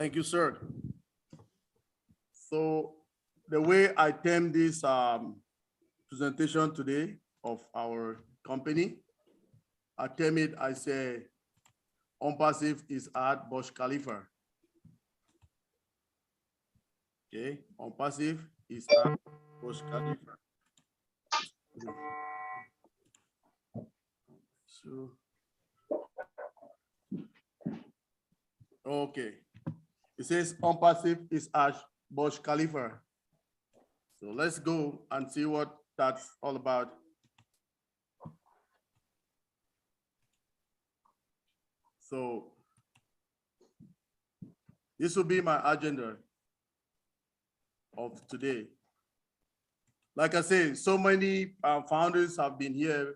Thank you, sir. So the way I term this presentation today of our company, I term it, I say, Onpass is at Burj Khalifa. Okay, Onpass is at Burj Khalifa. So, okay, it says Onpass is at Burj Khalifa. So let's go and see what that's all about. So this will be my agenda of today. Like I say, so many founders have been here,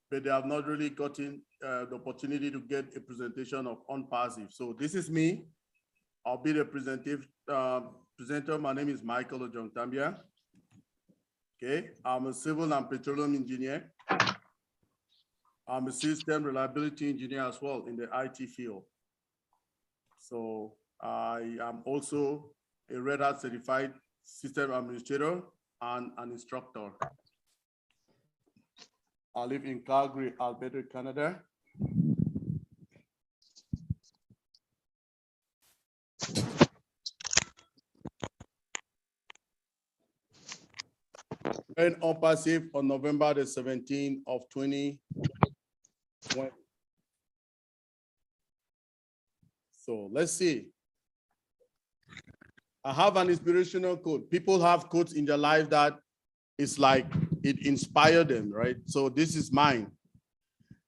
but they have not really gotten the opportunity to get a presentation of Onpass. So this is me. I'll be the presenter. My name is Michael Ojong-Tambia. Okay, I'm a civil and petroleum engineer. I'm a system reliability engineer as well in the IT field. So I am also a Red Hat certified system administrator and an instructor. I live in Calgary, Alberta, Canada. And Onpass on November the 17th of 2020. So let's see. I have an inspirational quote. People have quotes in their life that it's like it inspired them, right? So this is mine.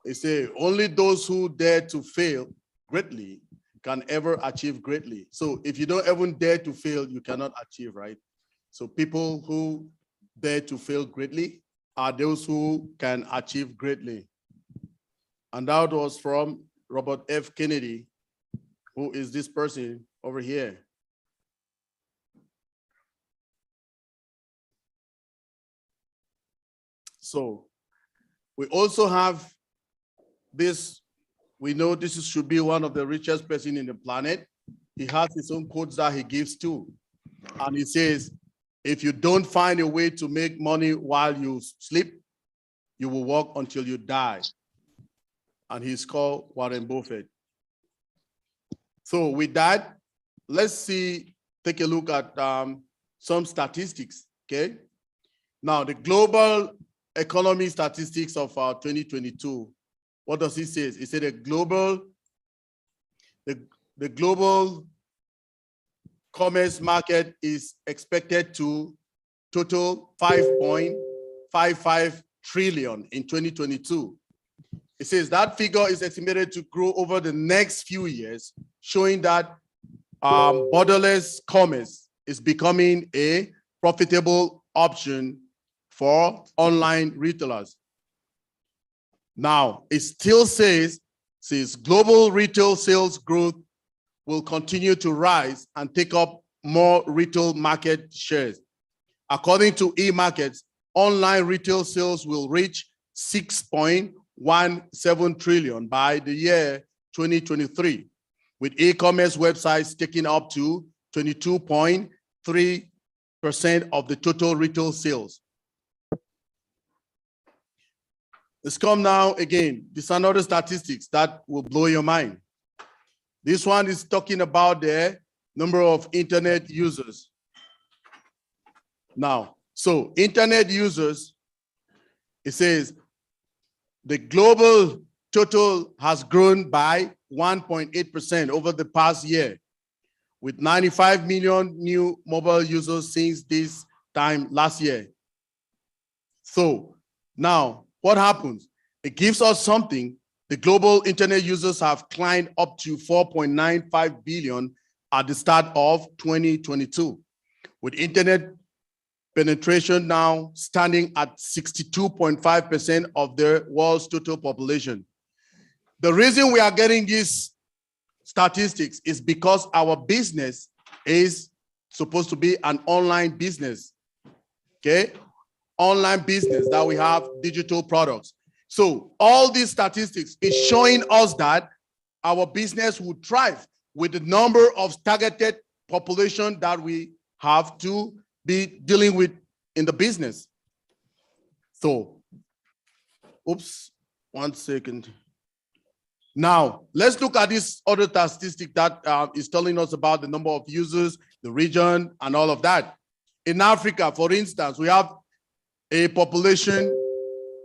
They say, only those who dare to fail greatly can ever achieve greatly. So if you don't even dare to fail, you cannot achieve, right? So people who dare to fail greatly are those who can achieve greatly. And that was from Robert F. Kennedy, who is this person over here. So we also have this, we know this should be one of the richest person in the planet. He has his own quotes that he gives too. And he says, if you don't find a way to make money while you sleep, you will work until you die. And he's called Warren Buffett. So with that, let's take a look at some statistics, okay? Now, the global economy statistics of 2022, what does it say? It said the global commerce market is expected to total 5.55 trillion in 2022. It says that figure is estimated to grow over the next few years, showing that borderless commerce is becoming a profitable option for online retailers. Now, it still says global retail sales growth will continue to rise and take up more retail market shares. According to eMarkets, online retail sales will reach 6.17 trillion by the year 2023, with e-commerce websites taking up to 22.3% of the total retail sales. Let's come now again. These are another statistics that will blow your mind. This one is talking about the number of internet users. Now, so internet users, it says the global total has grown by 1.8% over the past year, with 95 million new mobile users since this time last year. So now, what happens? It gives us something. The global internet users have climbed up to 4.95 billion at the start of 2022, with internet penetration now standing at 62.5% of the world's total population. The reason we are getting these statistics is because our business is supposed to be an online business, okay? Online business that we have digital products. So all these statistics is showing us that our business will thrive with the number of targeted population that we have to be dealing with in the business. So, oops, 1 second. Now, let's look at this other statistic that is telling us about the number of users, the region, and all of that. In Africa, for instance, we have a population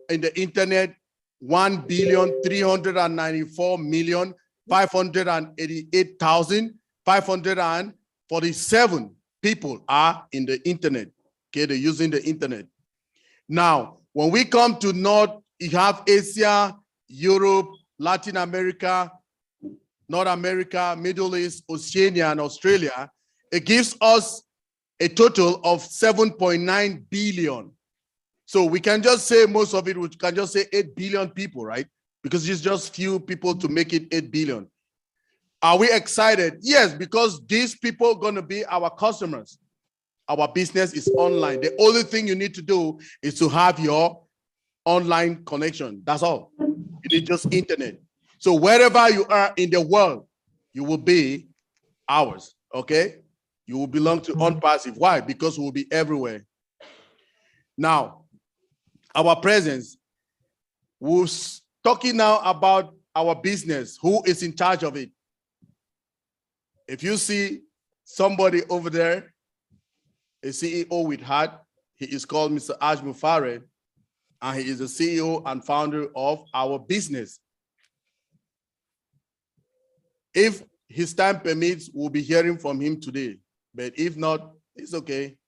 in the internet, 1,394,588,547 people are in the internet. Okay, they're using the internet. Now, when we come to North, you have Asia, Europe, Latin America, North America, Middle East, Oceania, and Australia. It gives us a total of 7.9 billion. So we can just say most of it, we can just say 8 billion people, right? Because it's just few people to make it 8 billion. Are we excited? Yes, because these people are going to be our customers. Our business is online. The only thing you need to do is to have your online connection. That's all. You need just internet. So wherever you are in the world, you will be ours, okay? You will belong to Onpass. Why? Because we will be everywhere. Now, our presence, we're talking now about our business. Who is in charge of it? If you see somebody over there, a CEO with hat, he is called Mr. Aj Mufare, and he is the CEO and founder of our business. If his time permits, we'll be hearing from him today. But if not, it's okay.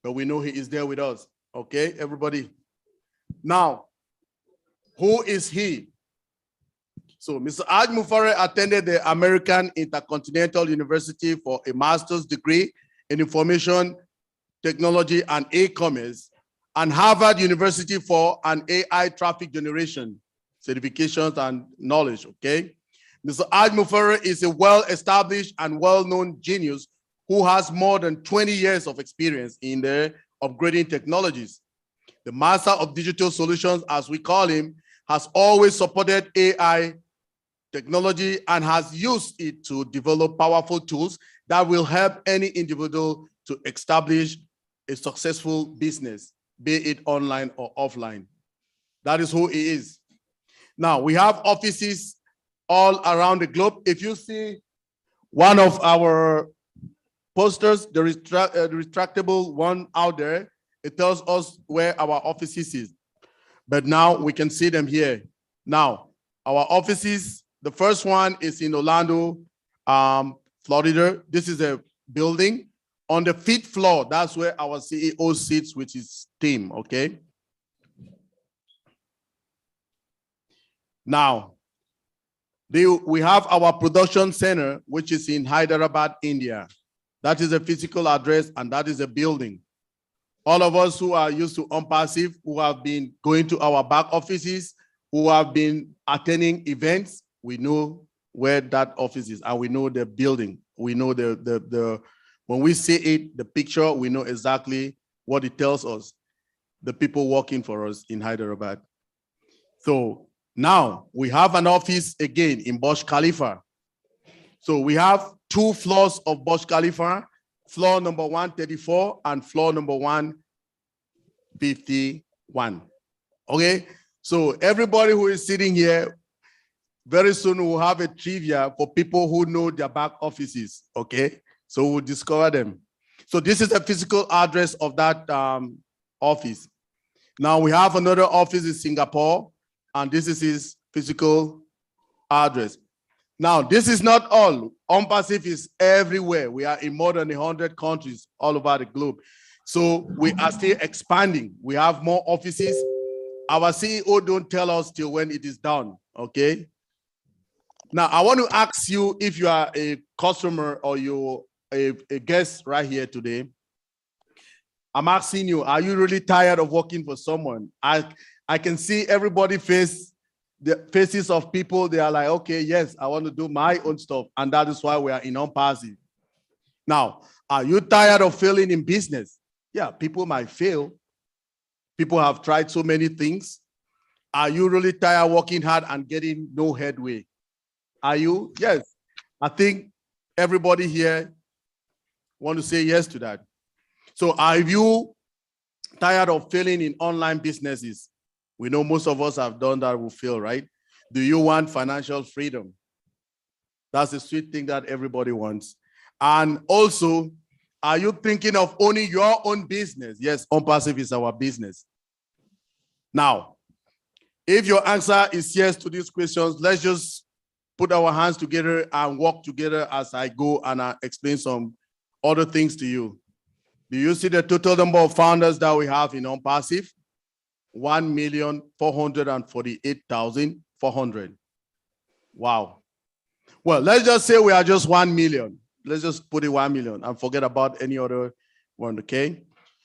But we know he is there with us. Okay, everybody? Now, who is he? So Mr. Aj Mufare attended the American Intercontinental University for a master's degree in information technology and e-commerce, and Harvard University for an AI traffic generation certifications and knowledge, okay? Mr. Aj Mufare is a well-established and well-known genius who has more than 20 years of experience in the upgrading technologies. The master of digital solutions, as we call him, has always supported AI technology and has used it to develop powerful tools that will help any individual to establish a successful business, be it online or offline. That is who he is. Now, we have offices all around the globe. If you see one of our posters, the retractable one out there, it tells us where our offices is. But now we can see them here. Now, our offices, the first one is in Orlando, Florida. This is a building. On the 5th floor, that's where our CEO sits with his team, okay? Now, we have our production center, which is in Hyderabad, India. That is a physical address, and that is a building. All of us who are used to Onpassive, who have been going to our back offices, who have been attending events, we know where that office is, and we know the building. We know when we see it, the picture, we know exactly what it tells us, the people working for us in Hyderabad. So now we have an office again in Burj Khalifa. So we have 2 floors of Burj Khalifa, floor number 134 and floor number 151. Okay, so everybody who is sitting here, very soon we'll have a trivia for people who know their back offices, okay? So we'll discover them. So this is the physical address of that office. Now we have another office in Singapore, and this is his physical address. Now, this is not all. Onpassive is everywhere. We are in more than 100 countries all over the globe. So we are still expanding. We have more offices. Our CEO don't tell us till when it is done, okay? Now, I want to ask you if you are a customer or you're a guest right here today. I'm asking you, are you really tired of working for someone? I can see everybody the faces of people. They are like, okay, yes, I want to do my own stuff. And that is why we are in Onpassive. Now, are you tired of failing in business? Yeah, people might fail. People have tried so many things. Are you really tired working hard and getting no headway? Are you? Yes. I think everybody here want to say yes to that. So are you tired of failing in online businesses? We know most of us have done that, will fail, right? Do you want financial freedom? That's the sweet thing that everybody wants. And also, are you thinking of owning your own business? Yes, Onpass is our business. Now, if your answer is yes to these questions, let's just put our hands together and work together as I go and I explain some other things to you. Do you see the total number of founders that we have in Onpass? 1,448,400. Wow. Well, let's just say we are just 1 million. Let's just put it 1 million and forget about any other one, okay?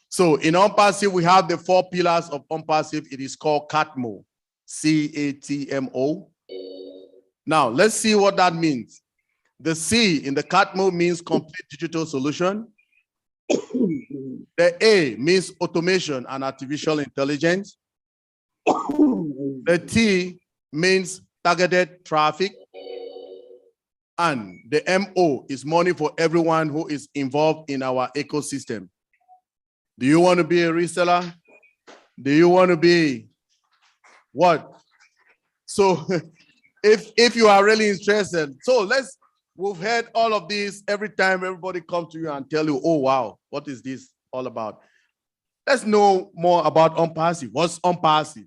So in Onpass, we have the 4 pillars of Onpass. It is called CATMO, C-A-T-M-O. Now, let's see what that means. The C in the CATMO means complete digital solution. The A means automation and artificial intelligence. The T means targeted traffic. And the MO is money for everyone who is involved in our ecosystem. Do you want to be a reseller? Do you want to be what? So if you are really interested, so we've heard all of this. Every time everybody comes to you and tell you, oh, wow, what is this all about? Let's know more about Onpass. What's Onpass?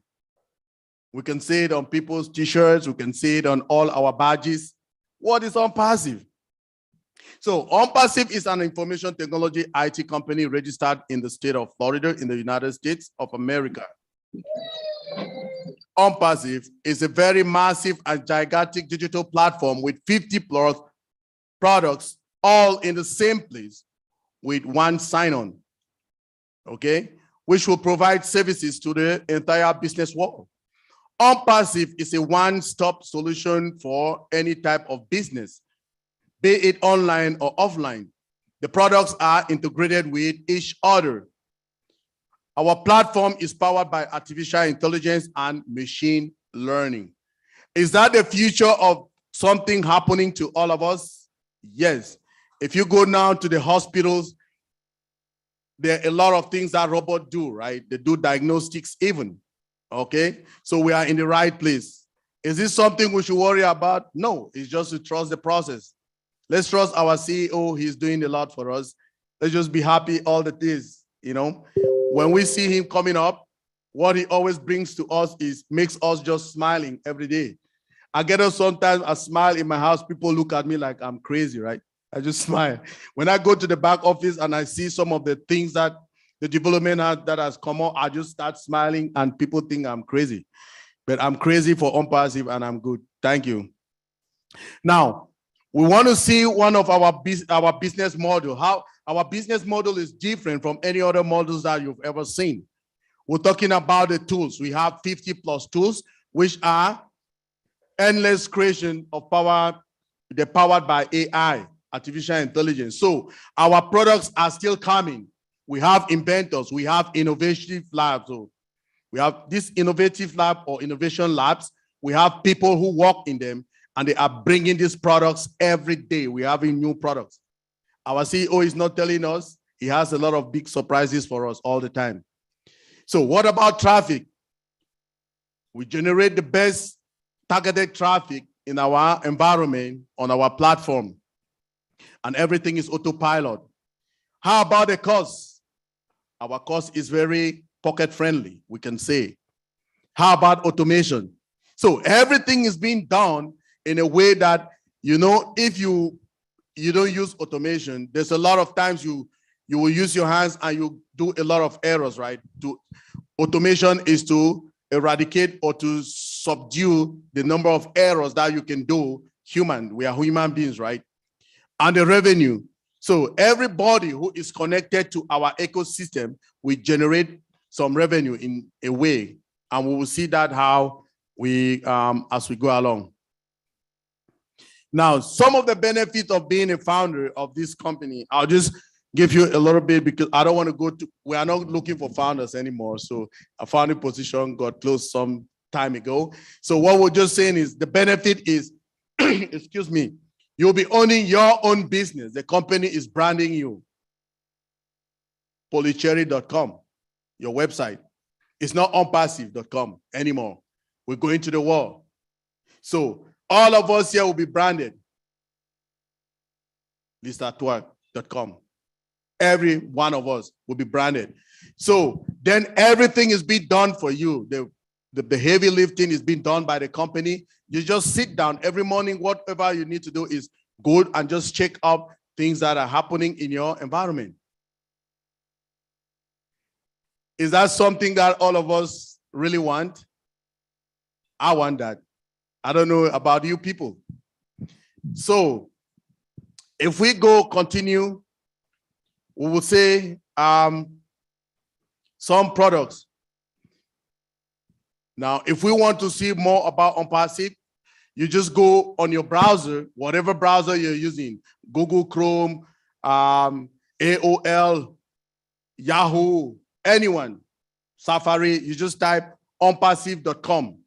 We can see it on people's t-shirts. We can see it on all our badges. What is Onpass? So Onpass is an information technology IT company registered in the state of Florida in the United States of America. Onpass is a very massive and gigantic digital platform with 50 plus products all in the same place with one sign-on, okay, which will provide services to the entire business world. Onpass is a one-stop solution for any type of business, be it online or offline. The products are integrated with each other. Our platform is powered by artificial intelligence and machine learning. Is that the future of something happening to all of us? Yes. If you go now to the hospitals, there are a lot of things that robots do, right? They do diagnostics even. Okay, so we are in the right place. Is this something we should worry about? No, it's just to trust the process. Let's trust our CEO. He's doing a lot for us. Let's just be happy all the days, you know. When we see him coming up, what he always brings to us makes us just smiling every day. I get up sometimes, I smile in my house, people look at me like I'm crazy, right? I just smile. When I go to the back office and I see some of the things that the development that has come out, I just start smiling and people think I'm crazy. But I'm crazy for Onpass and I'm good. Thank you. Now, we want to see one of our business model, how our business model is different from any other models that you've ever seen. We're talking about the tools. We have 50 plus tools, which are endless creation of power. They're powered by AI, artificial intelligence. So our products are still coming. We have inventors, we have innovative labs. So we have this innovative lab or innovation labs. We have people who work in them and they are bringing these products every day. We're having new products. Our CEO is not telling us. He has a lot of big surprises for us all the time. So what about traffic? We generate the best targeted traffic in our environment on our platform and everything is autopilot. How about the cost? Our cost is very pocket friendly, we can say. How about automation? So everything is being done in a way that, you know, if you don't use automation, there's a lot of times you will use your hands and you do a lot of errors, right? Automation is to eradicate or to subdue the number of errors that you can do. We are human beings, right? And the revenue. So everybody who is connected to our ecosystem will generate some revenue in a way, and we will see that how we as we go along. Now, some of the benefits of being a founder of this company, I'll just give you a little bit because I don't want to go to. We are not looking for founders anymore. So a founding position got closed some time ago. So what we're just saying is the benefit is, excuse me, You'll be owning your own business. The company is branding you. Polycherry.com, your website. It's not onpassive.com anymore. We're going to the wall. So all of us here will be branded. Listatwork.com. Every one of us will be branded. So then everything is being done for you. The heavy lifting is being done by the company. You just sit down every morning. Whatever you need to do is go and just check up things that are happening in your environment. Is that something that all of us really want? I want that. I don't know about you people. So if we go continue, we will say some products. Now, if we want to see more about Onpass, you just go on your browser, whatever browser you're using, Google Chrome, AOL, Yahoo, anyone, Safari, you just type onpassive.com.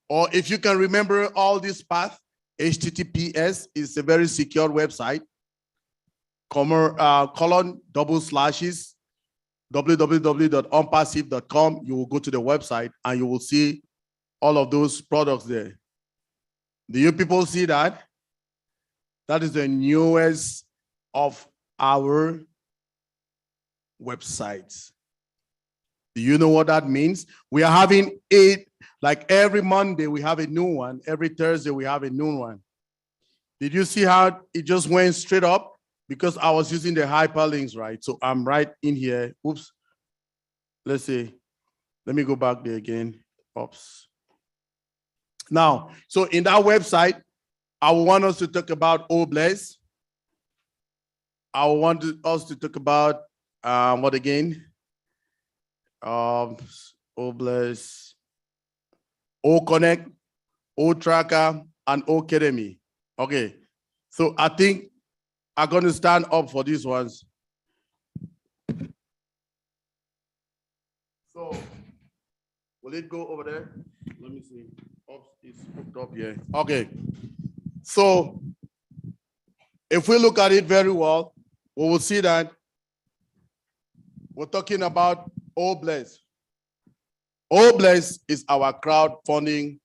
Or if you can remember all this path, HTTPS is a very secure website, :// www.onpassive.com. You will go to the website and you will see all of those products there. Do you people see that? That is the newest of our websites. Do you know what that means? We are having 8, like every Monday we have a new one. Every Thursday we have a new one. Did you see how it just went straight up? Because I was using the hyperlinks, right? So I'm right in here. Oops. Let's see. Let me go back there again. Oops. Now, so in that website, I want us to talk about Obless. I want us to talk about what again? Obless, O-Connect, O-Tracker, and O-Academy. Okay. So I think I'm going to stand up for these ones. So, will it go over there? Let me see. Oops, it's hooked up here. Okay. So, if we look at it very well, we will see that we're talking about Obless. Obless is our crowdfunding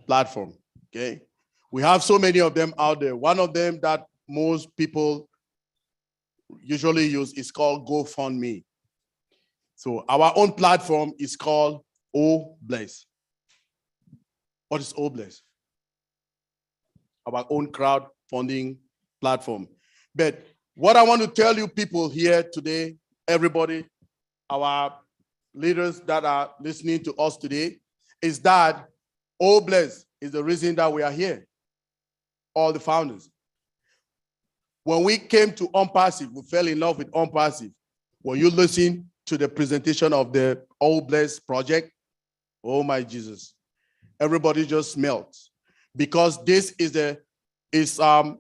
platform. Okay. We have so many of them out there. One of them that most people usually use is called GoFundMe. So our own platform is called Obless. What is Obless? Our own crowdfunding platform. But what I want to tell you people here today, everybody, our leaders that are listening to us today, is that Obless is the reason that we are here. All the founders. When we came to Onpassive, we fell in love with Onpassive. When you listen to the presentation of the Obless project, oh my Jesus, everybody just melts. Because this is I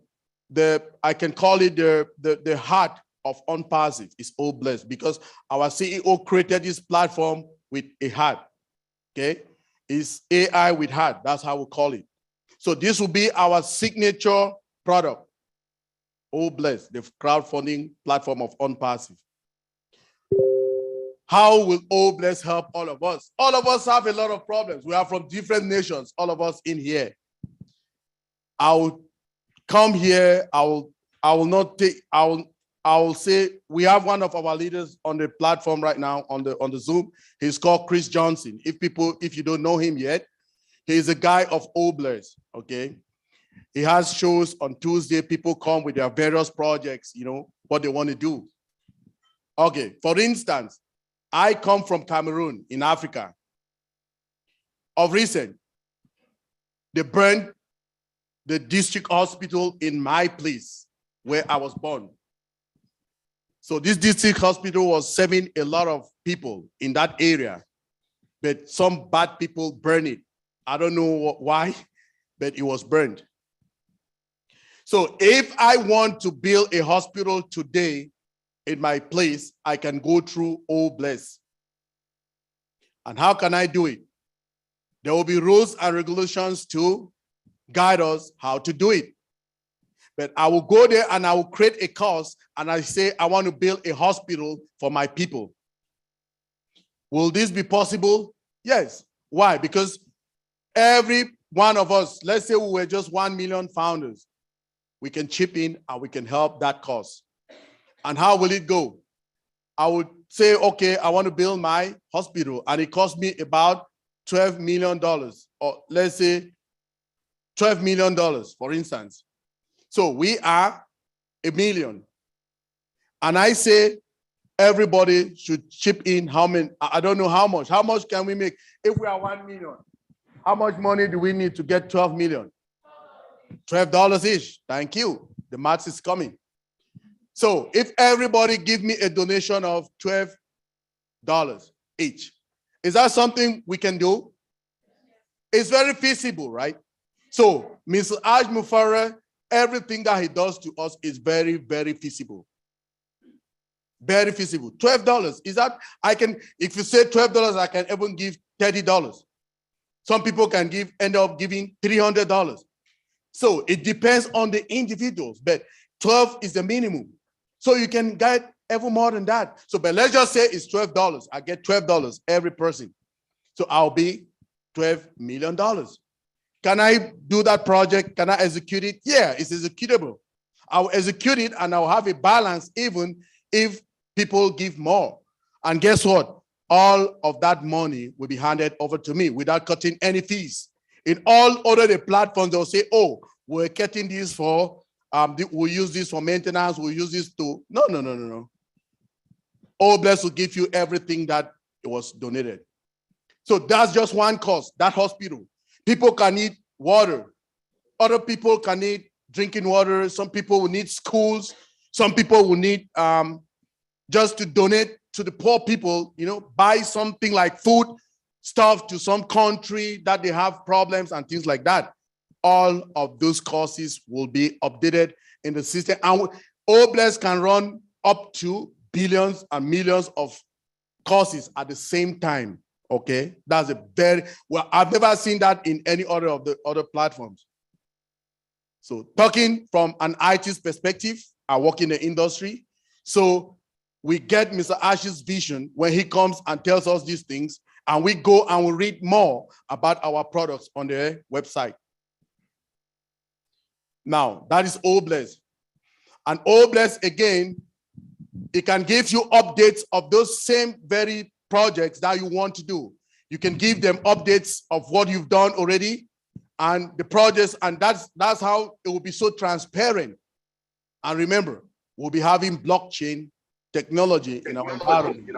can call it the heart of Onpassive is Obless, because our CEO created this platform with a heart. Okay, it's AI with heart. That's how we call it. So this will be our signature product. Obless, the crowdfunding platform of Onpassive. How will Obless help all of us? All of us have a lot of problems. We are from different nations, all of us in here. I will come here, I will say we have one of our leaders on the platform right now on the Zoom. He's called Chris Johnson. If you don't know him yet, he's a guy of Obless, okay? He has shows on Tuesday. People come with their various projects, you know, what they want to do. Okay, for instance, I come from Cameroon in Africa. Of recent, they burned the district hospital in my place where I was born. So this district hospital was serving a lot of people in that area, but some bad people burned it. I don't know why, but it was burned. So if I want to build a hospital today in my place, I can go through Obless. And how can I do it? There will be rules and regulations to guide us how to do it. But I will go there and I will create a course and I say, I want to build a hospital for my people. Will this be possible? Yes. Why? Because every one of us, let's say we were just 1 million founders, we can chip in and we can help that cause. And how will it go? I would say, okay, I want to build my hospital and it cost me about $12 million, or let's say $12 million, for instance. So we are 1 million. And I say everybody should chip in how many, I don't know how much. How much can we make if we are 1 million? How much money do we need to get 12 million? $12 each. Thank you. The maths is coming. So if everybody give me a donation of $12 each, is that something we can do? It's very feasible, right? So Mr. Aj Mufara, everything that he does to us is very, very feasible. Very feasible. $12. Is that, I can, if you say $12, I can even give $30. Some people can end up giving $300. So it depends on the individuals, but 12 is the minimum. So you can get even more than that. So, but let's just say it's $12. I get $12 every person. So I'll be $12 million. Can I do that project? Can I execute it? Yeah, it's executable. I'll execute it and I'll have a balance even if people give more. And guess what? All of that money will be handed over to me without cutting any fees. In all other platforms, they'll say, oh, we're cutting this for, we'll use this for maintenance, we'll use this to, no. Allbless will give you everything that was donated. So that's just one cost, that hospital. People can need water. Other people can need drinking water. Some people will need schools. Some people will need just to donate to the poor people, buy something like food, stuff to some country that they have problems and things like that. All of those courses will be updated in the system. And Allbless can run up to billions and millions of courses at the same time. Okay, that's a very, well, I've never seen that in any other of the other platforms. So talking from an IT's perspective, I work in the industry. So we get Mr. Ash's vision when he comes and tells us these things, and we go and we read more about our products on their website. Now, that is Allbless. And Allbless, again, it can give you updates of those same very projects that you want to do. You can give them updates of what you've done already and the projects, and that's how it will be so transparent. And remember, we'll be having blockchain technology in our environment.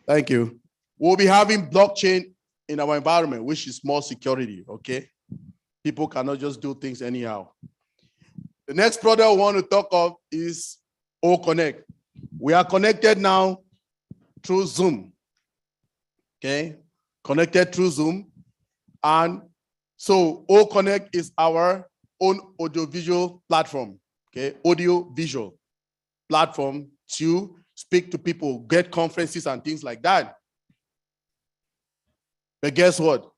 Thank you. We'll be having blockchain in our environment, which is more security, okay? People cannot just do things anyhow. The next product I want to talk of is OConnect. We are connected now through Zoom, okay? Connected through Zoom. And so OConnect is our own audiovisual platform, okay? Audio-visual platform to speak to people, get conferences and things like that. But guess what?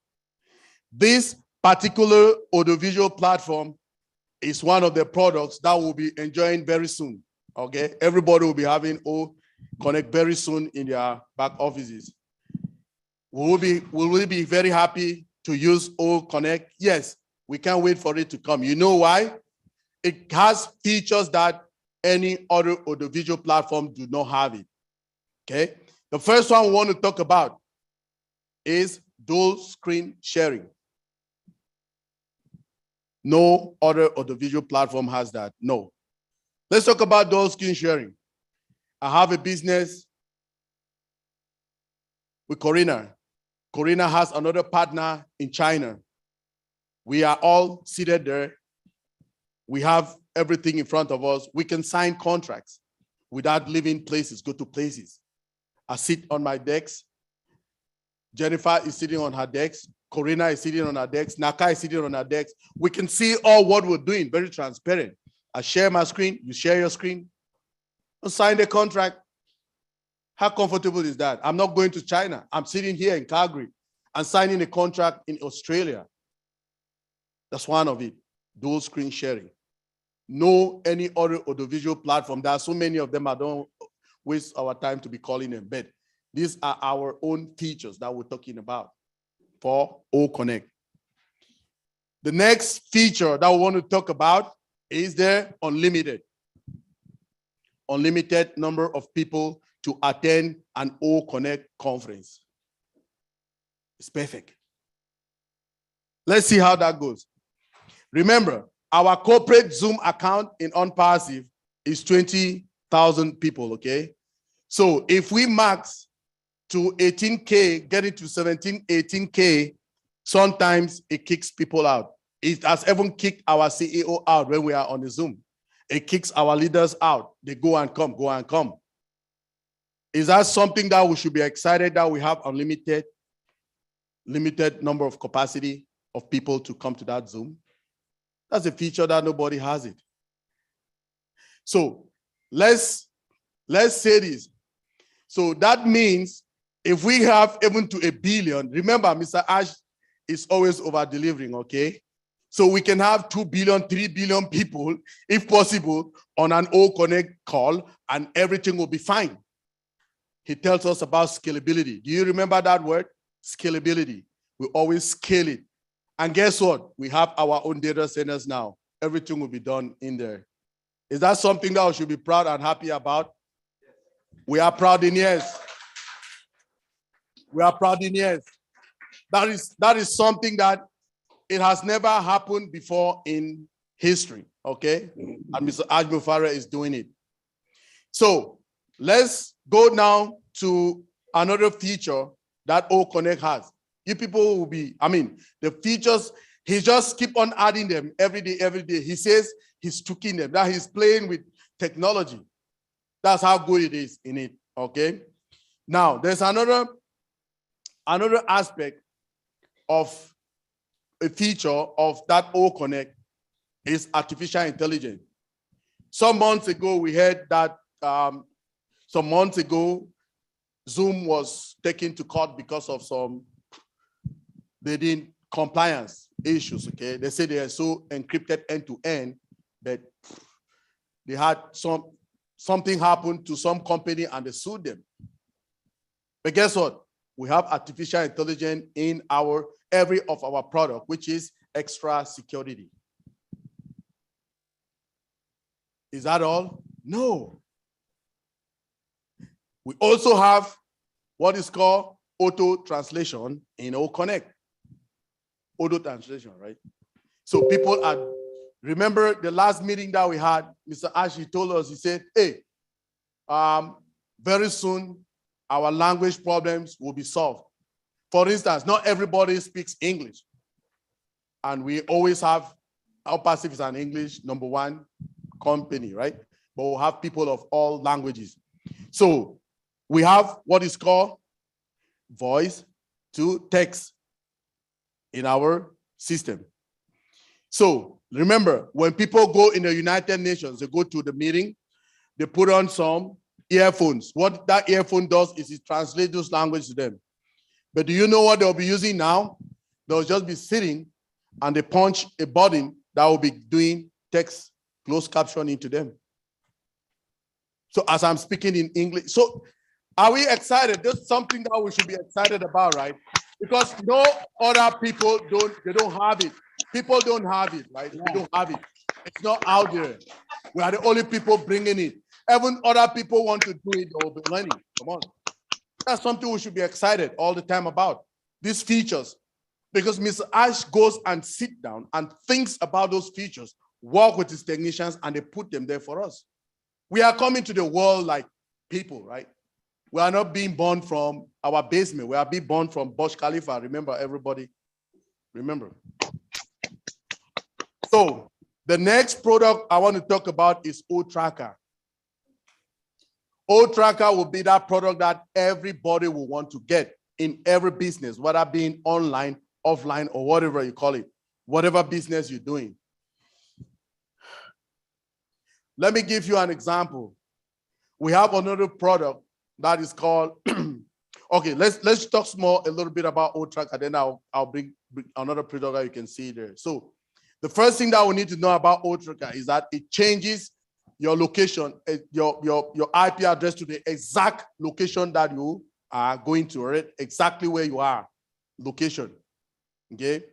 This particular audiovisual platform is one of the products that we'll be enjoying very soon, okay? Everybody will be having OConnect very soon in their back offices. Will we be very happy to use OConnect? Yes, we can't wait for it to come. You know why? It has features that any other audiovisual platform do not have it, okay? The first one we want to talk about is dual screen sharing. No other audiovisual platform has that, no. Let's talk about dual screen sharing. I have a business with Corina. Corina has another partner in China. We are all seated there. We have everything in front of us. We can sign contracts without leaving places, go to places. I sit on my desk. Jennifer is sitting on her desk. Corina is sitting on her desk. Naka is sitting on her desk. We can see all what we're doing, very transparent. I share my screen, you share your screen. I'll sign the contract. How comfortable is that? I'm not going to China. I'm sitting here in Calgary and signing a contract in Australia. That's one of it. Dual screen sharing. No any other audiovisual platform. There are so many of them. I don't waste our time to be calling them, but these are our own features that we're talking about for O Connect. The next feature that we want to talk about is the unlimited number of people to attend an O Connect conference. It's perfect. Let's see how that goes. Remember, our corporate Zoom account in Onpass is 20,000 people, okay? So if we max to 18K, getting to 17, 18K, sometimes it kicks people out. It has even kicked our CEO out when we are on the Zoom. It kicks our leaders out. They go and come, go and come. Is that something that we should be excited that we have unlimited, limited number of capacity of people to come to that Zoom? That's a feature that nobody has it. So let's say this. So that means if we have even to 1 billion, remember Mr. Ash is always over delivering, okay? So we can have 2 billion, 3 billion people, if possible, on an O Connect call and everything will be fine. He tells us about scalability. Do you remember that word? Scalability. We always scale it. And guess what? We have our own data centers now. Everything will be done in there. Is that something that we should be proud and happy about? We are proud in yes. We are proud in yes. That is something that it has never happened before in history, okay? And Mr. Ajmufara is doing it. So let's go now to another feature that O Connect has. You people will be, the features, he just keep on adding them every day, every day. He says he's tweaking them, that he's playing with technology. That's how good it is in it, okay? Now, there's another aspect of a feature of that O Connect is artificial intelligence. Some months ago, we heard that some months ago, Zoom was taken to court because of some compliance issues, okay? They say they are so encrypted end-to-end that they had something happen to some company and they sued them. But guess what? We have artificial intelligence in every of our product, which is extra security. Is that all? No. We also have what is called auto translation in O Connect. Auto translation, right? So people remember the last meeting that we had, Mr. Ashley told us, he said, hey, very soon our language problems will be solved. For instance, not everybody speaks English. And we always have, Onpass is an English #1 company, right? But we'll have people of all languages. So we have what is called voice to text in our system. So remember, when people go in the United Nations, they go to the meeting, they put on some earphones. What that earphone does is it translates those languages to them. But do you know what they'll be using now? They'll just be sitting and they punch a button that will be doing text closed captioning to them. So as I'm speaking in English, so are we excited? That's something that we should be excited about, right? Because no other people don't have it. People don't have it, right? We don't have it. It's not out there. We are the only people bringing it. Even other people want to do it, they'll be learning. Come on. That's something we should be excited all the time about. These features. Because Mr. Ash goes and sit down and thinks about those features, work with his technicians, and they put them there for us. We are coming to the world like people, right? We are not being born from our basement. We are being born from Burj Khalifa. Remember, everybody? Remember. So the next product I want to talk about is O-Tracker. O-Tracker will be that product that everybody will want to get in every business, whether being online, offline, or whatever you call it, whatever business you're doing. Let me give you an example. We have another product that is called, okay, let's talk more a little bit about O-Tracker, then I'll bring another product that you can see there. So the first thing that we need to know about O-Tracker is that it changes your location, your IP address to the exact location that you are going to, right? Exactly where you are, location, okay?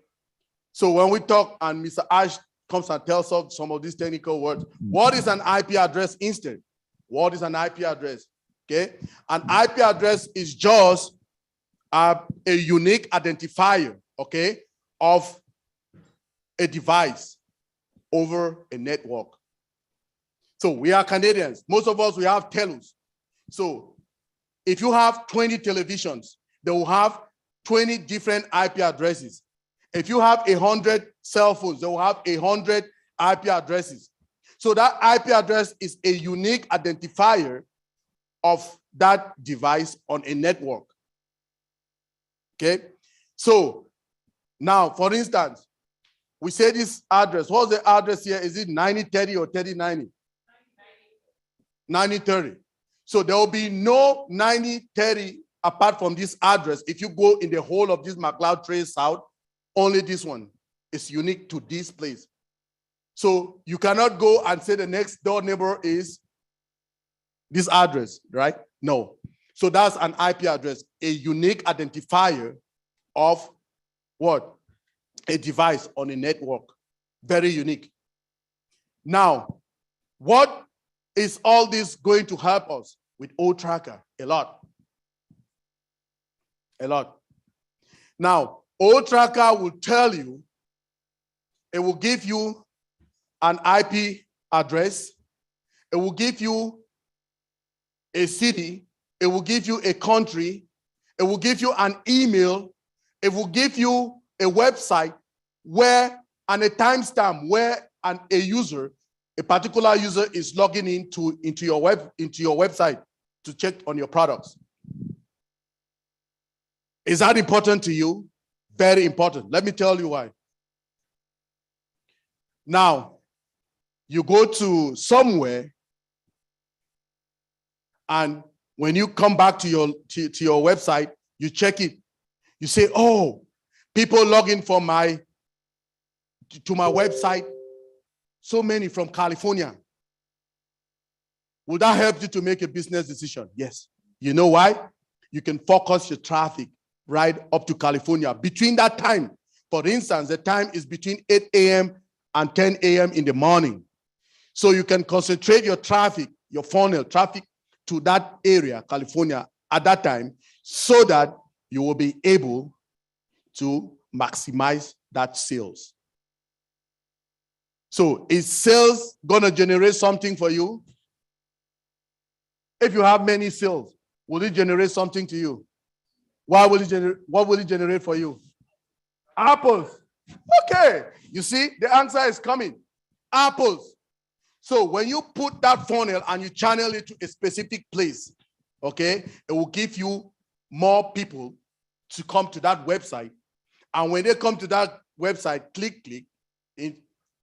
So when we talk and Mr. Ash comes and tells us some of these technical words, what is an IP address instead? What is an IP address? Okay, an IP address is just a unique identifier, okay, of a device over a network. So we are Canadians. Most of us, we have telos. So if you have 20 televisions, they will have 20 different IP addresses. If you have 100 cell phones, they will have 100 IP addresses. So that IP address is a unique identifier of that device on a network. Okay, so now, for instance, we say this address. What's the address here? Is it 9030 or 3090? 9030. So there will be no 9030 apart from this address. If you go in the whole of this McLeod Trace South, only this one is unique to this place. So you cannot go and say the next door neighbor is this address, right? No. So that's an IP address, a unique identifier of what? A device on a network. Very unique. Now, what is all this going to help us with O-Tracker? A lot. A lot. Now, O-Tracker will tell you, it will give you an IP address, it will give you a city, it will give you a country, it will give you an email, it will give you a website where, and a timestamp where a particular user is logging into your website to check on your products. Is that important to you? Very important. Let me tell you why. Now, you go to somewhere, and when you come back to your website, you check it. You say, oh, people log in to my website, so many from California. Will that help you to make a business decision? Yes. You know why? You can focus your traffic right up to California. Between that time, for instance, the time is between 8 a.m. and 10 a.m. in the morning. So you can concentrate your traffic, your funnel traffic to that area, California, at that time, so that you will be able to maximize that sales. So is sales gonna generate something for you? If you have many sales, will it generate something to you? What will it generate for you? Apples. Okay, you see, the answer is coming. Apples. So when you put that funnel and you channel it to a specific place, okay, it will give you more people to come to that website. And when they come to that website, click, it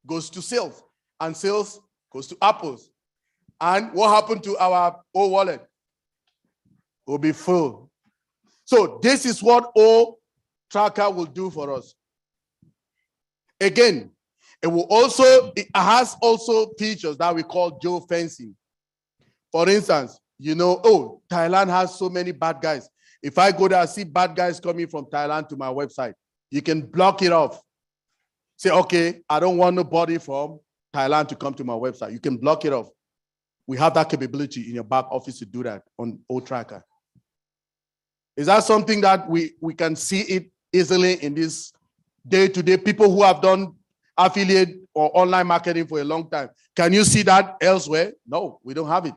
goes to sales. And sales goes to apples. And what happened to our wallet? Will be full. So this is what O-Tracker will do for us. Again, it has also features that we call geofencing. For instance, you know, oh, Thailand has so many bad guys. If I go there and see bad guys coming from Thailand to my website, you can block it off. Say, okay, I don't want nobody from Thailand to come to my website. You can block it off. We have that capability in your back office to do that on O-Tracker. Is that something that we can see it easily in this day-to-day? People who have done affiliate or online marketing for a long time. Can you see that elsewhere? No, we don't have it.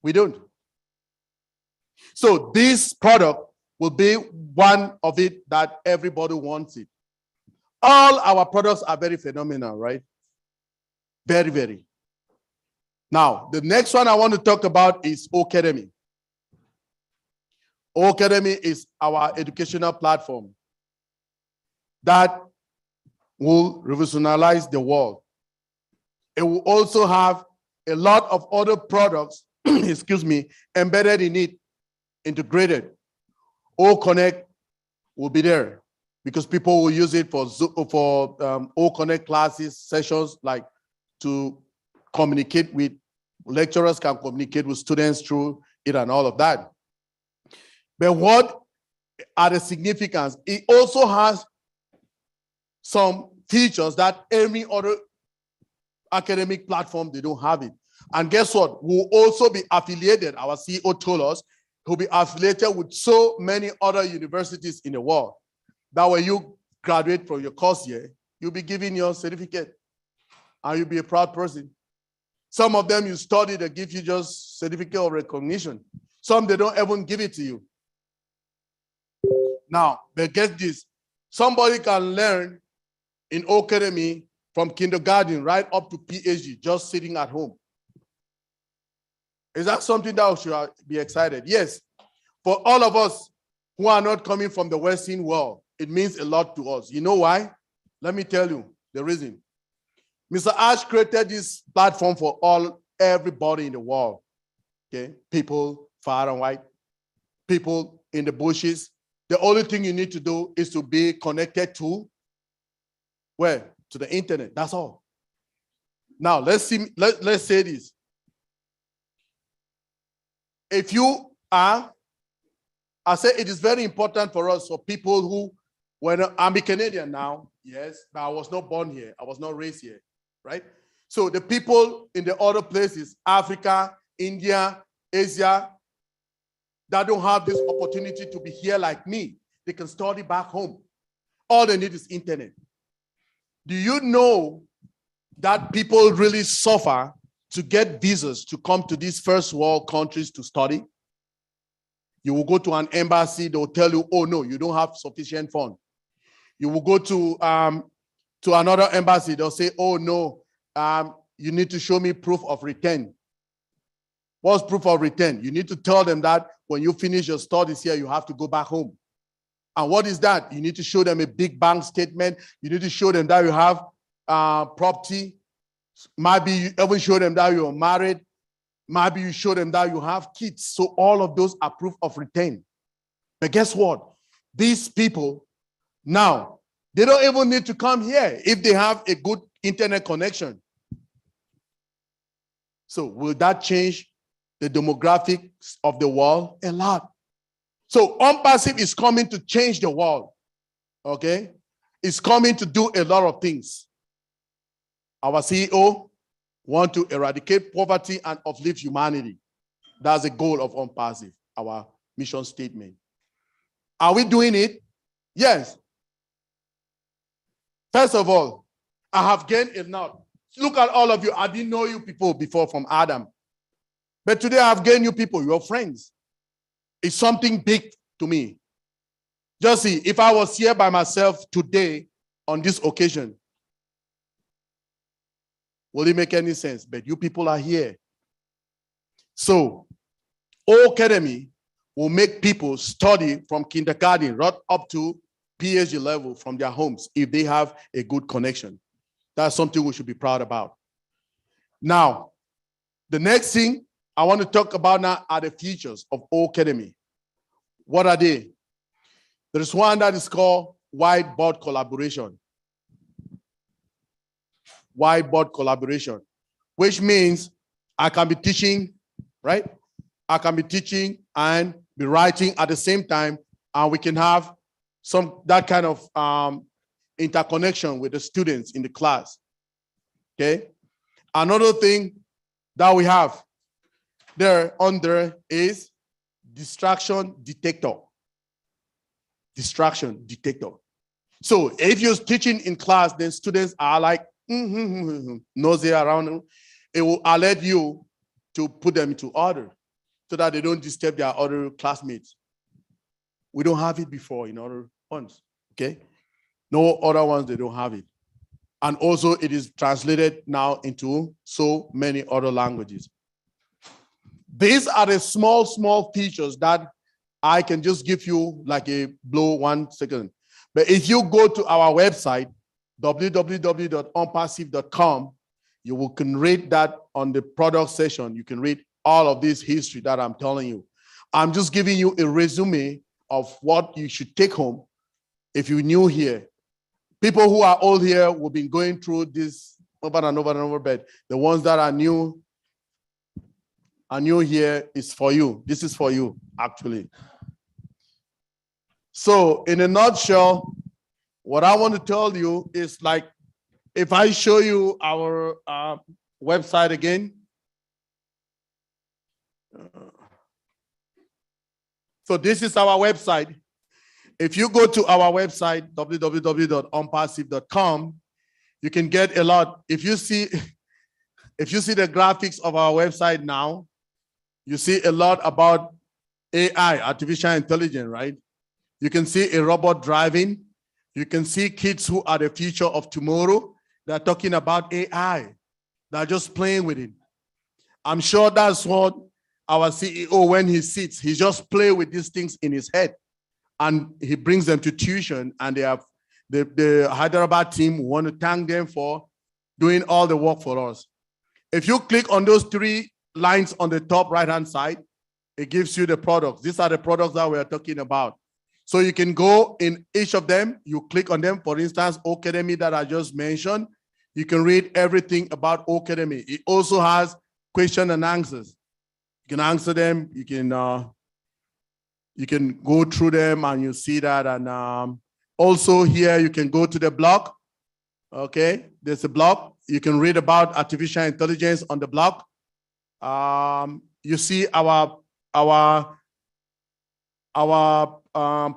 We don't. So this product will be one of it that everybody wants it. All our products are very phenomenal, right? Very, very. Now, the next one I want to talk about is Academy. Academy is our educational platform that will revolutionize the world. It will also have a lot of other products excuse me, embedded in it, integrated. O Connect will be there because people will use it for O Connect classes, sessions, like to communicate with lecturers, can communicate with students through it and all of that. But what are the significance? It also has some features that every other academic platform, they don't have it. And guess what? We'll also be affiliated, our CEO told us, he'll be affiliated with so many other universities in the world that when you graduate from your course year, you'll be given your certificate and you'll be a proud person. Some of them you study, they give you just certificate of recognition. Some, they don't even give it to you. Now, but get this, somebody can learn in Academy from kindergarten right up to PhD, just sitting at home. Is that something that we should be excited? Yes. For all of us who are not coming from the Western world, it means a lot to us. You know why? Let me tell you the reason. Mr. Ash created this platform for everybody in the world. Okay, people far and wide, people in the bushes. The only thing you need to do is to be connected to where? To the internet. That's all. Now let's say this. If you are, I say it is very important for us, for people who, when I'm a Canadian now, yes, but I was not born here, I was not raised here, right? So the people in the other places, Africa, India, Asia, that don't have this opportunity to be here like me, they can study back home. All they need is internet. Do you know that people really suffer to get visas to come to these first world countries to study? You will go to an embassy, they'll tell you, oh no, you don't have sufficient funds. You will go to another embassy, they'll say, oh no, you need to show me proof of return. What's proof of return? You need to tell them that when you finish your studies here, you have to go back home. And what is that? You need to show them a big bank statement. You need to show them that you have property. Maybe you even show them that you're married. Maybe you show them that you have kids. So all of those are proof of return. But guess what? These people now, they don't even need to come here if they have a good internet connection. So will that change the demographics of the world? A lot. So Onpass is coming to change the world, okay? It's coming to do a lot of things. Our CEO wants to eradicate poverty and uplift humanity. That's the goal of Onpass, our mission statement. Are we doing it? Yes. First of all, I have gained a lot. Look at all of you. I didn't know you people before from Adam. But today I have gained you people, your friends. It's something big to me. Just see, if I was here by myself today on this occasion, will it make any sense? But you people are here. So, O Academy will make people study from kindergarten right up to PhD level from their homes if they have a good connection. That's something we should be proud about. Now, the next thing I want to talk about now are the features of O Academy. What are they? There's one that is called Whiteboard Collaboration. Whiteboard Collaboration, which means I can be teaching, right? I can be teaching and be writing at the same time, and we can have that kind of interconnection with the students in the class, okay? Another thing that we have there is distraction detector. Distraction detector. So if you're teaching in class, then students are like, nosy around, it will alert you to put them into order so that they don't disturb their other classmates. We don't have it before in other ones, okay? No other ones, they don't have it. And also it is translated now into so many other languages. These are the small features that I can just give you like a blow 1 second. But if you go to our website, www.onpassive.com, you can read that on the product section. You can read all of this history that I'm telling you. I'm just giving you a resume of what you should take home if you're new here. People who are old here will be going through this over and over and over, but the ones that are new here is for you. This is for you, actually. So in a nutshell, what I want to tell you is, like, if I show you our website again. So this is our website. If you go to our website, www.onpassive.com, you can get a lot. If you see the graphics of our website now, you see a lot about AI, artificial intelligence, right? You can see a robot driving. You can see kids who are the future of tomorrow. They're talking about AI. They're just playing with it. I'm sure that's what our CEO, when he sits, he just plays with these things in his head, and he brings them to tuition, and they have the Hyderabad team want to thank them for doing all the work for us. If you click on those 3 lines on the top right-hand side, it gives you the products. These are the products that we are talking about. So you can go in each of them, you click on them. For instance, Academy that I just mentioned, you can read everything about Academy. It also has question and answers. You can answer them, you can go through them and you see that. And also here you can go to the blog. Okay, there's a blog. You can read about artificial intelligence on the blog. You see our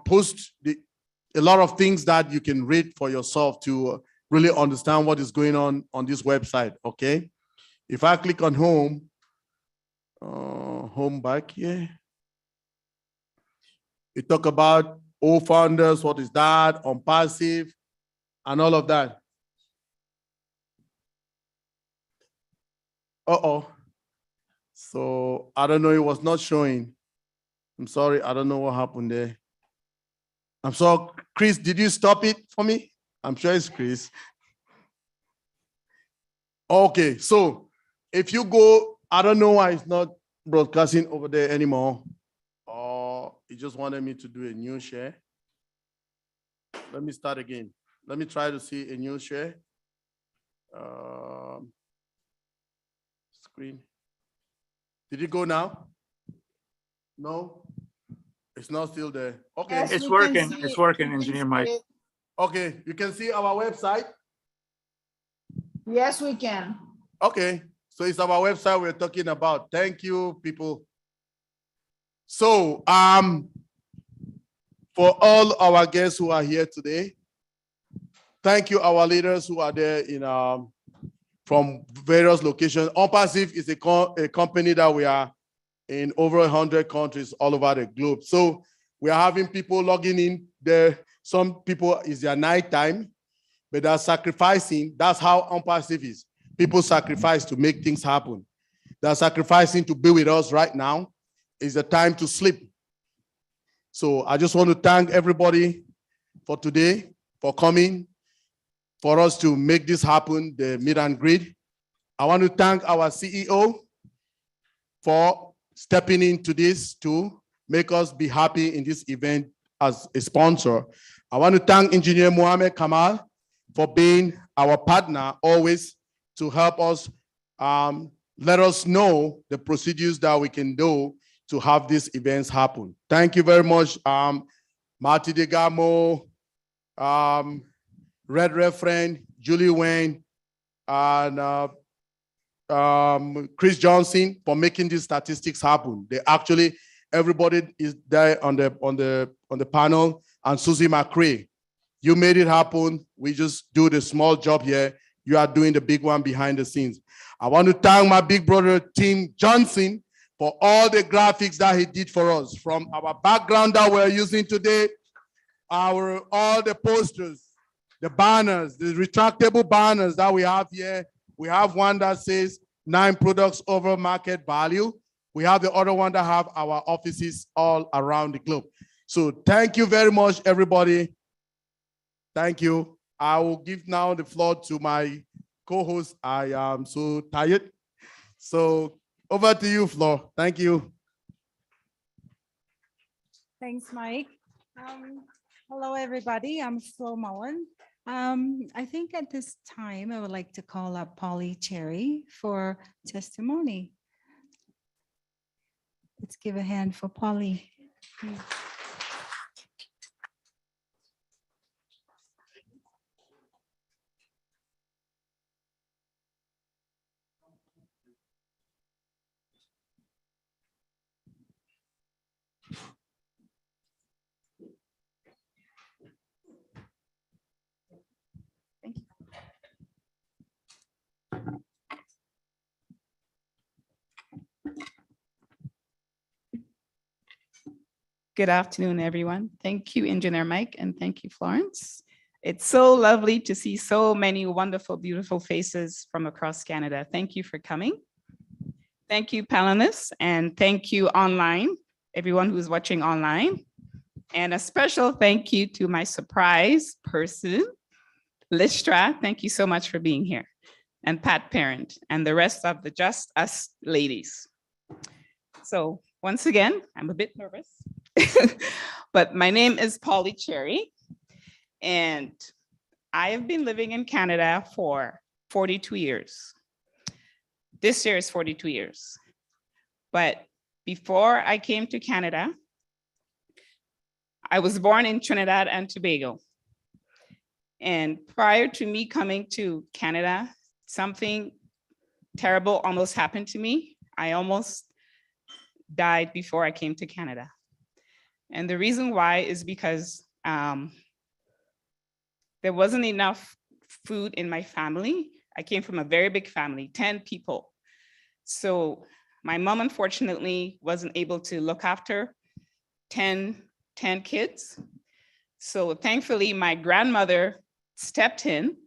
post, a lot of things that you can read for yourself to really understand what is going on this website. Okay, if I click on home back here, we talk about all founders, what is that, Onpassive, and all of that. So I don't know, it was not showing. I'm sorry, I don't know what happened there. I'm sorry, Chris, did you stop it for me? I'm sure it's Chris. Okay, so if you go, I don't know why it's not broadcasting over there anymore. Or it just wanted me to do a new share. Let me start again. Let me try to see a new share. Screen. Did it go now? No, it's not still there. Okay. Yes, It's working. It's working, Engineer Mike. Okay, you can see our website. Yes, we can. Okay, so it's our website we're talking about. Thank you, people. So, for all our guests who are here today, thank you, our leaders who are there in from various locations. Onpassive is a company that we are in over 100 countries all over the globe. So we are having people logging in there. Some people, it's their night time, but they're sacrificing. That's how Onpassive is. People sacrifice to make things happen. They're sacrificing to be with us right now. It's the time to sleep. So I just want to thank everybody for today, for coming, for us to make this happen, the meet and greet. I want to thank our CEO for stepping into this to make us be happy in this event as a sponsor. I want to thank Engineer Mohamed Kamal for being our partner always to help us, let us know the procedures that we can do to have these events happen. Thank you very much, Marty Degamo, Red Referend, Julie Wayne, and Chris Johnson for making these statistics happen. They actually, everybody is there on the panel, and Susie McCrae. You made it happen. We just do the small job here. You are doing the big one behind the scenes. I want to thank my big brother, Tim Johnson, for all the graphics that he did for us, from our background that we're using today, all the posters, the banners, the retractable banners that we have here. We have one that says 9 products over market value. We have the other one that have our offices all around the globe. So thank you very much, everybody. Thank you. I will give now the floor to my co-host. I am so tired. So Over to you, Flo. Thank you. Thanks, Mike. Hello, everybody. I'm Flo Mullen. I think at this time, I would like to call up Polly Cherry for testimony. Let's give a hand for Polly. Thank you. Good afternoon, everyone. Thank you, Engineer Mike, and thank you, Florence. It's so lovely to see so many wonderful, beautiful faces from across Canada. Thank you for coming. Thank you, panelists, and thank you online, everyone who's watching online. And a special thank you to my surprise person, Listra. Thank you so much for being here. And Pat Parent, and the rest of the Just Us ladies. So once again, I'm a bit nervous. But my name is Polly Cherry, and I have been living in Canada for 42 years. This year is 42 years. But before I came to Canada, I was born in Trinidad and Tobago. And prior to me coming to Canada, something terrible almost happened to me. I almost died before I came to Canada. And the reason why is because there wasn't enough food in my family. I came from a very big family, 10 people. So my mom, unfortunately, wasn't able to look after 10 kids. So thankfully, my grandmother stepped in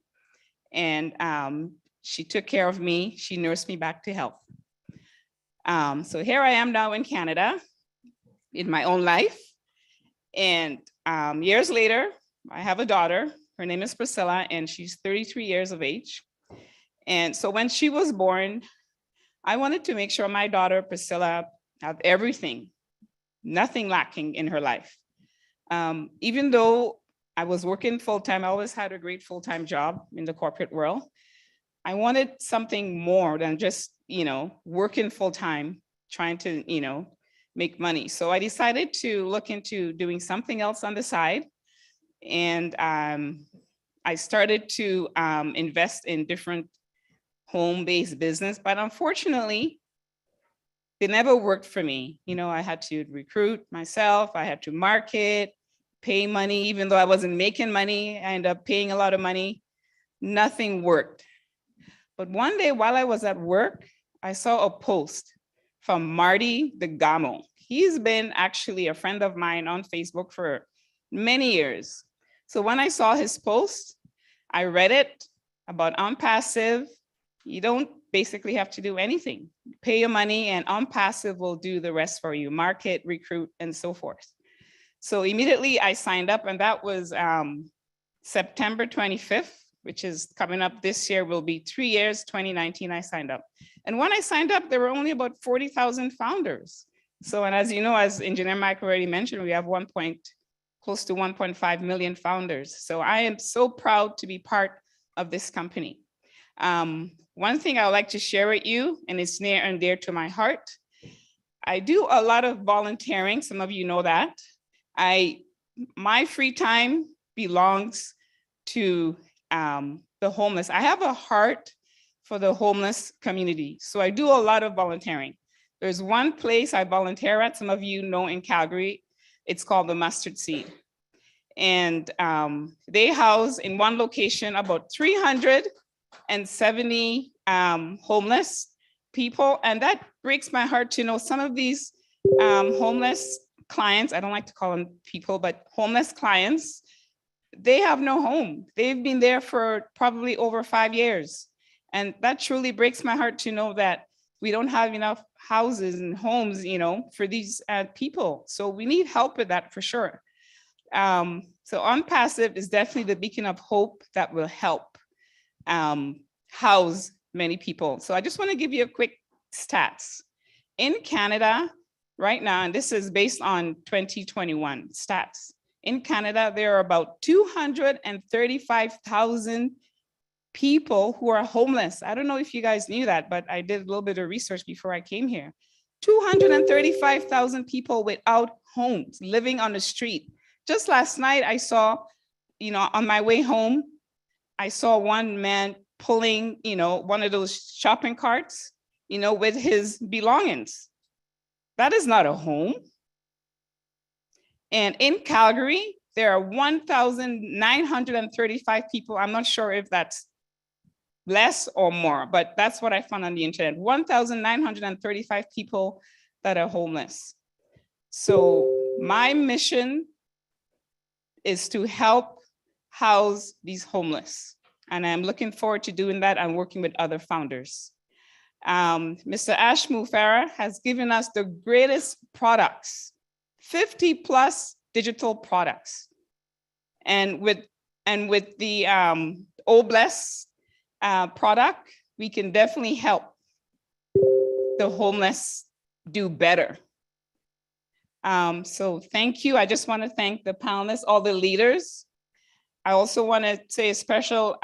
and she took care of me. She nursed me back to health. So here I am now in Canada in my own life. And years later, I have a daughter. Her name is Priscilla, and she's 33 years of age. And so when she was born, I wanted to make sure my daughter, Priscilla, had everything, nothing lacking in her life. Even though I was working full-time, I always had a great full-time job in the corporate world. I wanted something more than just, working full-time, trying to, make money. So I decided to look into doing something else on the side. And I started to invest in different home-based business, but unfortunately, they never worked for me. I had to recruit myself, I had to market, pay money, even though I wasn't making money, I ended up paying a lot of money. Nothing worked. But one day while I was at work, I saw a post from Marty DeGamo. He's been actually a friend of mine on Facebook for many years. So when I saw his post, I read it about Onpass. You don't basically have to do anything. Pay your money and Onpass will do the rest for you, market, recruit, and so forth. So immediately I signed up, and that was September 25th, which is coming up this year, will be 3 years, 2019, I signed up. And when I signed up, there were only about 40,000 founders. So, and as you know, as Engineer Mike already mentioned, we have close to 1.5 million founders. So I am so proud to be part of this company. One thing I would like to share with you, and it's near and dear to my heart, I do a lot of volunteering. Some of you know that. My free time belongs to the homeless. I have a heart for the homeless community. So I do a lot of volunteering. There's one place I volunteer at, some of you know in Calgary, it's called the Mustard Seed. And they house in one location about 370 homeless people. And that breaks my heart to know some of these homeless clients, I don't like to call them people, but homeless clients, they have no home. They've been there for probably over 5 years. And that truly breaks my heart to know that we don't have enough houses and homes, for these people. So we need help with that for sure. So Onpass is definitely the beacon of hope that will help house many people. So I just want to give you a quick stats. In Canada, right now, and this is based on 2021 stats, in Canada, there are about 235,000 people who are homeless. I don't know if you guys knew that, but I did a little bit of research before I came here. 235,000 people without homes, living on the street. Just last night, I saw, on my way home, I saw one man pulling, one of those shopping carts, with his belongings. That is not a home. And in Calgary, there are 1,935 people. I'm not sure if that's less or more, but that's what I found on the internet. 1,935 people that are homeless. So my mission is to help house these homeless. And I'm looking forward to doing that and working with other founders. Mr. Ash Mufara has given us the greatest products, 50 plus digital products. And with the Obless product, we can definitely help the homeless do better. So thank you. I just want to thank the panelists, all the leaders. I also want to say a special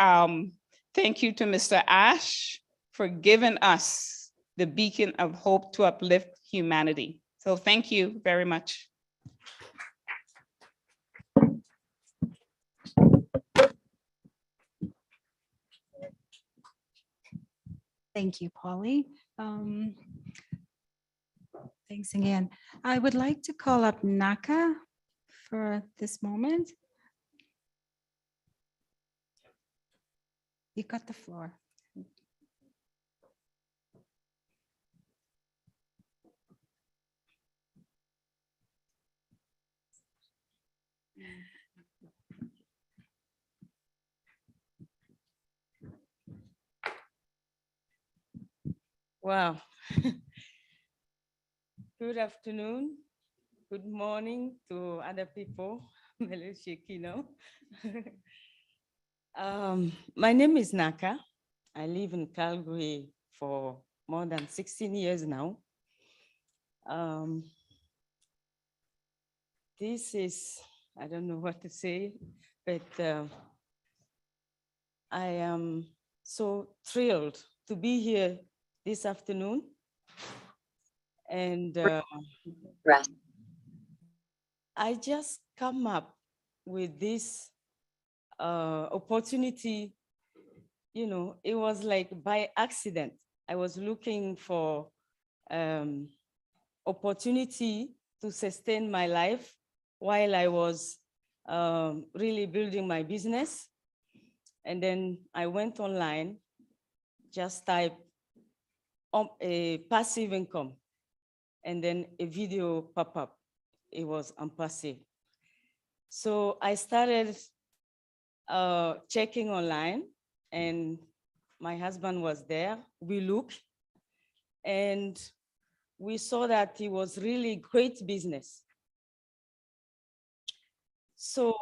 thank you to Mr. Ash for giving us the beacon of hope to uplift humanity. So thank you very much. Thank you, Polly. Thanks again. I would like to call up Naka for this moment. You got the floor. Wow. Good afternoon. Good morning to other people. My name is Naka. I live in Calgary for more than 16 years now. This is, I don't know what to say, but I am so thrilled to be here this afternoon. And I just come up with this opportunity, it was like by accident. I was looking for opportunity to sustain my life while I was really building my business. And then I went online, just typed a passive income, and then a video pop up. It was Onpass. So I started checking online, and my husband was there. We looked, and we saw that it was really great business. So,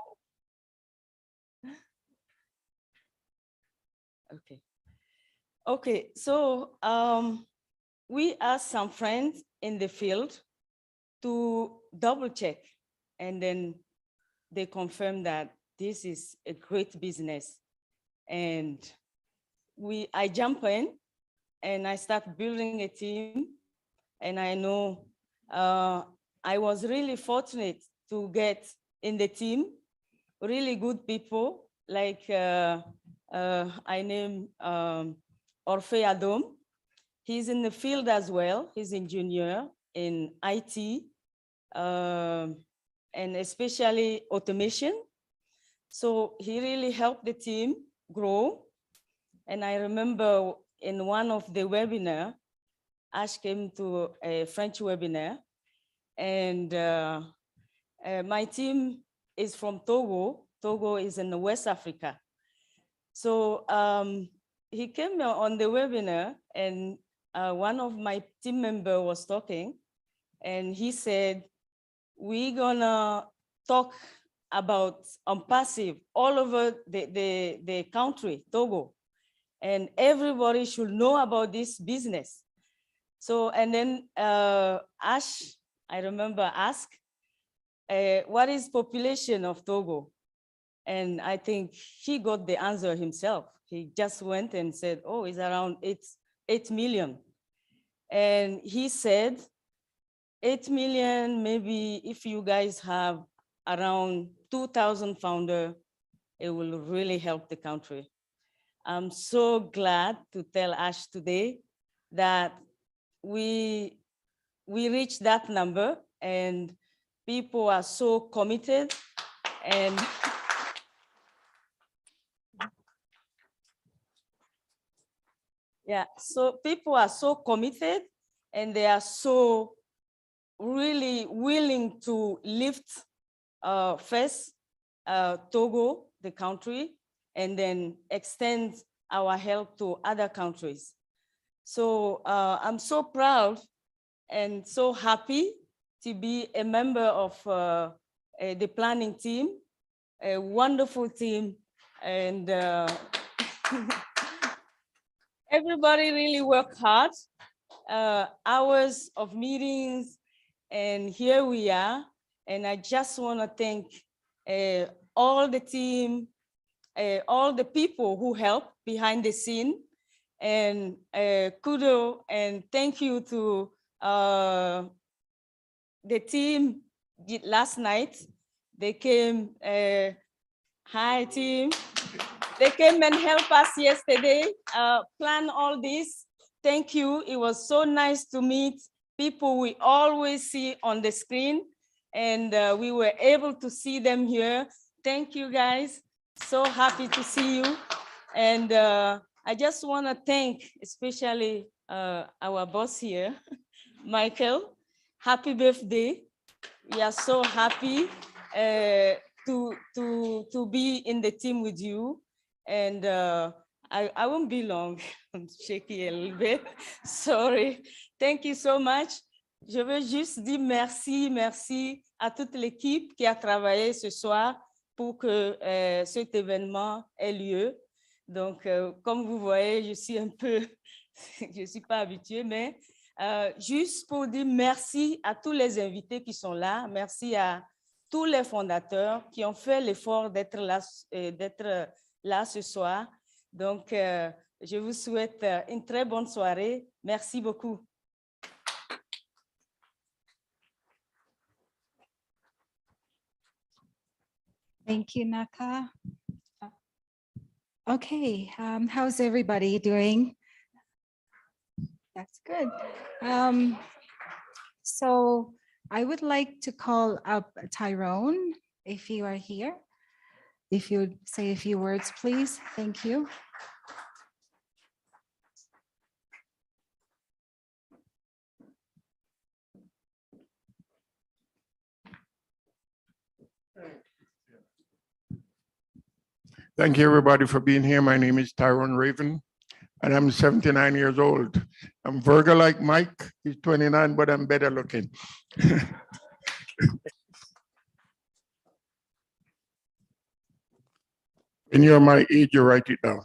okay. So we asked some friends in the field to double check, and then they confirmed that this is a great business. And I jump in and I start building a team. And I know I was really fortunate to get in the team really good people, like I named Orfe Adom. He's in the field as well. He's an engineer in IT, and especially automation. So he really helped the team grow. And I remember in one of the webinar, Ash came to a French webinar, and my team is from Togo. Togo is in West Africa. So he came on the webinar, and one of my team members was talking, and he said, we're gonna talk about Onpass all over the country, Togo, and everybody should know about this business. So, and then Ash, I remember asked, what is population of Togo? And I think he got the answer himself. He just went and said, oh, it's around 8 million. And he said, 8 million, maybe if you guys have around 2,000 founders, it will really help the country. I'm so glad to tell Ash today that we reached that number and people are so committed and yeah, so people are so committed and they are so really willing to lift first Togo, the country, and then extend our help to other countries. So I'm so proud and so happy to be a member of the planning team, a wonderful team, and everybody really worked hard, hours of meetings, and here we are. And I just want to thank all the team, all the people who helped behind the scene, and kudos and thank you to the team last night. They came, hi team. They came and helped us yesterday, plan all this. Thank you. It was so nice to meet people we always see on the screen, and we were able to see them here. Thank you guys. So happy to see you. And I just want to thank especially our boss here, Michael. Happy birthday. We are so happy to be in the team with you. And I won't be long. I'm shaky a little bit. Sorry. Thank you so much. Je veux juste dire merci, merci à toute l'équipe qui a travaillé ce soir pour que cet événement ait lieu. Donc, comme vous voyez, je suis un peu, je ne suis pas habituée, mais juste pour dire merci à tous les invités qui sont là. Merci à tous les fondateurs qui ont fait l'effort d'être là ce soir. Donc, je vous souhaite une très bonne soirée. Merci beaucoup. Thank you, Naka. Okay, how's everybody doing? That's good. So I would like to call up Tyrone, if you are here. If you would say a few words, please. Thank you. Thank you, everybody, for being here. My name is Tyrone Raven, and I'm 79 years old. I'm Virgo like Mike. He's 29, but I'm better looking. When you're my age, you write it down.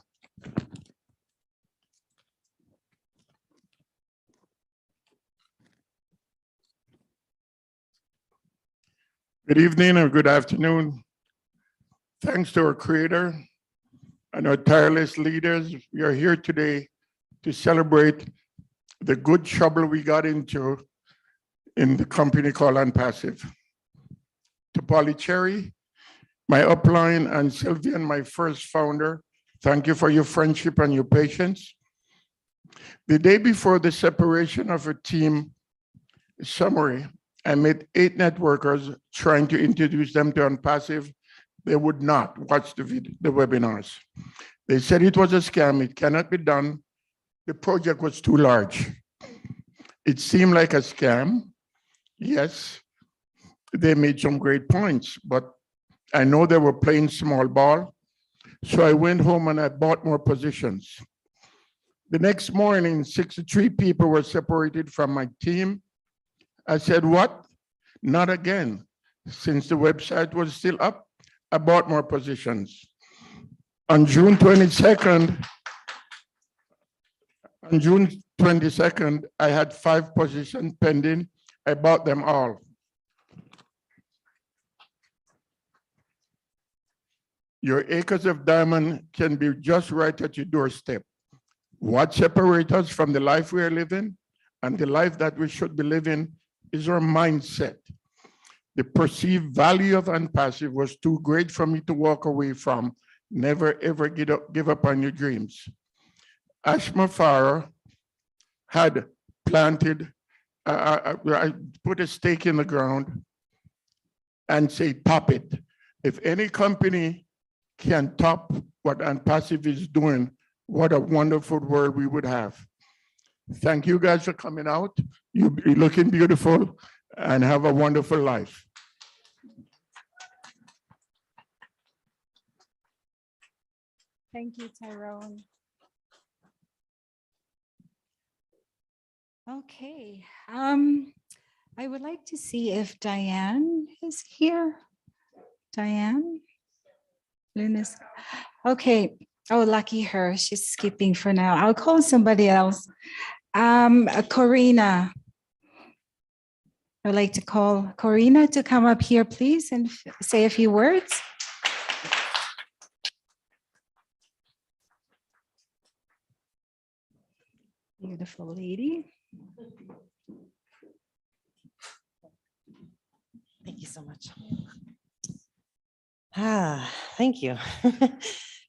Good evening or good afternoon. Thanks to our creator and our tireless leaders, we are here today to celebrate the good trouble we got into in the company called Onpass. To Polly Cherry, my upline, and Sylvian, my first founder, thank you for your friendship and your patience. The day before the separation of a team summary, I met 8 networkers trying to introduce them to Onpass. They would not watch the webinars. They said it was a scam, it cannot be done. The project was too large. It seemed like a scam. Yes, they made some great points, but I know they were playing small ball. So I went home and I bought more positions. The next morning, 63 people were separated from my team. I said, what? Not again. Since the website was still up, I bought more positions. On June 22nd, On June 22nd, I had 5 positions pending. I bought them all. Your acres of diamond can be just right at your doorstep. What separates us from the life we are living and the life that we should be living is our mindset. The perceived value of Onpass was too great for me to walk away from. Never, ever give up on your dreams. Ashma Farah had planted, I put a stake in the ground and say, top it. If any company can top what Onpass is doing, what a wonderful world we would have. Thank you guys for coming out. You're looking beautiful and have a wonderful life. Thank you, Tyrone. Okay, I would like to see if Diane is here. Diane? Luna's, okay. Oh, lucky her. She's skipping for now. I'll call somebody else. Corina. I'd like to call Corina to come up here, please, and say a few words. Beautiful lady. Thank you so much. Thank you.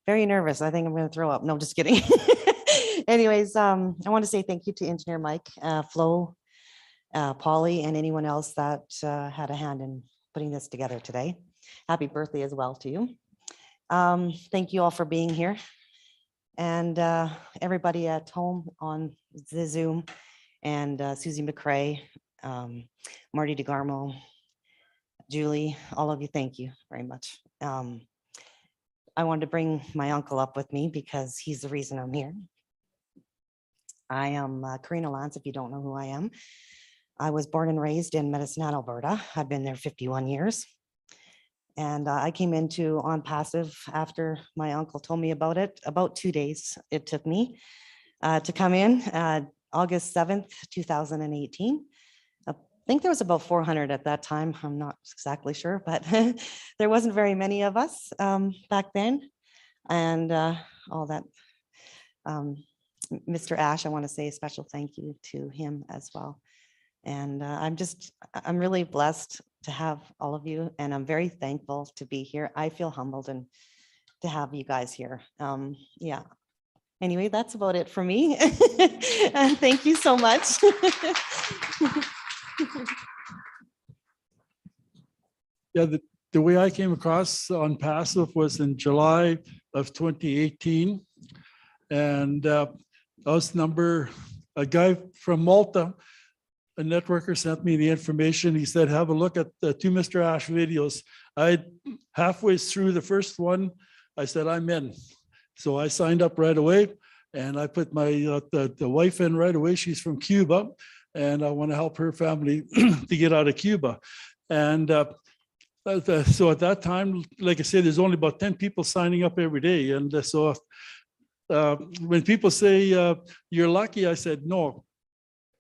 Very nervous. I think I'm going to throw up. No, just kidding. Anyways, I want to say thank you to Engineer Mike, Flo, Polly, and anyone else that had a hand in putting this together today. Happy birthday as well to you. Thank you all for being here. And everybody at home on the Zoom, and Susie McCrae, Marty DeGarmo, Julie, all of you, thank you very much. I wanted to bring my uncle up with me because he's the reason I'm here. I am Karina Lance, if you don't know who I am. I was born and raised in Medicine Hat, Alberta. I've been there 51 years. And I came into Onpass after my uncle told me about it. About 2 days it took me to come in, August 7th, 2018. I think there was about 400 at that time. I'm not exactly sure, but there wasn't very many of us back then. And all that. Mr. Ash, I want to say a special thank you to him as well. And I'm really blessed to have all of you, and I'm very thankful to be here. I feel humbled and to have you guys here. Yeah. Anyway, that's about it for me. And thank you so much. Yeah, the way I came across Onpass was in July of 2018. And I was a guy from Malta, a networker, sent me the information. He said, have a look at the 2 Mr. Ash videos. Halfway through the first one, I said, I'm in. So I signed up right away, and I put my the wife in right away. She's from Cuba, and I want to help her family to get out of Cuba. And so at that time, like I said, there's only about 10 people signing up every day. And so when people say, you're lucky, I said, no,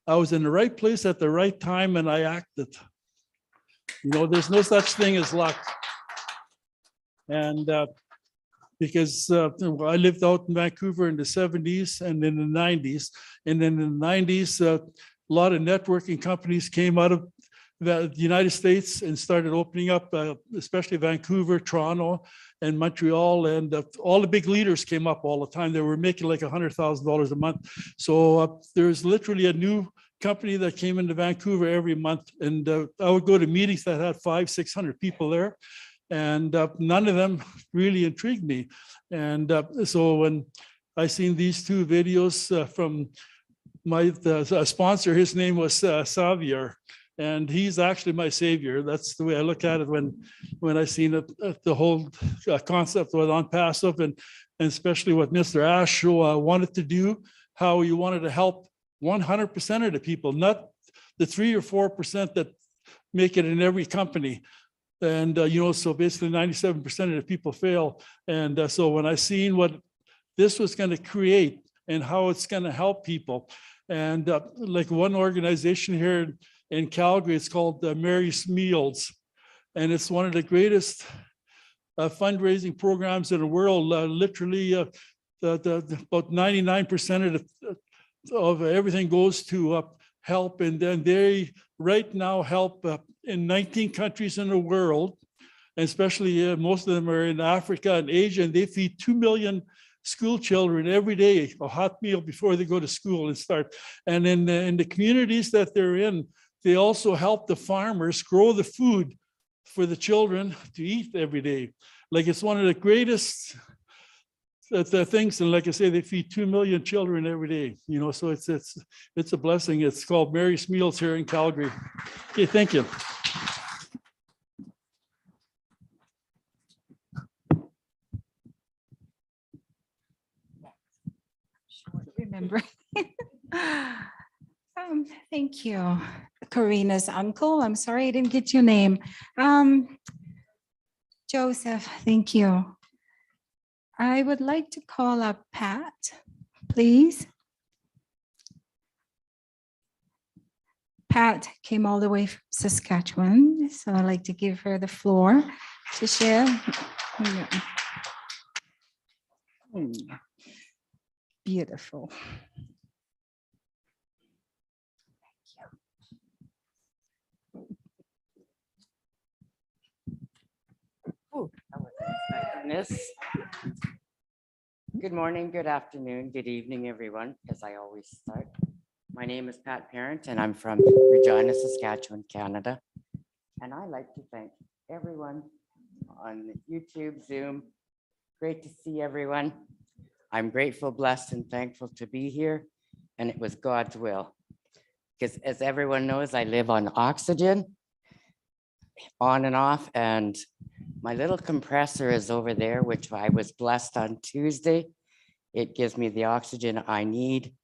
I was in the right place at the right time and I acted. You know, there's no such thing as luck. And because I lived out in Vancouver in the 70s and in the 90s. And then in the 90s, a lot of networking companies came out of the United States and started opening up, especially Vancouver, Toronto, and Montreal, and all the big leaders came up all the time. They were making like $100,000 a month. So there's literally a new company that came into Vancouver every month, and I would go to meetings that had 500-600 people there, and none of them really intrigued me. And so when I seen these 2 videos from my sponsor, his name was Xavier. And he's actually my savior. That's the way I look at it when I seen the whole concept with Onpass, and especially what Mr. Ash wanted to do, how he wanted to help 100% of the people, not the 3 or 4% that make it in every company. And, you know, so basically 97% of the people fail. And so when I seen what this was going to create, and how it's going to help people. And like one organization here in Calgary, it's called Mary's Meals. And it's one of the greatest fundraising programs in the world. Literally, about 99% of everything goes to help. And then they right now help in 19 countries in the world, and especially most of them are in Africa and Asia, and they feed 2 million school children every day, a hot meal before they go to school and start. And in the communities that they're in, they also help the farmers grow the food for the children to eat every day. Like, it's one of the greatest the things, and like I say, they feed 2 million children every day, you know, so it's a blessing. It's called Mary's Meals here in Calgary. Okay, thank you. Remember. Thank you. Karina's uncle. I'm sorry I didn't get your name. Joseph, thank you. I would like to call up Pat, please. Pat came all the way from Saskatchewan, so I'd like to give her the floor to share. Beautiful. Oh, that was nice. Good morning, good afternoon, good evening, everyone, as I always start. My name is Pat Parent, and I'm from Regina, Saskatchewan, Canada. And I'd like to thank everyone on YouTube, Zoom. Great to see everyone. I'm grateful, blessed, and thankful to be here, and it was God's will. Because as everyone knows, I live on oxygen, on and off, and my little compressor is over there, which I was blessed on Tuesday. It gives me the oxygen I need.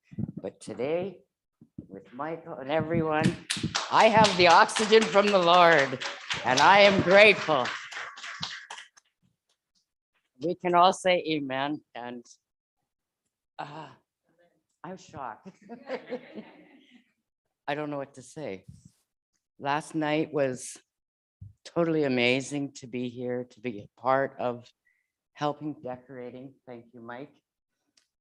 But today, with Michael and everyone, I have the oxygen from the Lord, and I am grateful. We can all say amen, and I'm shocked. I don't know what to say. Last night was totally amazing to be here, to be a part of helping decorating. Thank you, Mike.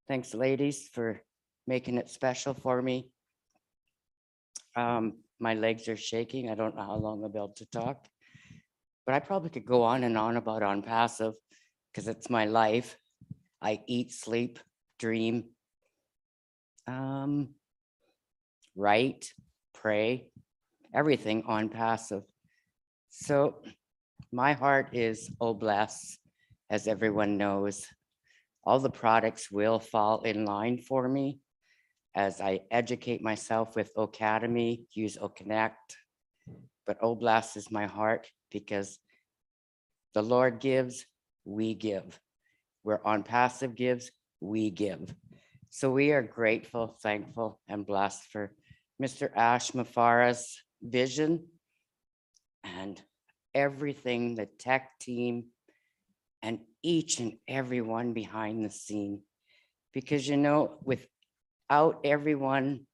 Thanks, ladies, for making it special for me. My legs are shaking. I don't know how long I'll be able to talk, but I probably could go on and on about Onpass because it's my life. I eat, sleep, dream, write, pray, everything Onpass. So my heart is blessed, as everyone knows. All the products will fall in line for me as I educate myself with Academy, use Connect. But blessed is my heart because the Lord gives, we give. Where Onpass gives, we give. So we are grateful, thankful, and blessed for Mr. Ash Mafara's vision and everything, the tech team, and each and every one behind the scene. Because, you know, without everyone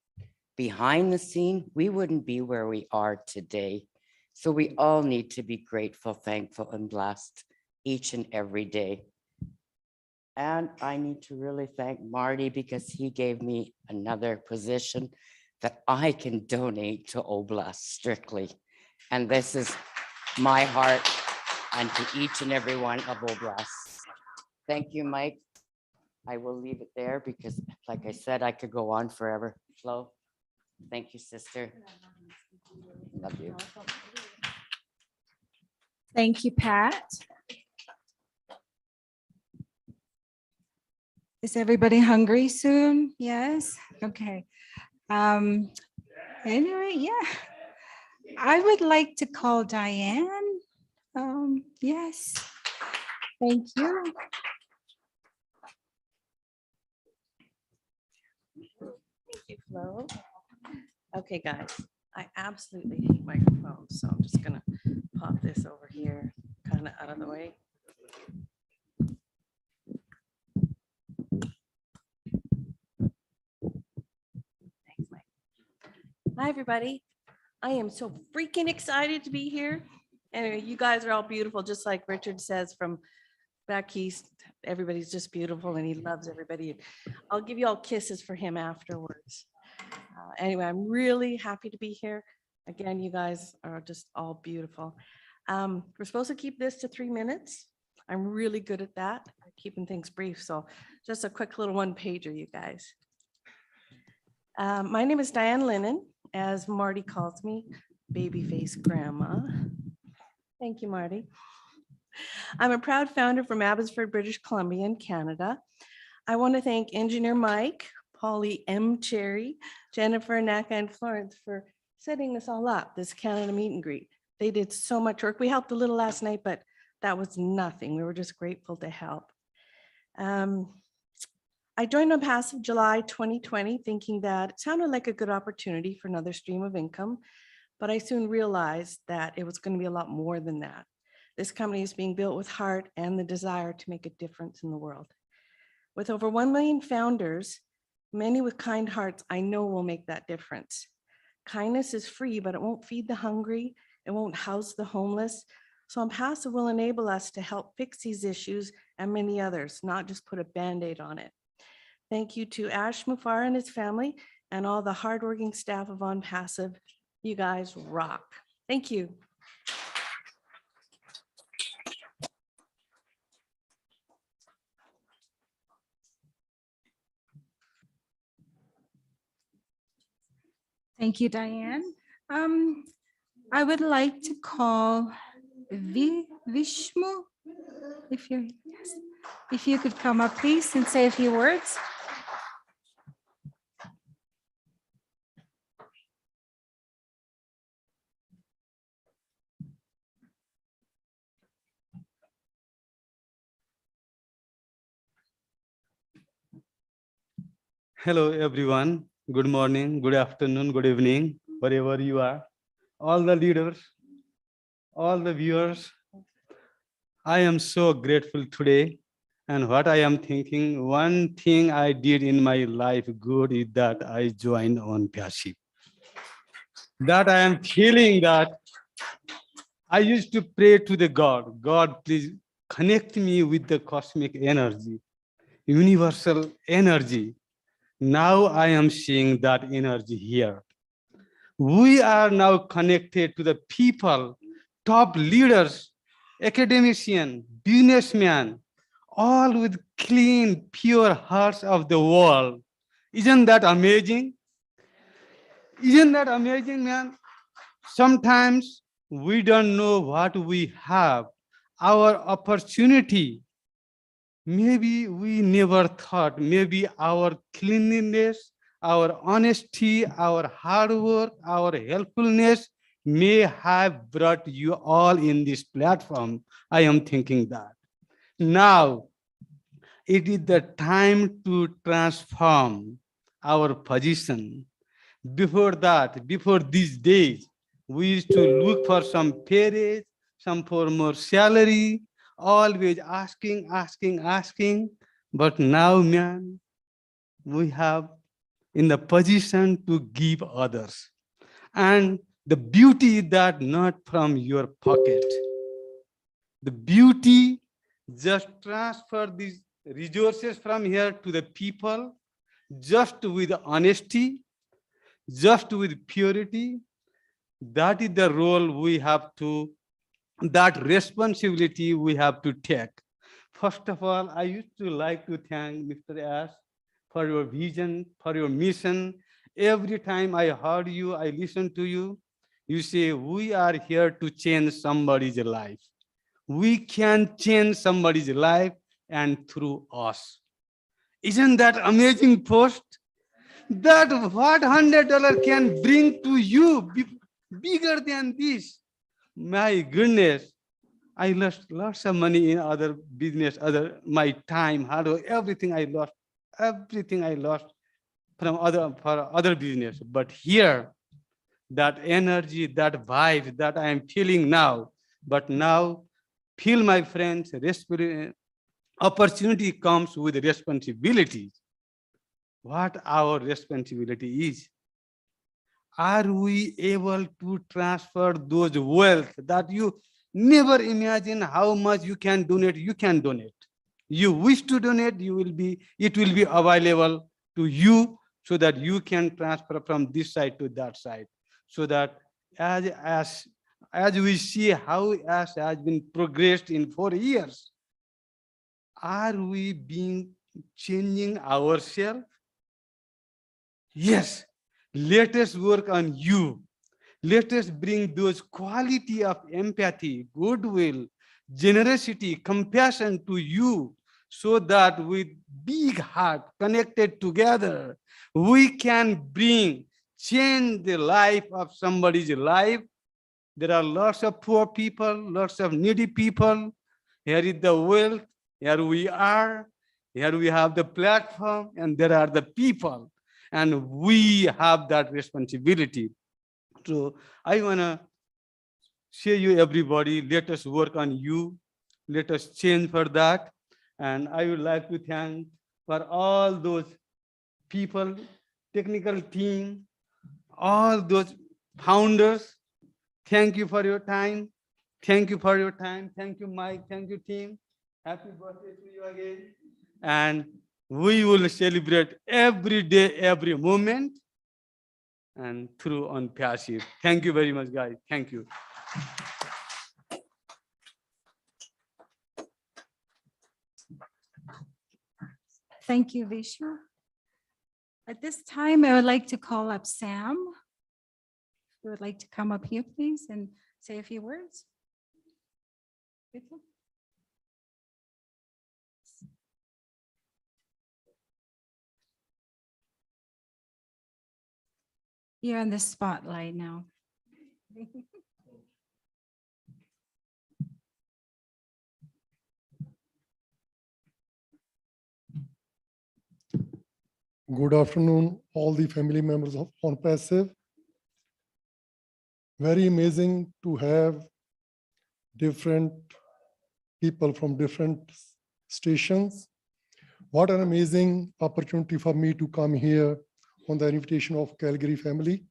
behind the scene, we wouldn't be where we are today. So we all need to be grateful, thankful, and blessed each and every day. And I need to really thank Marty because he gave me another position that I can donate to Oblast strictly. And this is my heart and to each and every one of Oblast. Thank you, Mike. I will leave it there because, like I said, I could go on forever. Flo, thank you, sister. Love you. Thank you, Pat. Is everybody hungry soon? Yes? Okay. Anyway, yeah. I would like to call Diane. Yes. Thank you. Thank you, Flo. Okay, guys, I absolutely hate microphones, so I'm just gonna pop this over here, kind of out of the way. Hi, everybody. I am so freaking excited to be here. Anyway, you guys are all beautiful, just like Richard says from back east. Everybody's just beautiful and he loves everybody. I'll give you all kisses for him afterwards. Anyway, I'm really happy to be here. Again, you guys are just all beautiful. We're supposed to keep this to 3 minutes. I'm really good at that, keeping things brief. So just a quick little one pager, you guys. My name is Diane Lennon, as Marty calls me, babyface grandma. Thank you, Marty. I'm a proud founder from Abbotsford, British Columbia in Canada. I want to thank Engineer Mike, Polly M. Cherry, Jennifer, Naka, and Florence for setting this all up, this Canada meet and greet. They did so much work. We helped a little last night, but that was nothing. We were just grateful to help. I joined Onpass in July 2020, thinking that it sounded like a good opportunity for another stream of income, but I soon realized that it was going to be a lot more than that. This company is being built with heart and the desire to make a difference in the world. With over 1 million founders, many with kind hearts, I know will make that difference. Kindness is free, but it won't feed the hungry. It won't house the homeless. So Onpass will enable us to help fix these issues and many others, not just put a Band-Aid on it. Thank you to Ash Mufar and his family and all the hardworking staff of Onpass. You guys rock. Thank you. Thank you, Diane. I would like to call Vishmu, if you could come up, please, and say a few words. Hello, everyone. Good morning, good afternoon, good evening, wherever you are. All the leaders, all the viewers, I am so grateful today. And what I am thinking, one thing I did in my life good is that I joined Onpass. That I am feeling that I used to pray to the God, God, please connect me with the cosmic energy, universal energy. Now I am seeing that energy here. We are now connected to the people, top leaders, academicians, businessmen, all with clean, pure hearts of the world. Isn't that amazing? Isn't that amazing, man? Sometimes we don't know what we have, our opportunity. Maybe we never thought, maybe our cleanliness, our honesty, our hard work, our helpfulness may have brought you all in this platform. I am thinking that. Now, it is the time to transform our position. Before that, before these days, we used to look for some pay raise, some for more salary, always asking. But now, man, we have in the position to give others. And the beauty is that not from your pocket. The beauty, just transfer these resources from here to the people, just with honesty, just with purity. That is the role we have to, that responsibility we have to take. First of all, I used to like to thank Mr. Ash for your vision, for your mission. Every time I heard you, I listened to you, you say, we are here to change somebody's life. We can change somebody's life and through us. Isn't that amazing post? That what $100 can bring to you bigger than this. My goodness, I lost lots of money in other business, my time, hard work, everything I lost from other business. But here, that energy, that vibe that I am feeling now, but now, feel my friends, opportunity comes with responsibilities. What our responsibility is. are we able to transfer those wealth that you never imagine how much you can donate? You can donate. You wish to donate, it will be available to you so that you can transfer from this side to that side. So that as we see how as has been progressed in 4 years, are we changing ourselves? Yes, let us work on you. Let us bring those quality of empathy, goodwill, generosity, compassion to you, so that with big heart connected together, we can change the life of somebody's life. There are lots of poor people, lots of needy people. Here is the wealth, here we are, here we have the platform, and there are the people. And we have that responsibility. So I want to say you everybody, let us work on you. Let us change for that. And I would like to thank for all those people, technical team, all those founders. Thank you for your time. Thank you for your time. Thank you, Mike. Thank you, team. Happy birthday to you again. And we will celebrate every day, every moment, and through Onpass. Thank you very much, guys. Thank you. Thank you, Vishnu. At this time, I would like to call up Sam. Who would like to come up here, please, and say a few words? You're on the spotlight now. Good afternoon, all the family members of Onpass. Very amazing to have different people from different stations. What an amazing opportunity for me to come here on the invitation of Calgary family.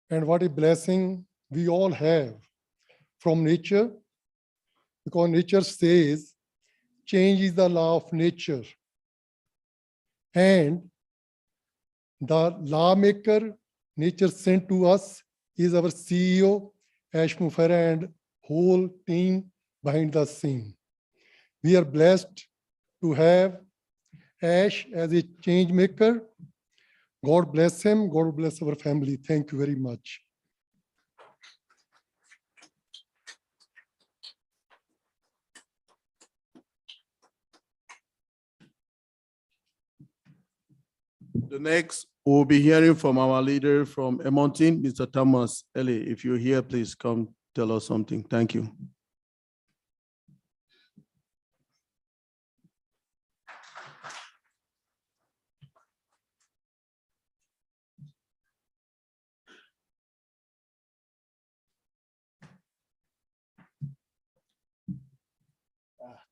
And what a blessing we all have from nature, because nature says change is the law of nature. And the lawmaker nature sent to us is our CEO, Ash Mufera, and whole team behind the scene. We are blessed to have Ash as a change maker. God bless him. God bless our family. Thank you very much. The next, we'll be hearing from our leader from Edmonton, Mr. Thomas Ellie. If you're here, please come tell us something. Thank you.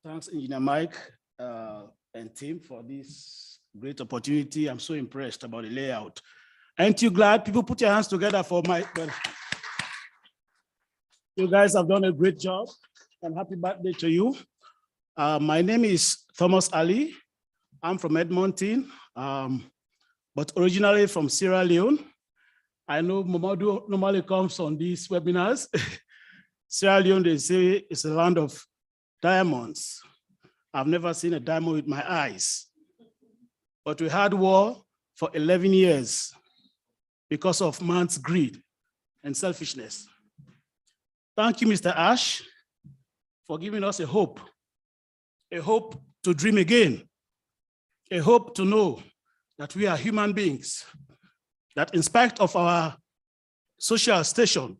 Thanks, Engineer Mike and team for this great opportunity. I'm so impressed about the layout. Aren't you glad? People put your hands together for Mike. You guys have done a great job, and happy birthday to you. My name is Thomas Ali. I'm from Edmonton, but originally from Sierra Leone. I know Mamadou normally comes on these webinars. Sierra Leone, they say, is a land of diamonds. I've never seen a diamond with my eyes. But we had war for 11 years because of man's greed and selfishness. Thank you, Mr. Ash, for giving us a hope to dream again, a hope to know that we are human beings, that in spite of our social station,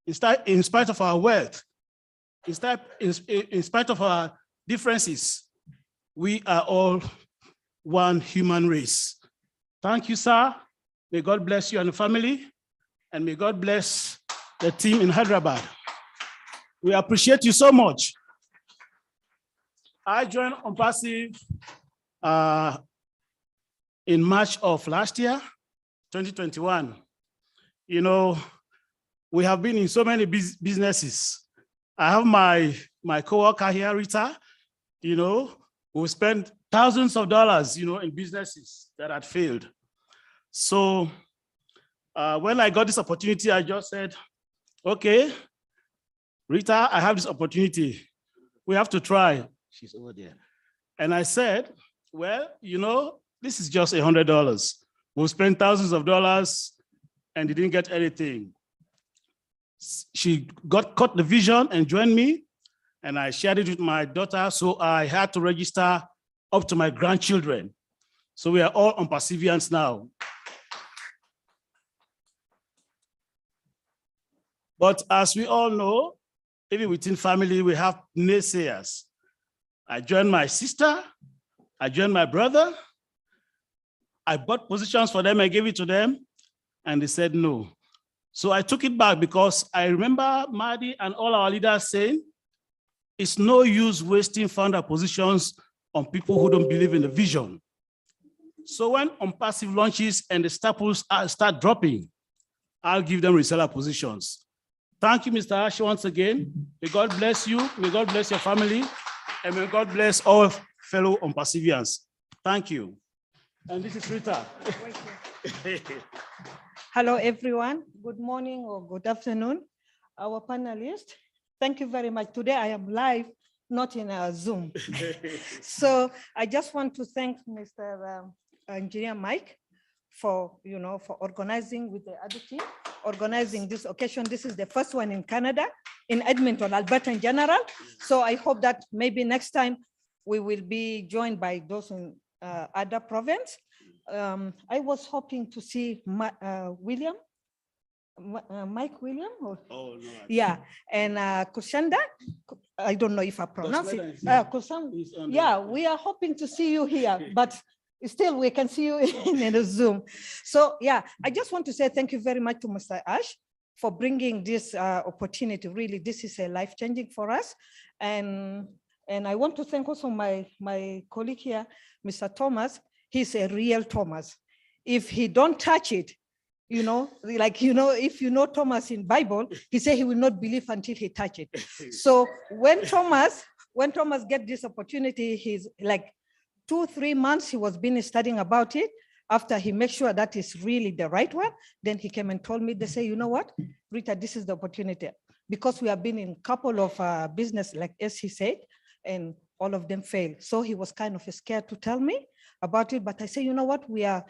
in spite of our wealth, in spite of our differences, we are all one human race. Thank you, sir. May God bless you and the family, and may God bless the team in Hyderabad. We appreciate you so much. I joined Onpass in March of last year, 2021. you know, we have been in so many businesses. I have my coworker here, Rita, you know, who spent thousands of dollars, you know, in businesses that had failed. So when I got this opportunity, I just said, okay, Rita, I have this opportunity. We have to try. She's over there. And I said, well, you know, this is just $100. We'll spend thousands of dollars and they didn't get anything. She caught the vision and joined me, and I shared it with my daughter. So I had to register up to my grandchildren. So we are all on perseverance now. But as we all know, even within family, we have naysayers. I joined my sister, I joined my brother, I bought positions for them, I gave it to them, and they said no. So I took it back because I remember Mahdi and all our leaders saying, it's no use wasting founder positions on people who don't believe in the vision. So when Onpass launches and the staples start dropping, I'll give them reseller positions. Thank you, Mr. Ash, once again. May God bless you. May God bless your family. And may God bless all fellow Onpassivians. Thank you. And this is Rita. Hello, everyone. Good morning or good afternoon. Our panelists, thank you very much. Today I am live, not in a Zoom. So I just want to thank Mr. Engineer Mike for, for organizing with the other team, organizing this occasion. This is the first one in Canada, in Edmonton, Alberta in general. So I hope that maybe next time we will be joined by those in other province. I was hoping to see William, Mike William. Or, oh, no. Yeah, and Kushanda. I don't know if I pronounce it. Yeah, we are hoping to see you here, but still we can see you in the Zoom. So yeah, I just want to say thank you very much to Mr. Ash for bringing this opportunity. Really, this is a life-changing for us. And I want to thank also my colleague here, Mr. Thomas. He's a real Thomas. If he don't touch it, if you know Thomas in Bible, he said he will not believe until he touch it. So when Thomas get this opportunity, he's like 2-3 months, he was been studying about it. After he makes sure that is really the right one, then he came and told me, they say, you know what, Rita, this is the opportunity. Because we have been in a couple of business, like as he said, and all of them failed. So he was kind of scared to tell me about it, but I say, you know what, we are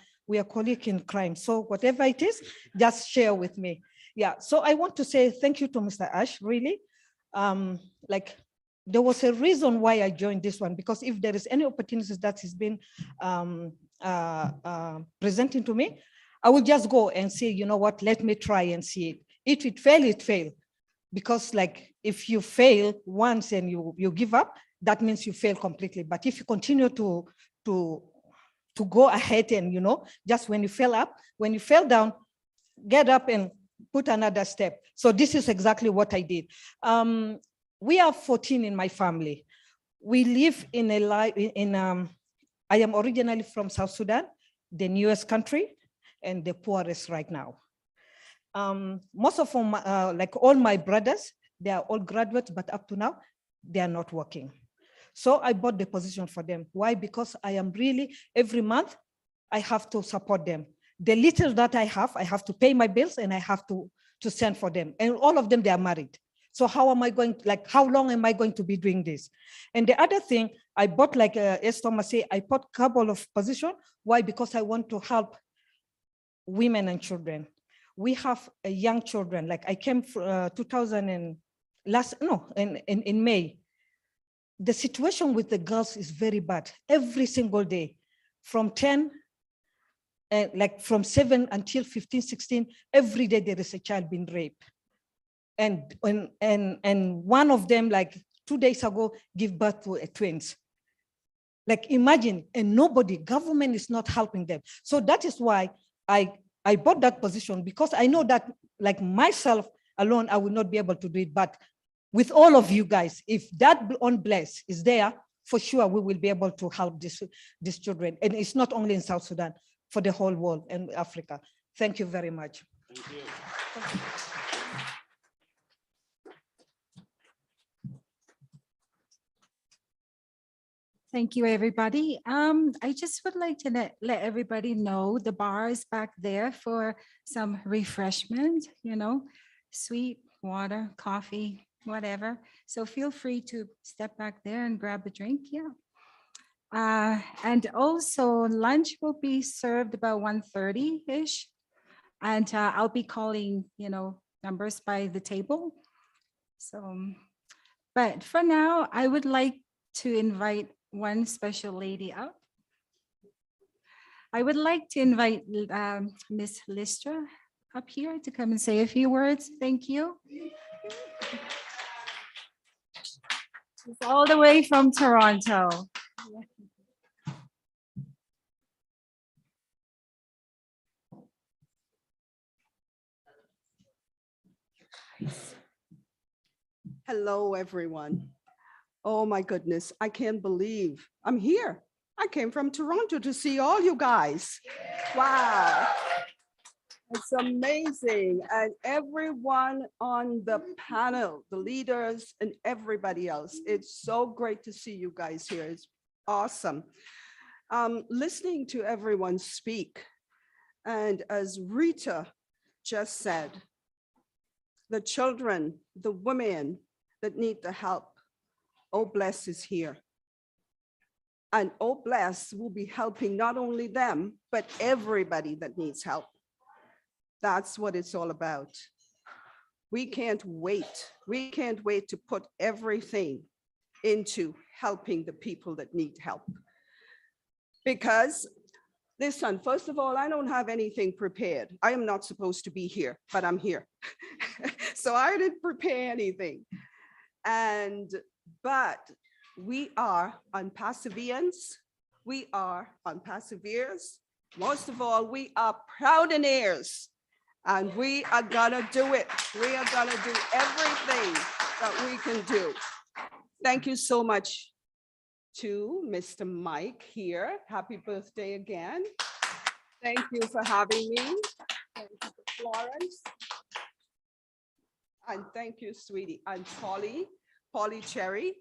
colleagues in crime. So whatever it is, just share with me. Yeah, so I want to say thank you to Mr. Ash, really. There was a reason why I joined this one, because if there is any opportunities that has been presenting to me, I will just go and say, you know what, let me try and see it. If it fail, it fail. Because like if you fail once and you give up, that means you fail completely. But if you continue to go ahead and, just when you fell down, get up and put another step. So this is exactly what I did. We are 14 in my family. We live in I am originally from South Sudan, the newest country and the poorest right now. Most of them, like all my brothers, they are all graduates, but up to now, they are not working. So I bought the position for them. Why? Because I am really, every month, I have to support them. The little that I have to pay my bills and I have to send for them. And all of them, they are married. So how am I going, how long am I going to be doing this? And the other thing, I bought, like as Thomas said, I bought a couple of positions. Why? Because I want to help women and children. We have young children, like I came in May. The situation with the girls is very bad. Every single day, from 10, from 7 until 15, 16, every day there is a child being raped. And one of them, like 2 days ago, give birth to twins. Like imagine, and nobody, government is not helping them. So that is why I bought that position, because I know that like myself alone, I will not be able to do it. But with all of you guys, if that bless is there, for sure we will be able to help these children. And it's not only in South Sudan, for the whole world and Africa. Thank you very much. Thank you, everybody. I just would like to let everybody know the bar is back there for some refreshment, sweet water, coffee, whatever. So feel free to step back there and grab a drink. Yeah. And also lunch will be served about 1:30-ish. And I'll be calling, numbers by the table. So, but for now, I would like to invite one special lady up. I would like to invite Miss Listra up here to come and say a few words. Thank you. She's all the way from Toronto. Hello, everyone. Oh my goodness, I can't believe I'm here. I came from Toronto to see all you guys. Wow. It's amazing. And everyone on the panel, the leaders and everybody else, it's so great to see you guys here. It's awesome. Listening to everyone speak, and as Rita just said, the children, the women that need the help, Oh Bless is here. And Oh Bless will be helping not only them, but everybody that needs help. That's what it's all about. We can't wait. We can't wait to put everything into helping the people that need help. Because listen, first of all, I don't have anything prepared. I am not supposed to be here, but I'm here. So I didn't prepare anything. But we are on Perseverance. We are on Perseverance. Most of all, we are Proudinaires, and we are gonna do it. We are gonna do everything that we can do. Thank you so much to Mr. Mike here. Happy birthday again. Thank you for having me. Thank you to Florence. And thank you, sweetie. And Polly Cherry.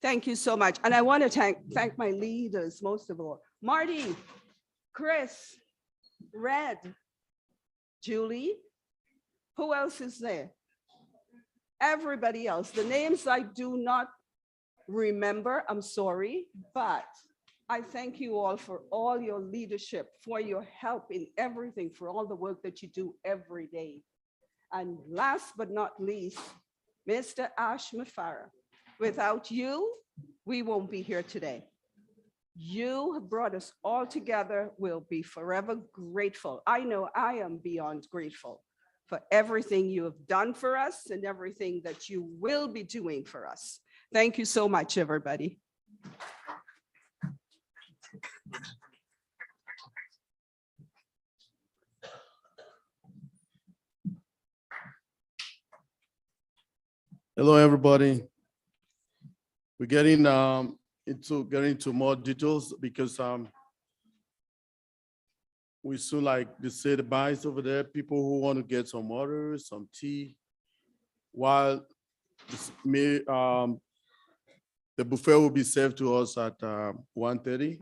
Thank you so much. And I want to thank my leaders, most of all. Marty, Chris, Red, Julie. Who else is there? Everybody else. The names I do not remember, I'm sorry, but I thank you all for all your leadership, for your help in everything, for all the work that you do every day. And last but not least, Mr. Ash Mafara. Without you, we won't be here today. You have brought us all together. We'll be forever grateful. I know I am beyond grateful for everything you have done for us and everything that you will be doing for us. Thank you so much, everybody. Hello, everybody. We're getting into more details because we soon, like they say, the buys over there, people who want to get some water, some tea, while the buffet will be served to us at 1:30.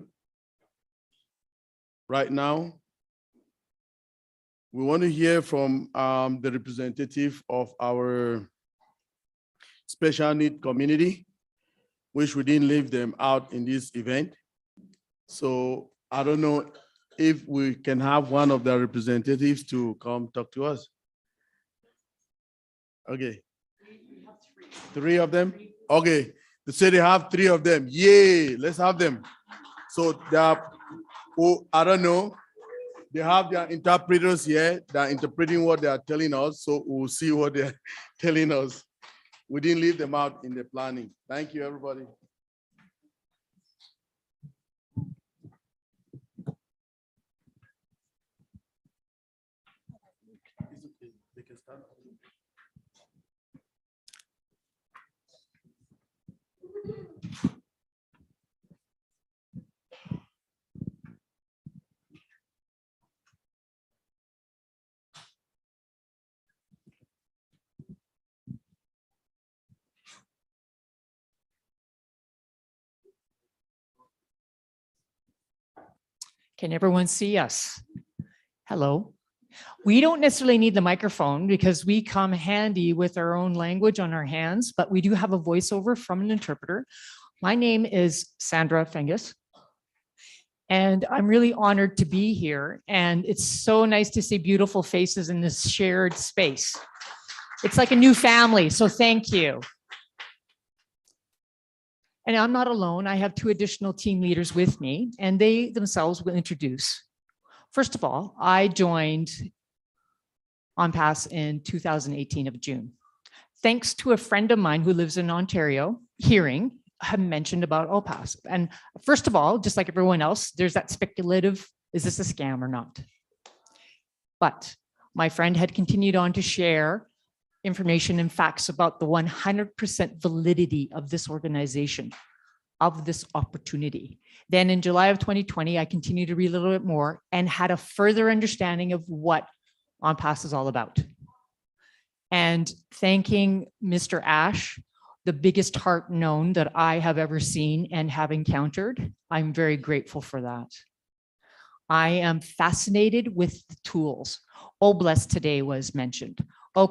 Right now, we want to hear from the representative of our special need community, which we didn't leave them out in this event. So I don't know if we can have one of the representatives to come talk to us. Okay. 3 of them? Okay. They say they have 3 of them. Yay, let's have them. So they are, oh, I don't know. They have their interpreters here. They're interpreting what they are telling us. So we'll see what they're telling us. We didn't leave them out in the planning. Thank you, everybody. They can start. Can everyone see us? Hello. We don't necessarily need the microphone because we come handy with our own language on our hands, but we do have a voiceover from an interpreter. My name is Sandra Fengus, and I'm really honored to be here. And it's so nice to see beautiful faces in this shared space. It's like a new family, so thank you. And I'm not alone. I have two additional team leaders with me, and they themselves will introduce. First of all, I joined Onpass in 2018 of June. Thanks to a friend of mine who lives in Ontario, hearing, had mentioned about Onpass. And first of all, just like everyone else, there's that speculative, is this a scam or not? But my friend had continued on to share information and facts about the 100% validity of this organization, of this opportunity. Then in July of 2020, I continued to read a little bit more and had a further understanding of what Onpass is all about. And thanking Mr. Ash, the biggest heart known that I have ever seen and have encountered, I'm very grateful for that. I am fascinated with the tools. Obless today was mentioned.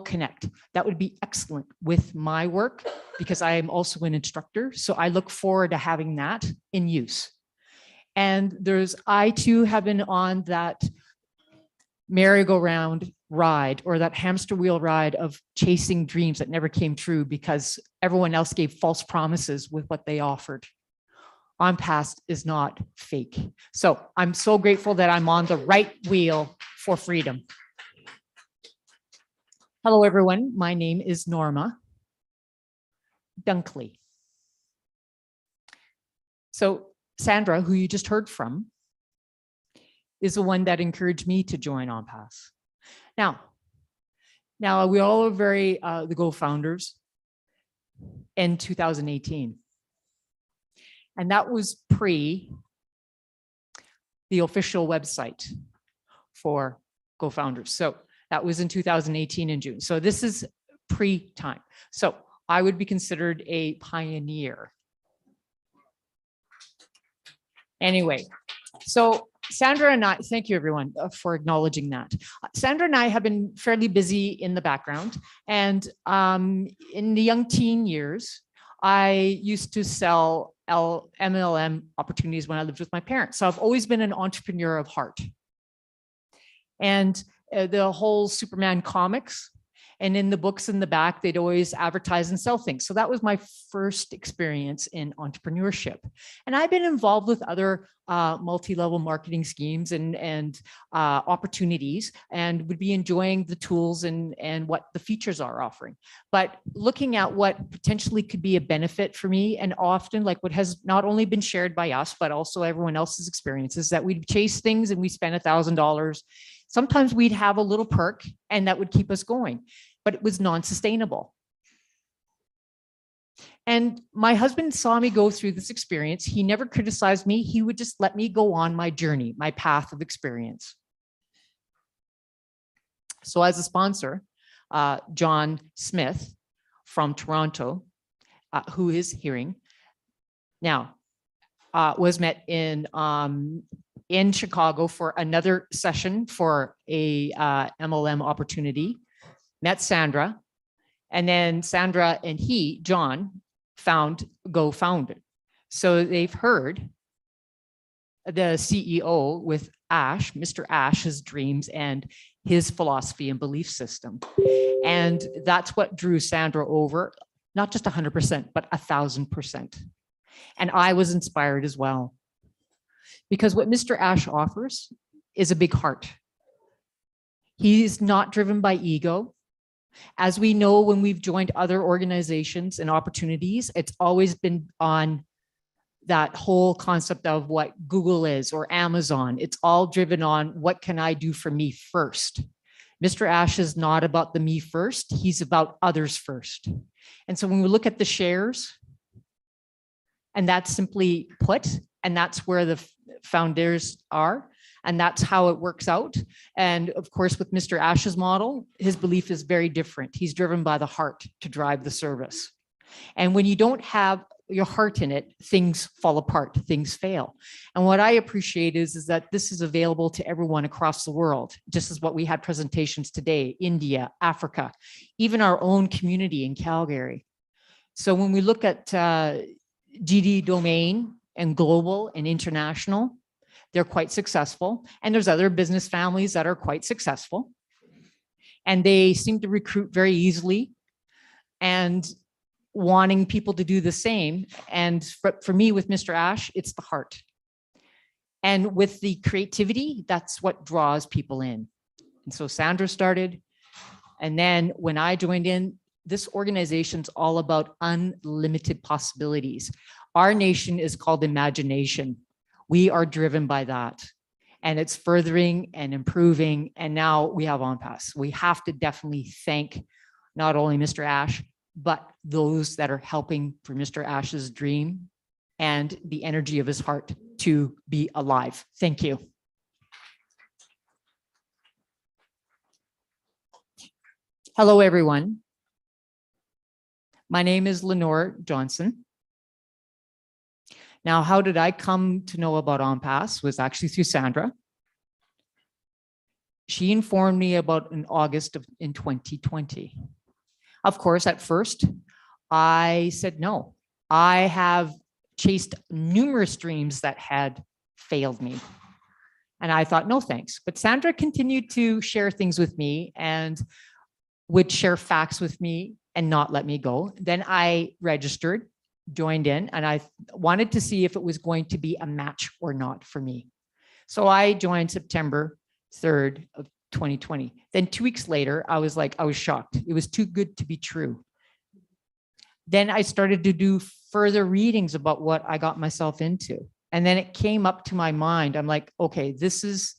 Connect, that would be excellent with my work because I am also an instructor. So I look forward to having that in use. And I too have been on that merry-go-round ride or that hamster wheel ride of chasing dreams that never came true because everyone else gave false promises with what they offered. Onpass is not fake. So I'm so grateful that I'm on the right wheel for freedom. Hello, everyone. My name is Norma Dunkley. So Sandra, who you just heard from, is the one that encouraged me to join Onpass. Now we all are very the Go founders in 2018. And that was pre the official website for Go Founders. So that was in 2018 in June. So this is pre-time. So I would be considered a pioneer. Anyway, so Sandra and I, thank you everyone for acknowledging that. Sandra and I have been fairly busy in the background. And in the young teen years, I used to sell MLM opportunities when I lived with my parents. So I've always been an entrepreneur of heart. And the whole Superman comics, and in the books in the back, they'd always advertise and sell things. So that was my first experience in entrepreneurship. And I've been involved with other multi-level marketing schemes and opportunities, and would be enjoying the tools and what the features are offering. But looking at what potentially could be a benefit for me, and often like what has not only been shared by us, but also everyone else's experiences, that we'd chase things and we spend $1,000. Sometimes we'd have a little perk and that would keep us going, but it was non-sustainable. And my husband saw me go through this experience. He never criticized me. He would just let me go on my journey, my path of experience. So as a sponsor, John Smith from Toronto, who is hearing now, was met in Chicago for another session for a MLM opportunity, met Sandra, and then Sandra and John, Go founded. So they've heard the CEO with Ash, Mr. Ash's dreams and his philosophy and belief system. And that's what drew Sandra over, not just 100%, but 1,000%. And I was inspired as well. Because what Mr. Ash offers is a big heart. He's not driven by ego. As we know, when we've joined other organizations and opportunities, it's always been on that whole concept of what Google is or Amazon. It's all driven on what can I do for me first. Mr. Ash is not about the me first, he's about others first. And so when we look at the shares, and that's simply put, and that's where the founders are, and that's how it works out. And of course, with Mr. Ash's model, his belief is very different. He's driven by the heart to drive the service. And when you don't have your heart in it, things fall apart, things fail. And what I appreciate is that this is available to everyone across the world, just as what we had presentations today, India, Africa, even our own community in Calgary. So when we look at GD domain and global and international, they're quite successful. And there's other business families that are quite successful. And they seem to recruit very easily and wanting people to do the same. And for me, with Mr. Ash, it's the heart. And with the creativity, that's what draws people in. And so Sandra started. And then when I joined in, this organization's all about unlimited possibilities. Our nation is called imagination. We are driven by that. And it's furthering and improving. And now we have Onpass. We have to definitely thank not only Mr. Ash, but those that are helping for Mr. Ash's dream and the energy of his heart to be alive. Thank you. Hello, everyone. My name is Lenore Johnson. Now, how did I come to know about Onpass? Was actually through Sandra. She informed me about in August in 2020. Of course, at first, I said no. I have chased numerous dreams that had failed me. And I thought, no, thanks. But Sandra continued to share things with me and would share facts with me and not let me go. Then I registered, joined in, and I wanted to see if it was going to be a match or not for me. So I joined September 3rd of 2020. Then 2 weeks later, I was shocked. It was too good to be true. Then I started to do further readings about what I got myself into. And then it came up to my mind. I'm like, okay, this is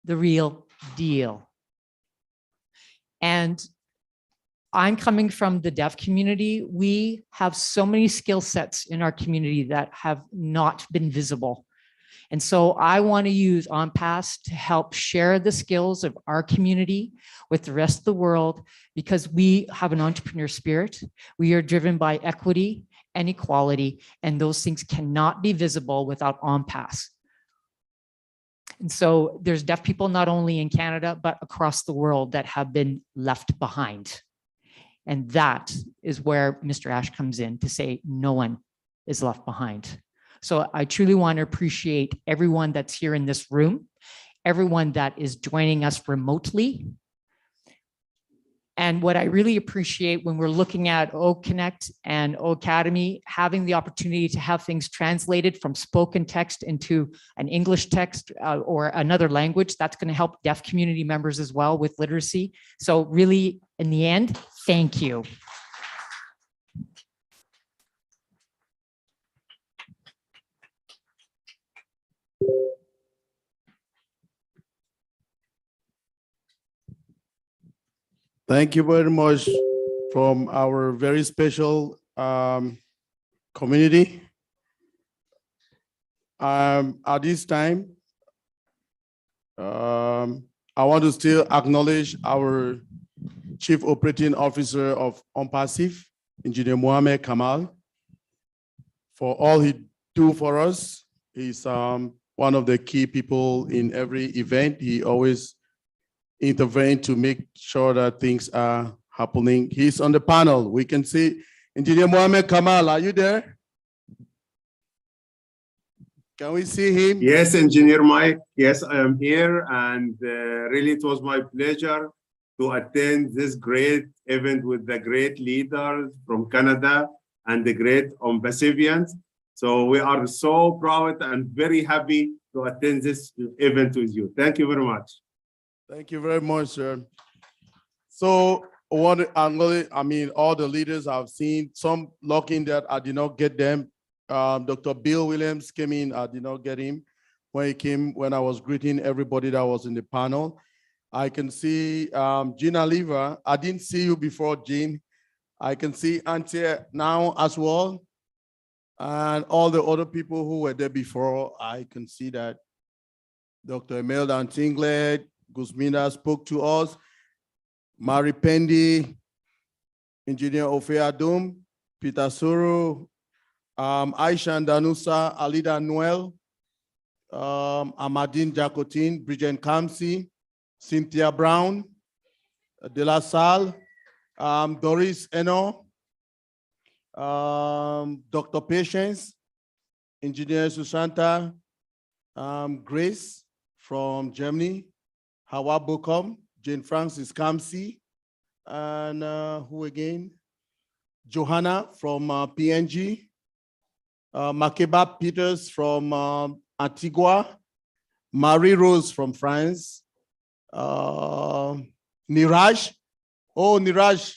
the real deal. And I'm coming from the deaf community. We have so many skill sets in our community that have not been visible. And so I want to use Onpass to help share the skills of our community with the rest of the world, because we have an entrepreneur spirit. We are driven by equity and equality, and those things cannot be visible without Onpass. And so there's deaf people not only in Canada, but across the world that have been left behind. And that is where Mr. Ash comes in to say no one is left behind. So I truly want to appreciate everyone that's here in this room, everyone that is joining us remotely. And what I really appreciate when we're looking at OConnect and OAcademy, having the opportunity to have things translated from spoken text into an English text or another language, that's going to help deaf community members as well with literacy. So really, in the end, thank you. Thank you very much from our very special community. At this time, I want to still acknowledge our Chief Operating Officer of Onpass, Engineer Mohamed Kamal, for all he do for us. He's one of the key people in every event. He always intervene to make sure that things are happening. He's on the panel. We can see Engineer Mohamed Kamal. Are you there? Can we see him? Yes, Engineer Mike. Yes, I am here. And really, it was my pleasure to attend this great event with the great leaders from Canada and the great Onpassians. So we are so proud and very happy to attend this event with you. Thank you very much. Thank you very much, sir. So all the leaders I've seen, some lucky that I did not get them. Dr. Bill Williams came in, I did not get him. When he came, when I was greeting everybody that was in the panel. I can see Jean Oliver. I didn't see you before, Jean. I can see Auntie now as well. And all the other people who were there before, I can see that Dr. Imelda Antinglet, Guzmina spoke to us, Mari Pendi, Engineer Ofe Adum, Peter Suru, Aisha and Danusa, Alida Noel, Amadine Jacotin, Bridget Kamsi, Cynthia Brown, De La Salle, Doris Eno, Dr. Patience, Engineer Susanta, Grace from Germany, Hawa Bokom, Jane Francis Kamsi, and who again? Johanna from PNG, Makeba Peters from Antigua, Marie Rose from France, Niraj, Niraj,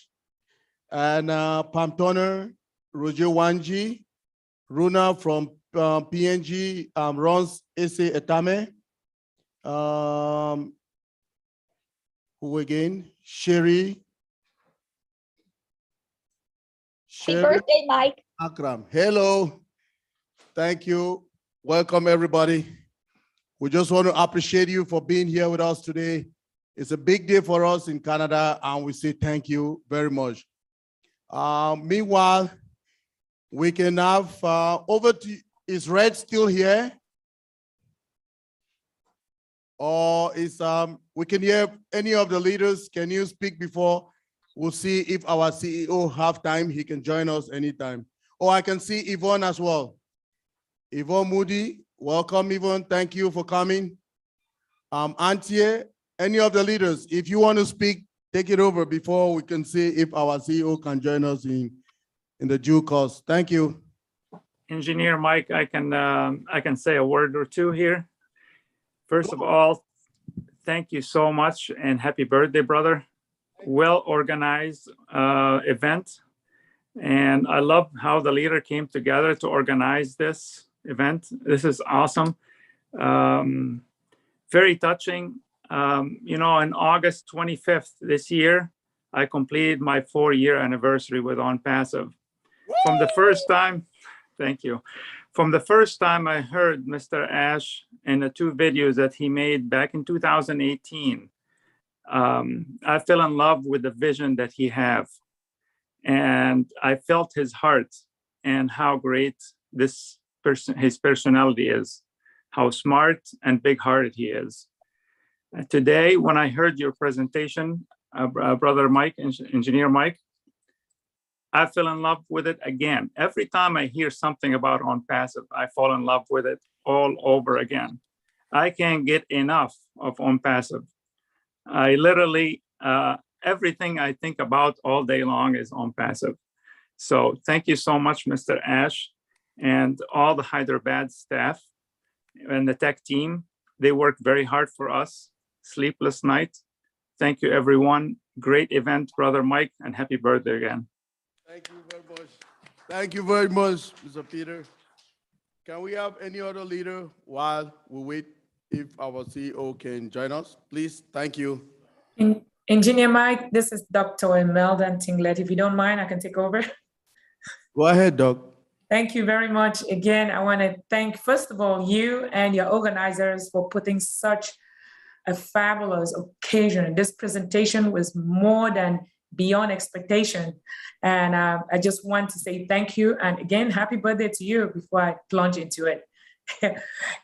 and Pam Toner, Roger Wanji, Runa from PNG, Rons Ese Etame, who again? Sherry. Happy birthday, Mike. Akram. Hello. Thank you. Welcome, everybody. We just want to appreciate you for being here with us today. It's a big day for us in Canada, and we say thank you very much. Meanwhile, we can have over to, is Red still here? Or is, we can hear any of the leaders. Can you speak before? We'll see if our CEO have time. He can join us anytime. Oh, I can see Yvonne as well. Yvonne Moody, welcome Yvonne. Thank you for coming. Antie, any of the leaders, if you want to speak, take it over before we can see if our CEO can join us in the due course. Thank you. Engineer Mike, I can say a word or two here. First of all, thank you so much and happy birthday, brother. Well organized event. And I love how the leader came together to organize this event. This is awesome. Very touching. You know, on August 25th this year, I completed my 4-year anniversary with Onpass. From the first time, thank you. From the first time I heard Mr. Ash in the 2 videos that he made back in 2018, I fell in love with the vision that he have. And I felt his heart and how great this person, his personality is, how smart and big-hearted he is. Today, when I heard your presentation, Brother Mike, Engineer Mike, I fell in love with it again. Every time I hear something about Onpass, I fall in love with it all over again. I can't get enough of Onpass. I literally, everything I think about all day long is Onpass. So thank you so much, Mr. Ash, and all the Hyderabad staff and the tech team. They worked very hard for us, sleepless night. Thank you, everyone. Great event, Brother Mike, and happy birthday again. Thank you very much. Thank you very much, Mr. Peter. Can we have any other leader while we wait if our CEO can join us? Please, thank you. Engineer Mike, this is Dr. Imelda Tinglet. If you don't mind, I can take over. Go ahead, Doc. Thank you very much. Again, I want to thank, first of all, you and your organizers for putting such a fabulous occasion. This presentation was more than beyond expectation. And I just want to say thank you. And again, happy birthday to you before I plunge into it.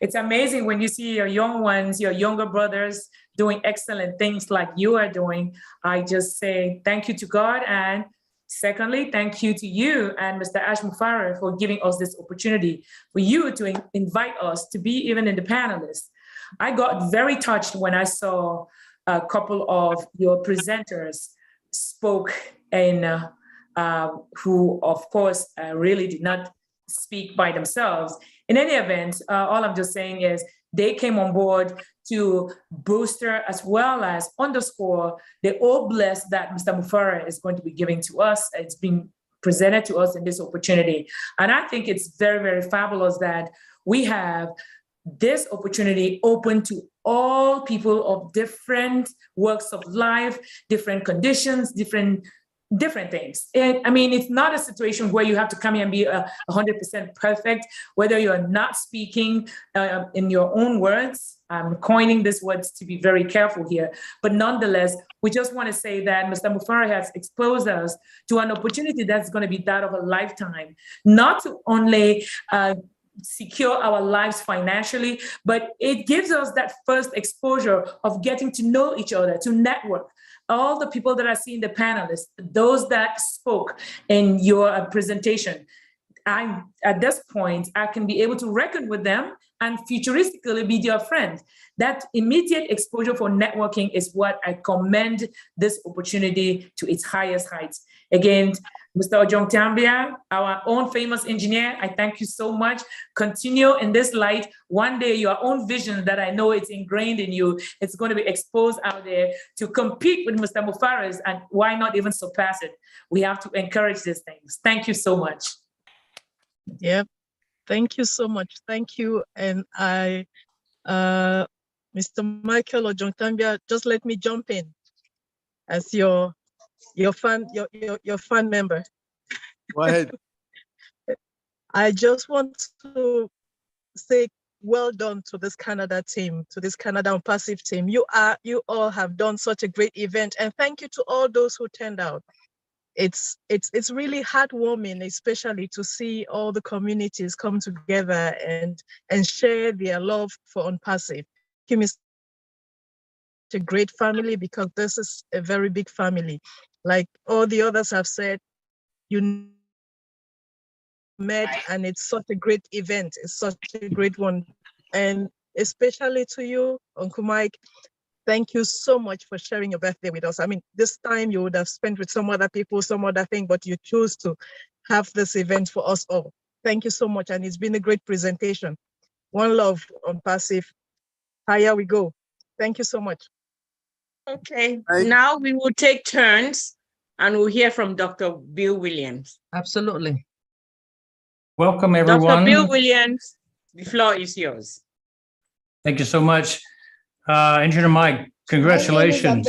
It's amazing when you see your young ones, your younger brothers doing excellent things like you are doing. I just say thank you to God. And secondly, thank you to you and Mr. Ash Mufareh for giving us this opportunity for you to invite us to be even in the panelists. I got very touched when I saw a couple of your presenters spoke in who, of course, really did not speak by themselves. In any event, all I'm just saying is they came on board to booster as well as underscore the all bless that Mr. Mufareh is going to be giving to us. It's being presented to us in this opportunity. And I think it's very, very fabulous that we have this opportunity open to all people of different walks of life, different conditions, different things. I mean, it's not a situation where you have to come here and be 100% perfect, whether you're not speaking in your own words. I'm coining these words to be very careful here. But nonetheless, we just want to say that Mr. Mufara has exposed us to an opportunity that's going to be that of a lifetime, not to only secure our lives financially, but it gives us that first exposure of getting to know each other, to network. All the people that I see in the panelists, those that spoke in your presentation, at this point, I can be able to reckon with them and futuristically be their friend. That immediate exposure for networking is what I commend this opportunity to its highest heights. Again, Mr. Ojong-Tambia, our own famous engineer, I thank you so much. Continue in this light. One day, your own vision that I know it's ingrained in you, it's going to be exposed out there to compete with Mr. Mufara's, and why not even surpass it? We have to encourage these things. Thank you so much. Yep. Thank you so much. Thank you. And Mr. Michael Ojong-Tambia, just let me jump in as your fan member. Go ahead. I just want to say well done to this Canada team, to this Canada Onpass team. You all have done such a great event, and thank you to all those who turned out. It's really heartwarming, especially to see all the communities come together and share their love for Onpass. Kim is a great family because this is a very big family. Like all the others have said, you met and it's such a great event. It's such a great one. And especially to you, Uncle Mike, thank you so much for sharing your birthday with us. I mean, this time you would have spent with some other people, some other thing, but you chose to have this event for us all. Thank you so much. And it's been a great presentation. One love Onpass. Higher we go. Thank you so much. Okay, now we will take turns and we'll hear from Dr. Bill Williams. Absolutely. Welcome, everyone. Dr. Bill Williams, the floor is yours. Thank you so much. Engineer Mike, congratulations.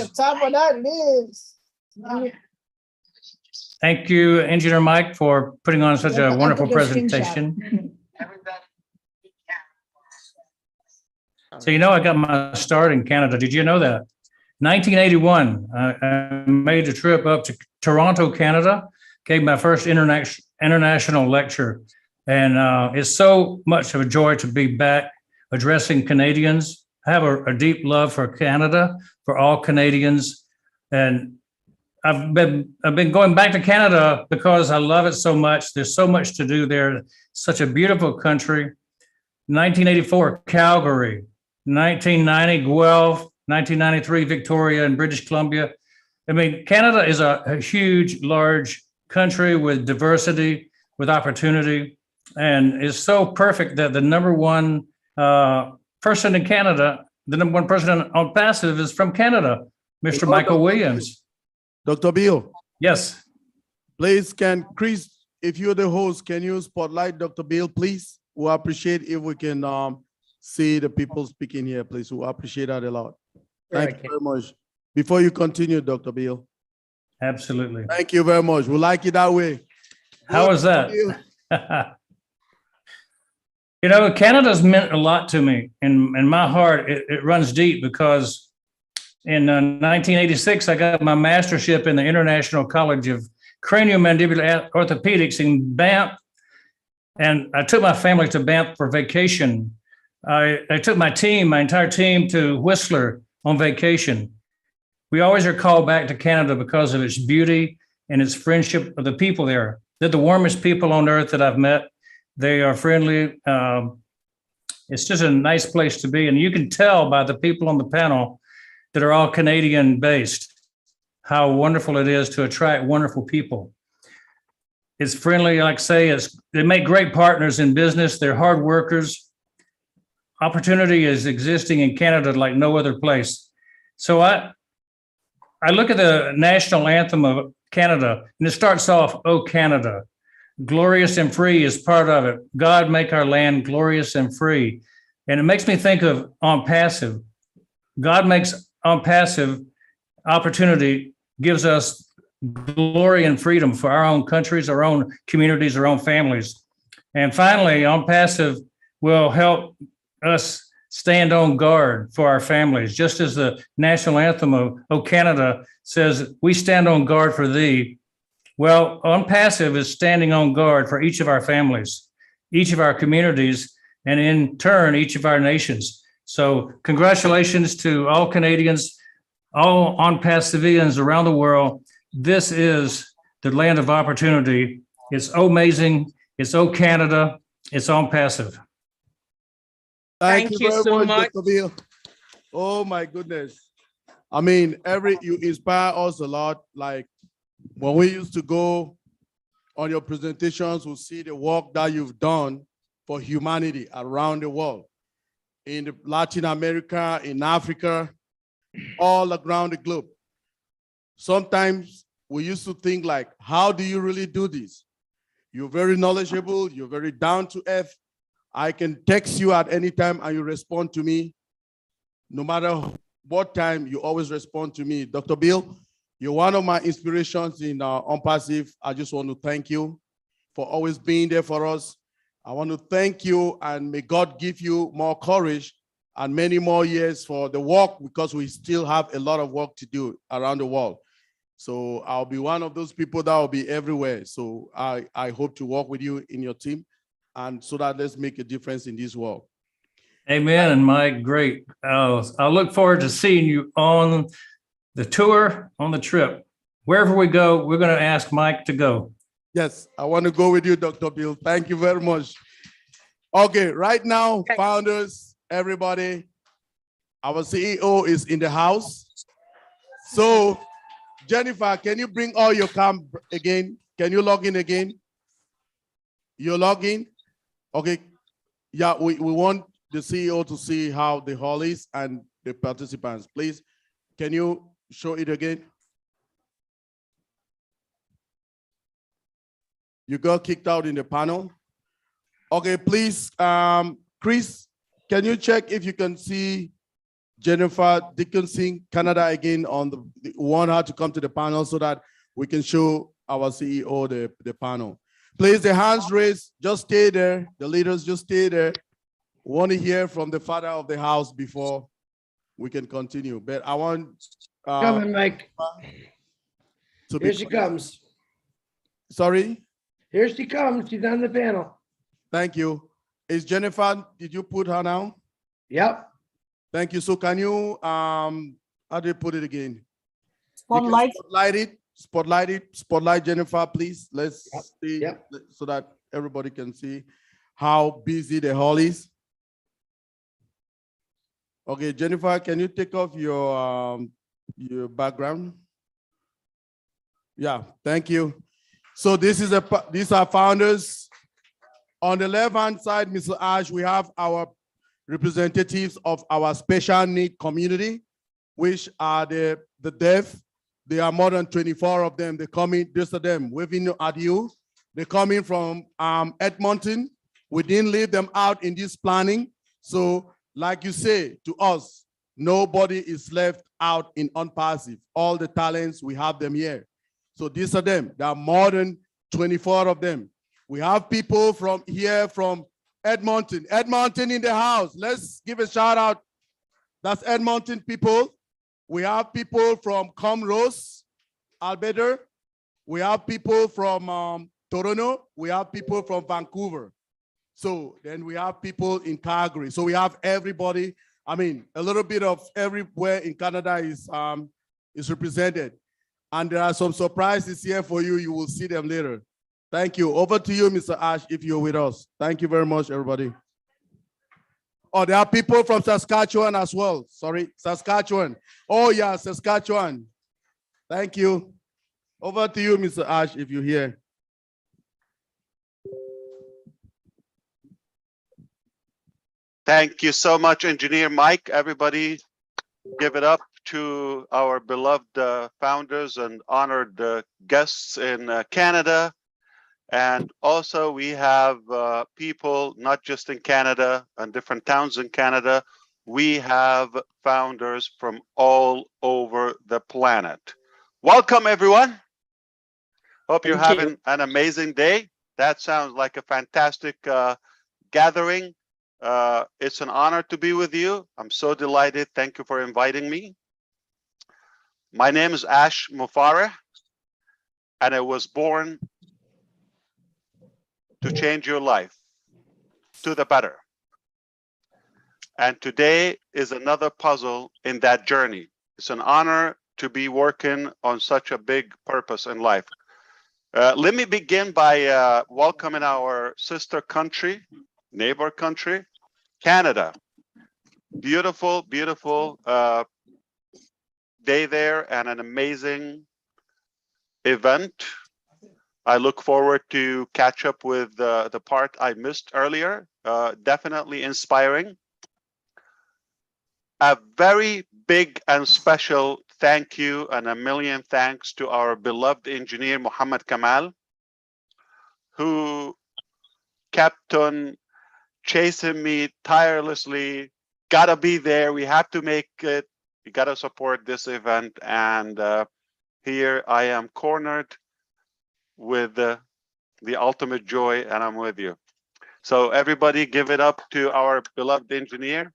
Thank you, Engineer Mike, for putting on such a wonderful presentation. So, you know, I got my start in Canada. Did you know that? 1981, I made a trip up to Toronto, Canada, gave my first international lecture. And it's so much of a joy to be back addressing Canadians. I have a deep love for Canada, for all Canadians. And I've been going back to Canada because I love it so much. There's so much to do there. Such a beautiful country. 1984, Calgary. 1990, Guelph. 1993, Victoria and British Columbia. I mean, Canada is a huge, large country with diversity, with opportunity. And it's so perfect that the number one person in Canada, the number one person on Passive is from Canada, Mr. Michael Williams. Dr. Bill. Yes. Please, can Chris, if you're the host, can you spotlight Dr. Bill, please? We appreciate if we can see the people speaking here, please. We appreciate that a lot. Thank you very much. Before you continue, Dr. Bill. Absolutely. Thank you very much. We like it that way. How was that? You know, Canada's meant a lot to me. In my heart, it runs deep because in 1986, I got my mastership in the International College of Craniomandibular Orthopedics in Banff. And I took my family to Banff for vacation. I took my entire team to Whistler on vacation. We always are called back to Canada because of its beauty and its friendship of the people there. They're the warmest people on earth that I've met. They are friendly. It's just a nice place to be. And you can tell by the people on the panel that are all Canadian based, how wonderful it is to attract wonderful people. It's friendly, like I say, they make great partners in business. They're hard workers. Opportunity is existing in Canada like no other place. So I look at the national anthem of Canada, and it starts off, "Oh, Canada, glorious and free" is part of it. God make our land glorious and free. And it makes me think of Onpass. God makes Onpass opportunity, gives us glory and freedom for our own countries, our own communities, our own families. And finally, Onpass will help us stand on guard for our families, just as the national anthem of O Canada says, we stand on guard for thee. Well, Onpassive is standing on guard for each of our families, each of our communities, and in turn, each of our nations. So congratulations to all Canadians, all Onpass civilians around the world. This is the land of opportunity. It's amazing. It's O Canada. It's Onpassive. Thank Thank you you very so much, much. Dr. Bill. Oh my goodness. I mean, you inspire us a lot. Like when we used to go on your presentations, we'll see the work that you've done for humanity around the world, in Latin America, in Africa, all around the globe. Sometimes we used to think like, how do you really do this? You're very knowledgeable, you're very down to earth. I can text you at any time and you respond to me. No matter what time, you always respond to me. Dr. Bill, you're one of my inspirations in Onpassive. I just want to thank you for always being there for us. I want to thank you, and may God give you more courage and many more years for the work, because we still have a lot of work to do around the world. So I'll be one of those people that will be everywhere. So I hope to work with you in your team, and so that let's make a difference in this world. Amen. And Mike, great. I look forward to seeing you on the tour, on the trip. Wherever we go, we're going to ask Mike to go. Yes, I want to go with you, Dr. Bill. Thank you very much. Okay, right now, founders, everybody, our CEO is in the house. So, Jennifer, can you bring all your cam again? Can you log in again? You're logging? Okay. Yeah, we want the CEO to see how the hall is and the participants. Please, can you show it again? You got kicked out in the panel. Okay, please, Chris, can you check if you can see Jennifer Dickinson, Canada again on the want her to come to the panel so that we can show our CEO the panel. Please, the hands raised, just stay there. The leaders, just stay there. We want to hear from the father of the house before we can continue. But I want Coming, Mike. to Here she comes. Sorry? Here she comes. She's on the panel. Thank you. Is Jennifer, did you put her now? Yep. Thank you. So can you, how do you put it again? Spotlight. Spotlight Jennifer, please. Let's see so that everybody can see how busy the hall is. Okay, Jennifer, can you take off your background? Yeah, thank you. So these are founders. On the left-hand side, Mr. Ash, we have our representatives of our special need community, which are the deaf. There are more than 24 of them. They come in, these are them waving at you. They're coming from Edmonton. We didn't leave them out in this planning. So like you say to us, nobody is left out in Onpassive. All the talents, we have them here. So these are them. There are more than 24 of them. We have people from here from Edmonton. Edmonton in the house. Let's give a shout out. That's Edmonton people. We have people from Comrose, Alberta. We have people from Toronto. We have people from Vancouver. So then we have people in Calgary. So we have everybody. I mean, a little bit of everywhere in Canada is represented. And there are some surprises here for you. You will see them later. Thank you. Over to you, Mr. Ash, if you're with us. Thank you very much, everybody. Oh, there are people from Saskatchewan as well. Sorry, Saskatchewan. Oh, yeah, Saskatchewan. Thank you. Over to you, Mr. Ash, if you're here. Thank you so much, Engineer Mike. Everybody give it up to our beloved founders and honored guests in Canada. And also we have people not just in Canada and different towns in Canada. We have founders from all over the planet. Welcome, everyone. Hope you're having an amazing day. That sounds like a fantastic gathering. It's an honor to be with you. I'm so delighted. Thank you for inviting me. My name is Ash Mufareh, and I was born to change your life to the better. And today is another puzzle in that journey. It's an honor to be working on such a big purpose in life. Let me begin by welcoming our sister country, neighbor country, Canada. Beautiful, beautiful day there and an amazing event. I look forward to catch up with the part I missed earlier. Definitely inspiring. A very big and special thank you and a million thanks to our beloved engineer, Muhammad Kamal, who kept on chasing me tirelessly. Gotta be there. We have to make it. We gotta support this event. And here I am cornered with the ultimate joy, and I'm with you. So everybody give it up to our beloved engineer,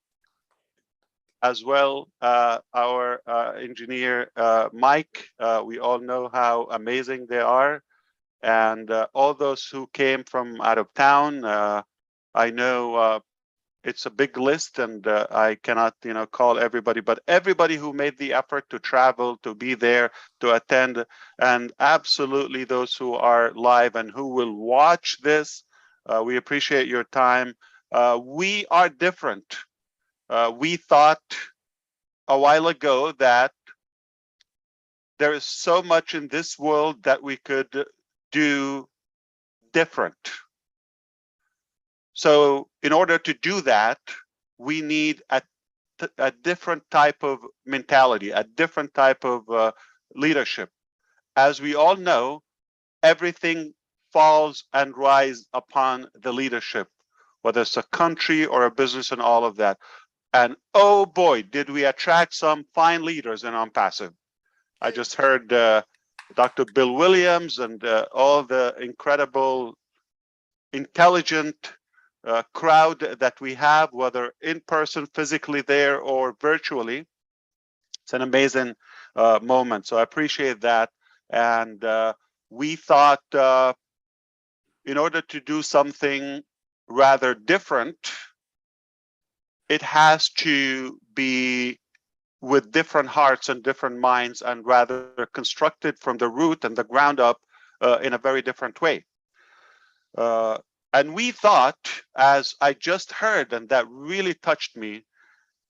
as well our engineer Mike. We all know how amazing they are, and all those who came from out of town. I know it's a big list, and I cannot call everybody, but everybody who made the effort to travel, to be there, to attend, and absolutely those who are live and who will watch this. We appreciate your time. We are different. We thought a while ago that there is so much in this world that we could do different. So in order to do that, we need a different type of mentality, a different type of leadership. As we all know, everything falls and rises upon the leadership, whether it's a country or a business and all of that. And oh boy, did we attract some fine leaders in Onpass. I just heard Dr. Bill Williams and all the incredible, intelligent crowd that we have, whether in person, physically there, or virtually. It's an amazing moment. So I appreciate that. And we thought in order to do something rather different, it has to be with different hearts and different minds, and rather constructed from the root and the ground up in a very different way. And we thought, as I just heard, and that really touched me,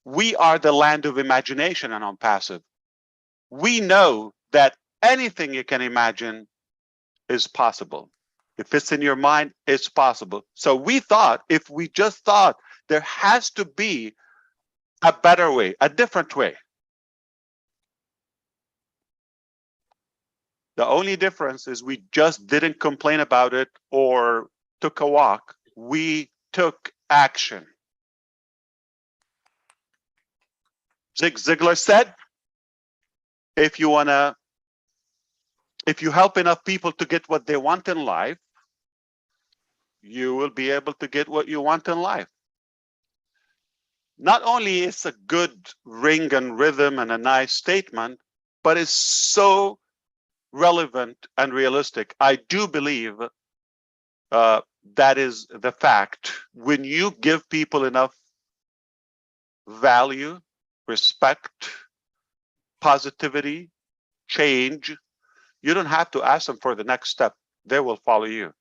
we are the land of imagination and Onpass. We know that anything you can imagine is possible. If it's in your mind, it's possible. So we thought, if we just thought there has to be a better way, a different way. The only difference is we just didn't complain about it or took a walk. We took action. Zig Ziglar said, if you help enough people to get what they want in life, you will be able to get what you want in life. Not only is a good ring and rhythm and a nice statement, but it's so relevant and realistic. I do believe that is the fact. When you give people enough value, respect, positivity, change, you don't have to ask them for the next step. They will follow you.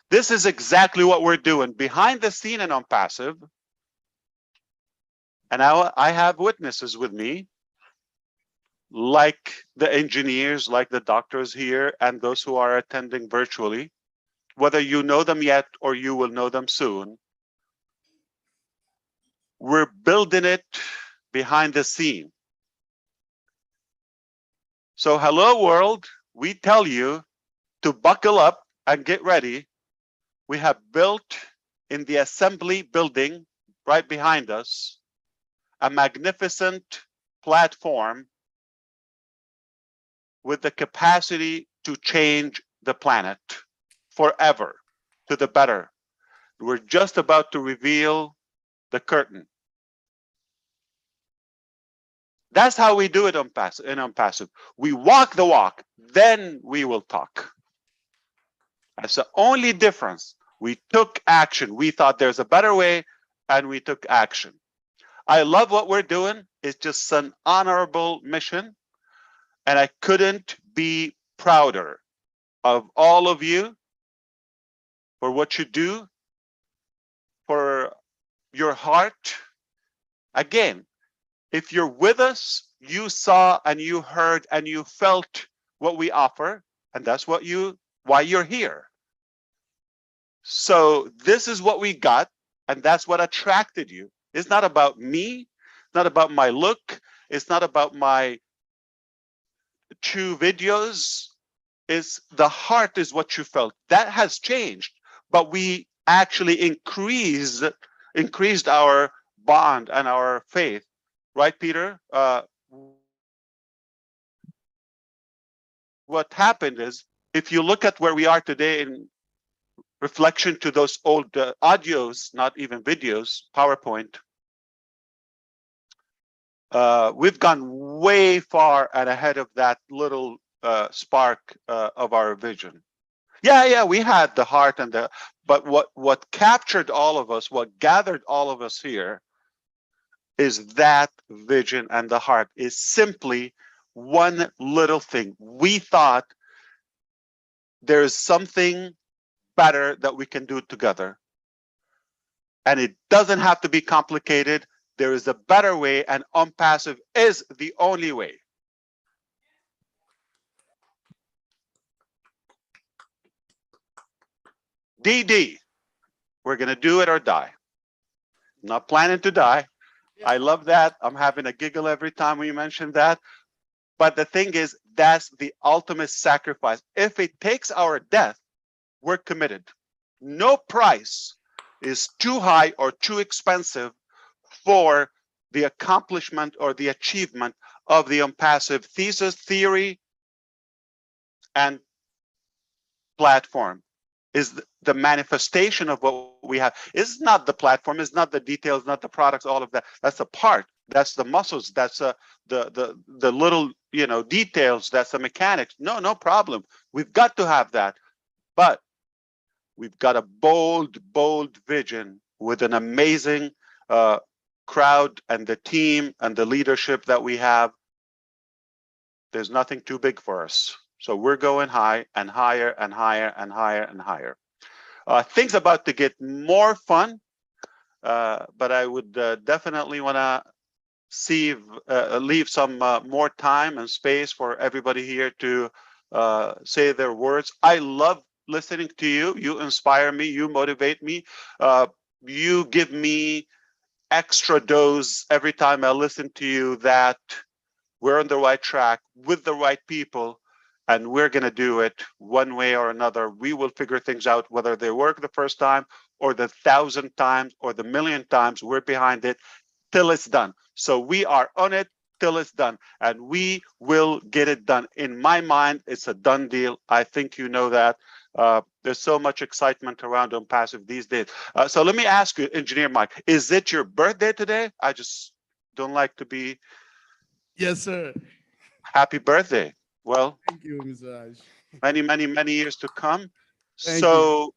This is exactly what we're doing behind the scene and Onpass. And now I have witnesses with me, like the engineers, like the doctors here, and those who are attending virtually, whether you know them yet or you will know them soon. We're building it behind the scene. So hello world, we tell you to buckle up and get ready. We have built in the assembly building right behind us a magnificent platform with the capacity to change the planet. forever to the better. We're just about to reveal the curtain. That's how we do it on Unpassive. We walk the walk, then we will talk. That's the only difference. We took action. We thought there's a better way, and we took action. I love what we're doing. It's just an honorable mission, and I couldn't be prouder of all of you for what you do, for your heart. Again, if you're with us, you saw and you heard and you felt what we offer, and that's why you're here. So this is what we got, and that's what attracted you. It's not about me, it's not about my look, it's not about my 2 videos. It's the heart is what you felt. That has changed, but we actually increased our bond and our faith. Right, Peter? What happened is, if you look at where we are today in reflection to those old audios, not even videos, PowerPoint, we've gone way far and ahead of that little spark of our vision. Yeah, we had the heart and but what captured all of us, what gathered all of us here, is that vision, and the heart is simply one little thing. We thought there's something better that we can do together, and it doesn't have to be complicated. There is a better way, and Onpassive is the only way. DD, we're gonna do it or die. Not planning to die. I love that. I'm having a giggle every time we mention that. But the thing is, that's the ultimate sacrifice. If it takes our death, we're committed. No price is too high or too expensive for the accomplishment or the achievement of the Onpassive thesis, theory, and platform. Is the manifestation of what we have. It's not the platform, it's not the details, not the products, all of that. That's a part. That's the muscles. That's the little details. That's the mechanics. No problem. We've got to have that, but we've got a bold vision with an amazing crowd and the team and the leadership that we have. There's nothing too big for us. So we're going high and higher and higher and higher and higher. Things about to get more fun, but I would definitely want to leave some more time and space for everybody here to say their words. I love listening to you. You inspire me. You motivate me. You give me extra dose every time I listen to you that we're on the right track with the right people. And we're going to do it one way or another. We will figure things out, whether they work the first time or the 1,000th times or the 1,000,000th times. We're behind it till it's done. So we are on it till it's done, and we will get it done. In my mind, it's a done deal. I think you know that. There's so much excitement around Onpassive these days. So let me ask you, Engineer Mike, is it your birthday today? I just don't like to be. Yes, sir. Happy birthday. Well, thank you, Mr. Raj. Many years to come. Thank So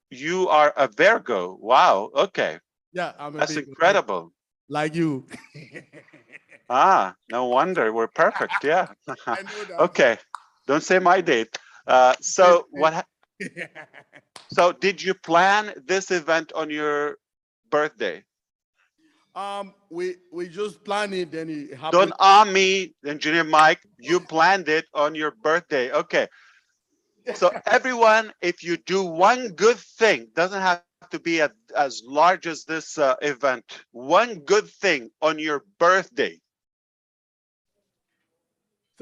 you are a Virgo. Wow. Okay. Yeah, I'm That's incredible. Like you. No wonder. We're perfect. Yeah. I know that. Okay. Don't say my date. So what? So did you plan this event on your birthday? We just planned it, then it happened. Don't arm me, Engineer Mike. You planned it on your birthday. Okay. So everyone, if you do one good thing, doesn't have to be as large as this event. One good thing on your birthday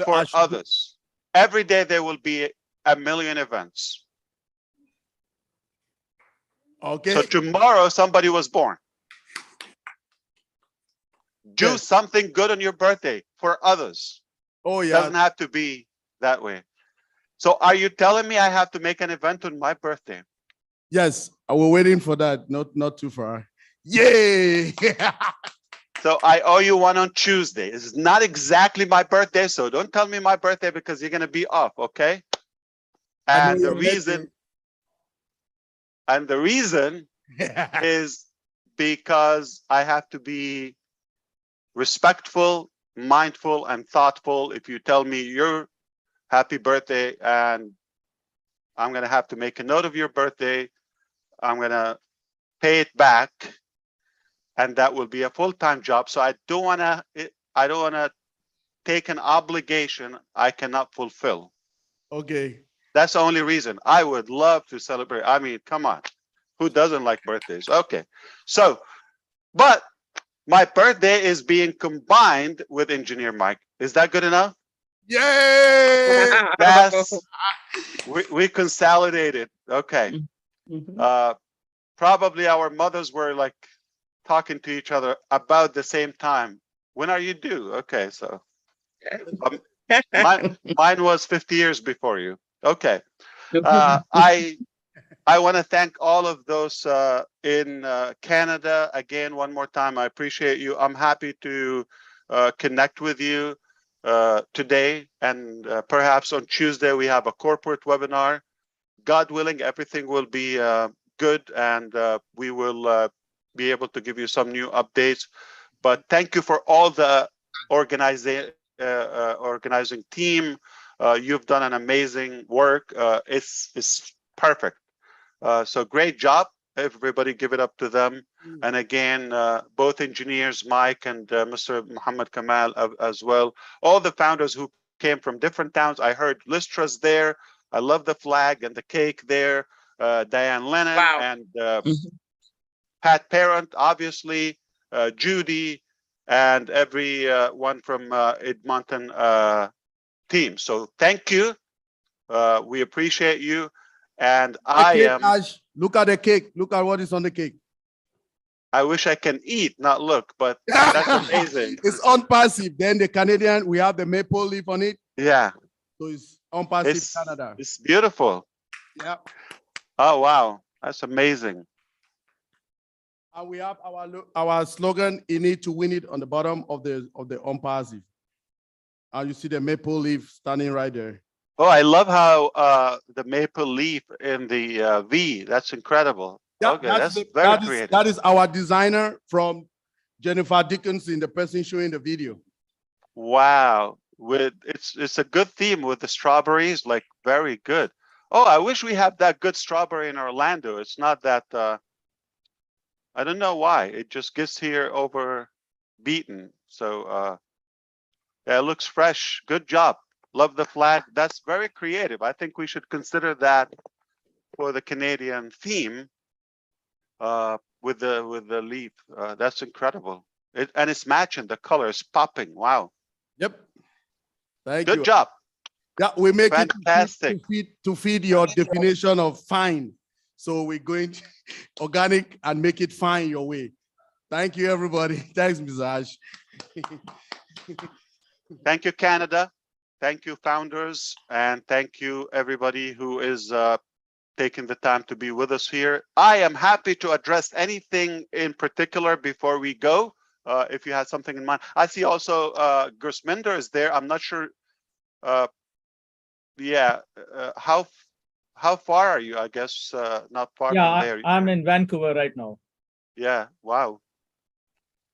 for others. Every day there will be 1,000,000 events. Okay. So tomorrow somebody was born. Do something good on your birthday for others. Oh yeah. Doesn't have to be that way. So are you telling me I have to make an event on my birthday? Yes, we're waiting for that. Not too far. Yay! So I owe you one on Tuesday. It's not exactly my birthday, so don't tell me my birthday because you're gonna be off, okay? And the reason is because I have to be respectful, mindful, and thoughtful. If you tell me your happy birthday and I'm gonna have to make a note of your birthday, I'm gonna pay it back, and that will be a full-time job. So I don't wanna take an obligation I cannot fulfill. Okay. That's the only reason. I would love to celebrate. I mean, come on. Who doesn't like birthdays? Okay. So, but my birthday is being combined with Engineer Mike. Is that good enough? Yay! That's we consolidated. Okay. Probably our mothers were like talking to each other about the same time. When are you due? Okay, so mine was 50 years before you. Okay. I want to thank all of those in Canada. Again, one more time, I appreciate you. I'm happy to connect with you today, and perhaps on Tuesday we have a corporate webinar. God willing, everything will be good, and we will be able to give you some new updates. But thank you for all the organizing team. You've done an amazing work. It's perfect. So great job. Everybody give it up to them. And again, both engineers, Mike and Mr. Muhammad Kamal as well. All the founders who came from different towns. I heard Lystra's there. I love the flag and the cake there. Diane Lennon and Pat Parent, obviously, Judy, and every one from Edmonton team. So thank you. We appreciate you. And Ash, look at the cake. Look at what is on the cake. I wish I can eat, not look, but that's amazing. It's Onpass. Then the Canadian, we have the maple leaf on it. Yeah. So it's Onpass Canada. It's beautiful. Yeah. Oh, wow. That's amazing. And we have our slogan, "You need to win it," on the bottom of the Onpass. And you see the maple leaf standing right there. Oh, I love how the maple leaf in the V. That's incredible. Yeah, okay, that's very creative. That is our designer from Jennifer Dickinson, the person showing the video. Wow, it's a good theme with the strawberries, like very good. Oh, I wish we had that good strawberry in Orlando. It's not that. I don't know why. It just gets here over beaten. So yeah, it looks fresh. Good job. Love the flag. That's very creative. I think we should consider that for the Canadian theme with the leaf. That's incredible. And it's matching. The color is popping. Wow. Yep. Thank you. Good job. Yeah, we make fantastic it to feed your definition of fine. So we're going to organic and make it fine your way. Thank you, everybody. Thanks, Ms. Ash. Thank you, Canada. Thank you, founders, and thank you, everybody who is taking the time to be with us here. I am happy to address anything in particular before we go, if you had something in mind. I see also Gersminder is there. I'm not sure. Yeah, how far are you? I guess not far from there. I'm in Vancouver right now. Yeah, wow.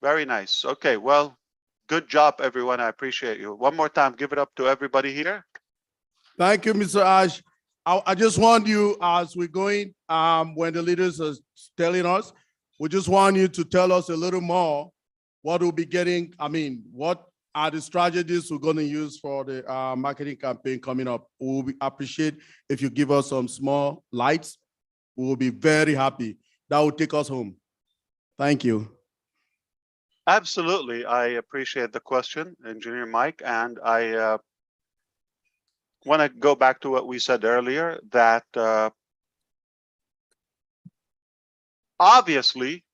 Very nice. Okay, well, good job, everyone. I appreciate you. One more time, give it up to everybody here. Thank you, Mr. Ash. I just want you, as we're going, when the leaders are telling us, we just want you to tell us a little more what we'll be getting. I mean, what are the strategies we're going to use for the marketing campaign coming up? We'll appreciate if you give us some small lights. We will be very happy. That will take us home. Thank you. Absolutely. I appreciate the question, Engineer Mike, and I want to go back to what we said earlier, that obviously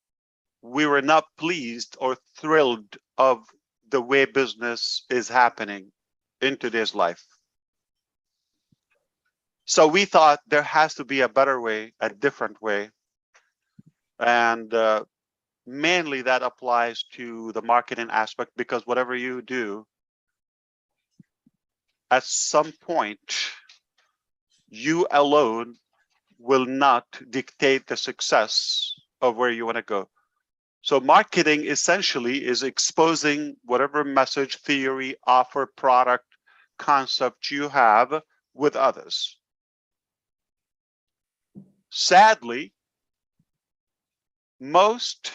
we were not pleased or thrilled of the way business is happening in today's life. So we thought there has to be a better way, a different way. And mainly that applies to the marketing aspect, because whatever you do, at some point, you alone will not dictate the success of where you want to go. So marketing essentially is exposing whatever message, theory, offer, product, concept you have with others. Sadly, most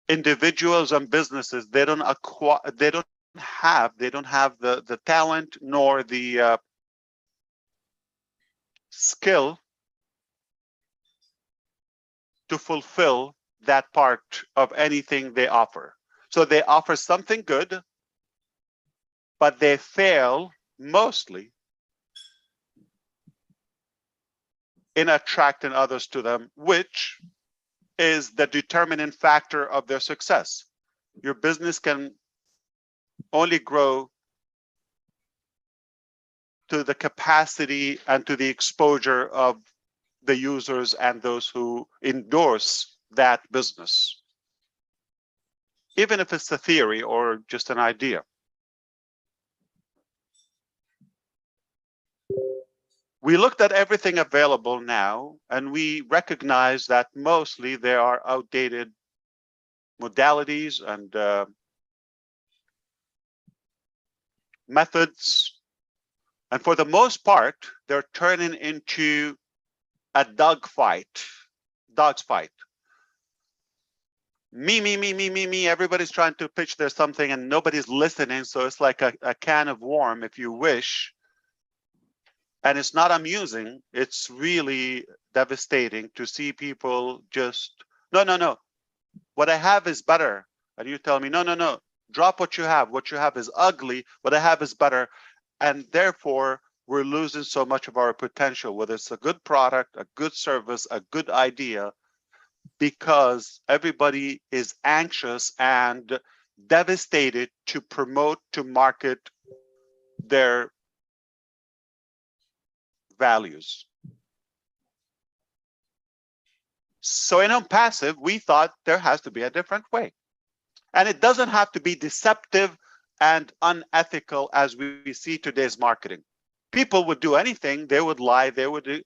individuals and businesses, they don't have the talent nor the skill to fulfill that part of anything they offer. So they offer something good, but they fail mostly in attracting others to them, which is the determining factor of their success. Your business can only grow to the capacity and to the exposure of the users and those who endorse that business, even if it's a theory or just an idea. We looked at everything available now, and we recognize that mostly there are outdated modalities and methods. And for the most part, they're turning into a dog's fight. Me, everybody's trying to pitch their something and nobody's listening. So it's like a can of worm, if you wish. And it's not amusing. It's really devastating to see people just, no. What I have is better. And you tell me, no. Drop what you have. What you have is ugly. What I have is better. And therefore, we're losing so much of our potential, whether it's a good product, a good service, a good idea, because everybody is anxious and devastated to promote, to market their values. So in Onpass, we thought there has to be a different way. And it doesn't have to be deceptive and unethical as we see today's marketing. People would do anything. They would lie. They would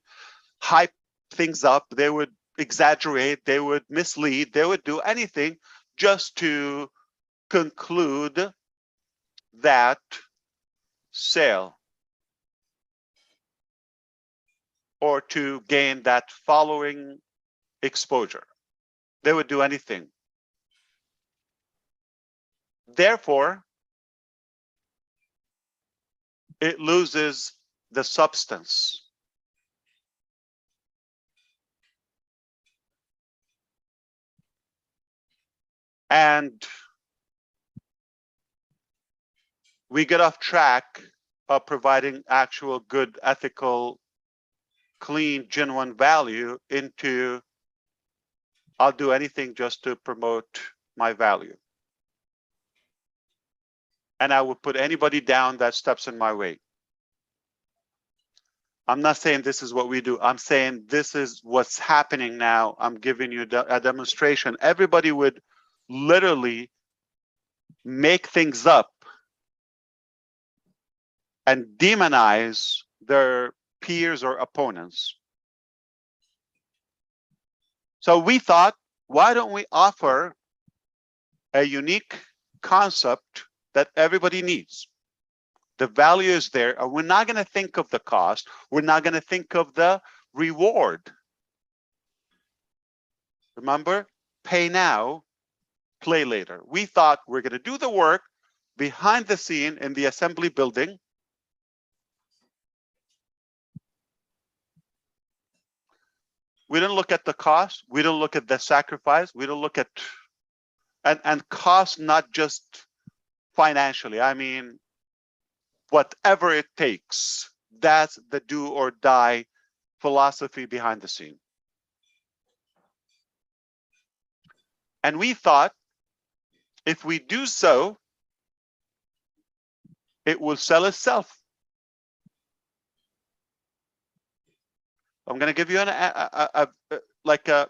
hype things up. They would exaggerate. They would mislead. They would do anything just to conclude that sale or to gain that following exposure. They would do anything. Therefore, it loses the substance. And we get off track of providing actual good, ethical, clean, genuine value into, I'll do anything just to promote my value. And I will put anybody down that steps in my way. I'm not saying this is what we do. I'm saying this is what's happening now. I'm giving you a demonstration. Everybody would literally make things up and demonize their peers or opponents. So we thought, why don't we offer a unique concept that everybody needs? The value is there, and we're not going to think of the cost. We're not going to think of the reward. Remember, pay now, play later. We thought we're going to do the work behind the scene in the assembly building. We don't look at the cost. We don't look at the sacrifice. We don't look at, and cost not just financially. I mean, whatever it takes. That's the do or die philosophy behind the scene. And we thought if we do so, it will sell itself. I'm going to give you like a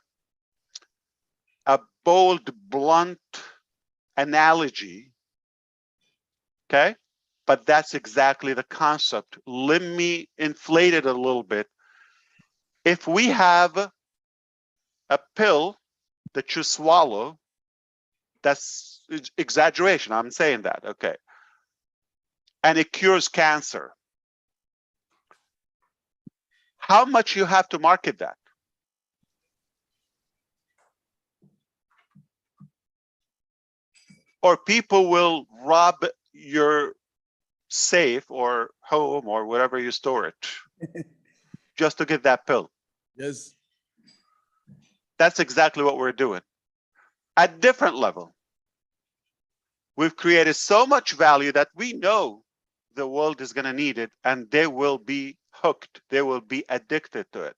bold, blunt analogy. Okay, but that's exactly the concept. Let me inflate it a little bit. If we have a pill that you swallow, that's exaggeration. I'm saying that, okay, and it cures cancer, how much you have to market that? Or people will rob your safe or home or wherever you store it just to get that pill. Yes. That's exactly what we're doing. At different level, we've created so much value that we know the world is going to need it, and they will be hooked. They will be addicted to it.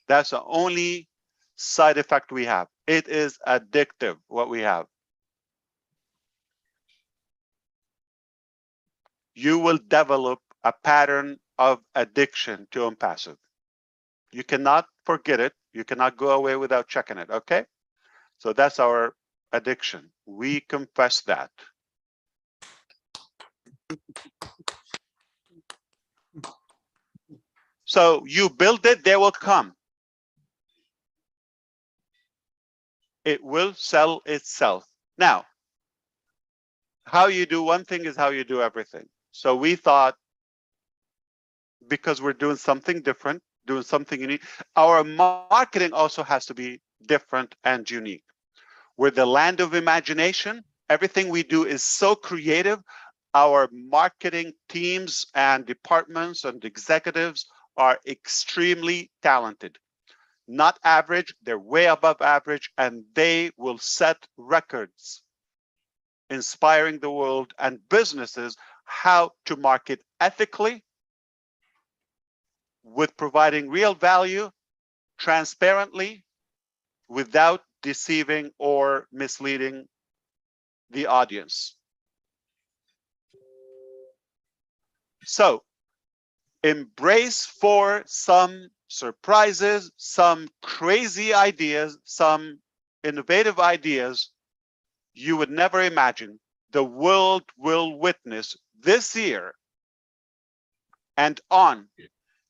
That's the only side effect we have. It is addictive, what we have. You will develop a pattern of addiction to Onpass. You cannot forget it. You cannot go away without checking it, okay? So that's our addiction. We confess that. So you build it, they will come. It will sell itself. Now, how you do one thing is how you do everything. So we thought, because we're doing something different, doing something unique, our marketing also has to be different and unique. We're the land of imagination. Everything we do is so creative. Our marketing teams and departments and executives are extremely talented. Not average, they're way above average, and they will set records, inspiring the world and businesses how to market ethically, with providing real value, transparently, without deceiving or misleading the audience. So embrace for some surprises, some crazy ideas, some innovative ideas you would never imagine the world will witness this year and on.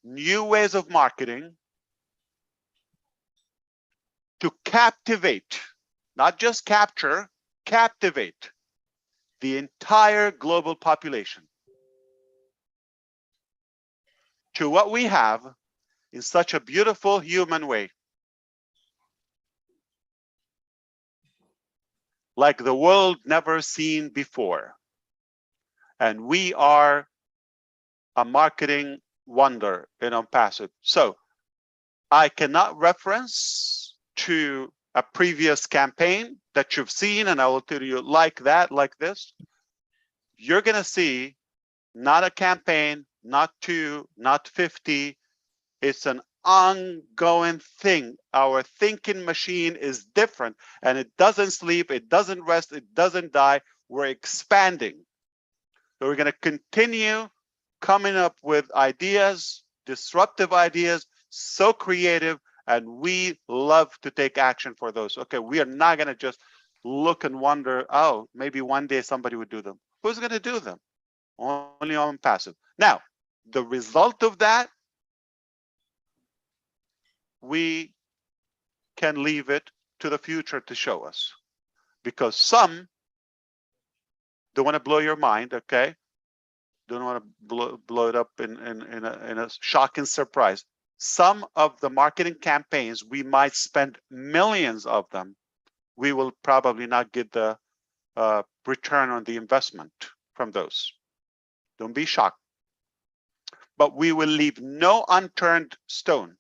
New ways of marketing to captivate, not just capture, captivate the entire global population to what we have in such a beautiful human way. Like the world never seen before. And we are a marketing wonder in Onpass. So I cannot reference to a previous campaign that you've seen, and I will tell you like that, like this. You're going to see not a campaign, not 2, not 50. It's an ongoing thing. Our thinking machine is different, and it doesn't sleep, it doesn't rest, it doesn't die. We're expanding. So we're going to continue coming up with ideas, disruptive ideas, so creative, and we love to take action for those. Okay, we are not going to just look and wonder, oh, maybe one day somebody would do them. Who's going to do them? Only Onpass. Now, the result of that, we can leave it to the future to show us, because some don't want to blow your mind, okay? Don't want to blow it up in a shocking surprise. Some of the marketing campaigns, we might spend millions of them. We will probably not get the return on the investment from those. Don't be shocked. But we will leave no unturned stone.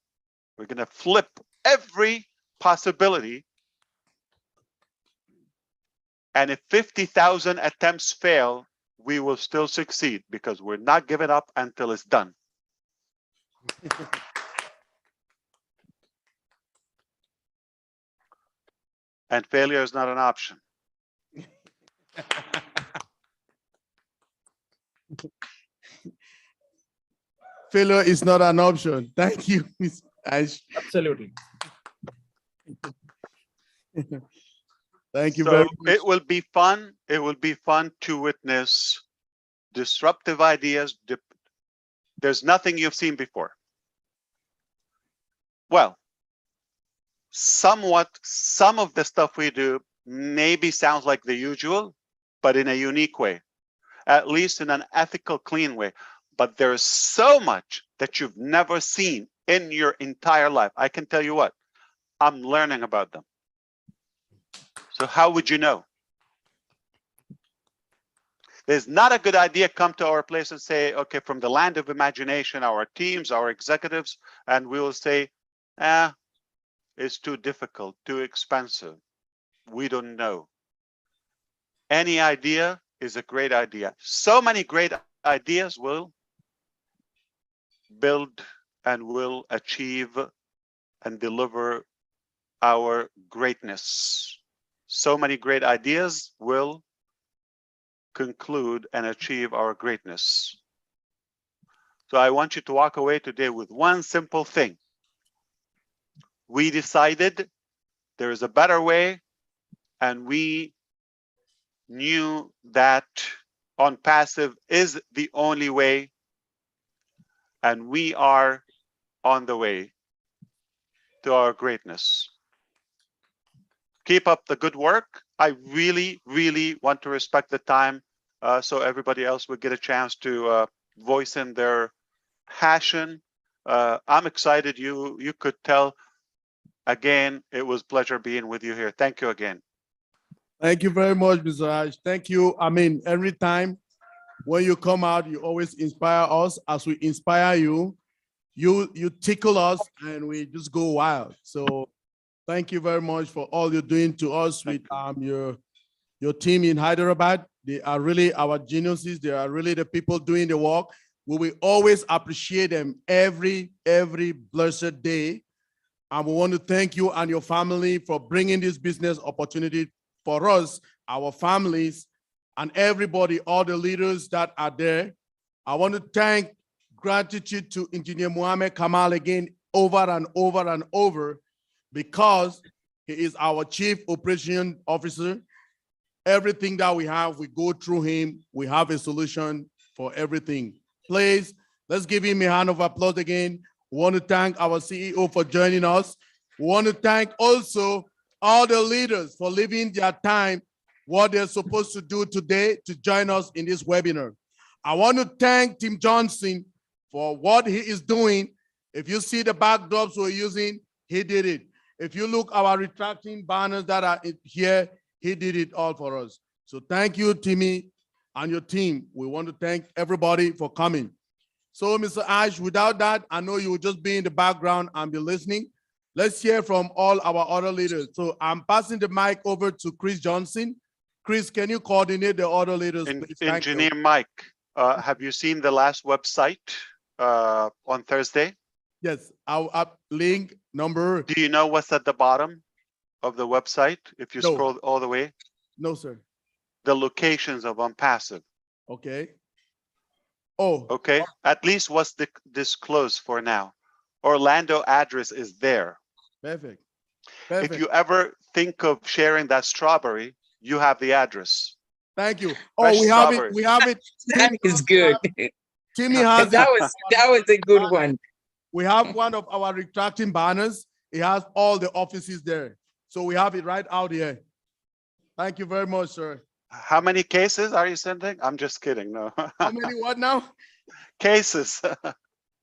We're going to flip every possibility. And if 50,000 attempts fail, we will still succeed, because we're not giving up until it's done. And failure is not an option. Failure is not an option. Thank you, Ms. Ash. Absolutely. Thank you So very much. it will be fun. It will be fun to witness disruptive ideas. There's nothing you've seen before. Well, somewhat, some of the stuff we do maybe sounds like the usual, but in a unique way, at least in an ethical, clean way. But there's so much that you've never seen in your entire life. I can tell you what, I'm learning about them. So how would you know? There's not a good idea come to our place and say, okay, from the land of imagination, our teams, our executives, and we will say, it's too difficult, too expensive. We don't know. Any idea is a great idea. So many great ideas will build and will achieve and deliver our greatness. So many great ideas will conclude and achieve our greatness. So I want you to walk away today with one simple thing. We decided there is a better way, and we knew that Onpass is the only way, and we are on the way to our greatness. Keep up the good work. I really, really want to respect the time so everybody else will get a chance to voice in their passion. I'm excited. You could tell. Again, it was a pleasure being with you here. Thank you again. Thank you very much, Mr. Raj. Thank you. I mean, every time when you come out, you always inspire us. As we inspire you, you tickle us and we just go wild. So thank you very much for all you're doing to us with your team in Hyderabad. They are really our geniuses. They are really the people doing the work. We will always appreciate them every blessed day. And we want to thank you and your family for bringing this business opportunity for us, our families, and everybody, all the leaders that are there. I want to thank gratitude to Engineer Mohammed Kamal again over and over and over, because he is our Chief Operation Officer. Everything that we have, we go through him. We have a solution for everything. Please, let's give him a hand of applause again. We want to thank our CEO for joining us. We want to thank also all the leaders for leaving their time, what they're supposed to do today, to join us in this webinar. I want to thank Tim Johnson for what he is doing. If you see the backdrops we're using, he did it. If you look our retracting banners that are here, he did it all for us. So thank you, Timmy, and your team. We want to thank everybody for coming. So, Mr. Ash, without that, I know you will just be in the background and be listening. Let's hear from all our other leaders. So I'm passing the mic over to Chris Johnson. Chris, can you coordinate the other leaders, please? Engineer Mike, have you seen the last website on Thursday? Yes, I'll up link number. Do you know what's at the bottom of the website if you scroll all the way? No, sir. The locations of Onpass. Okay. Oh. Okay. At least what's disclosed for now. Orlando address is there. Perfect. If you ever think of sharing that strawberry, you have the address. Thank you. Fresh Oh, we have strawberry. it. We have it. That is good. Timmy has that it. was a good one. We have one of our retracting banners. It has all the offices there. So we have it right out here. Thank you very much, sir. How many cases are you sending? I'm just kidding. No. How many what now? Cases.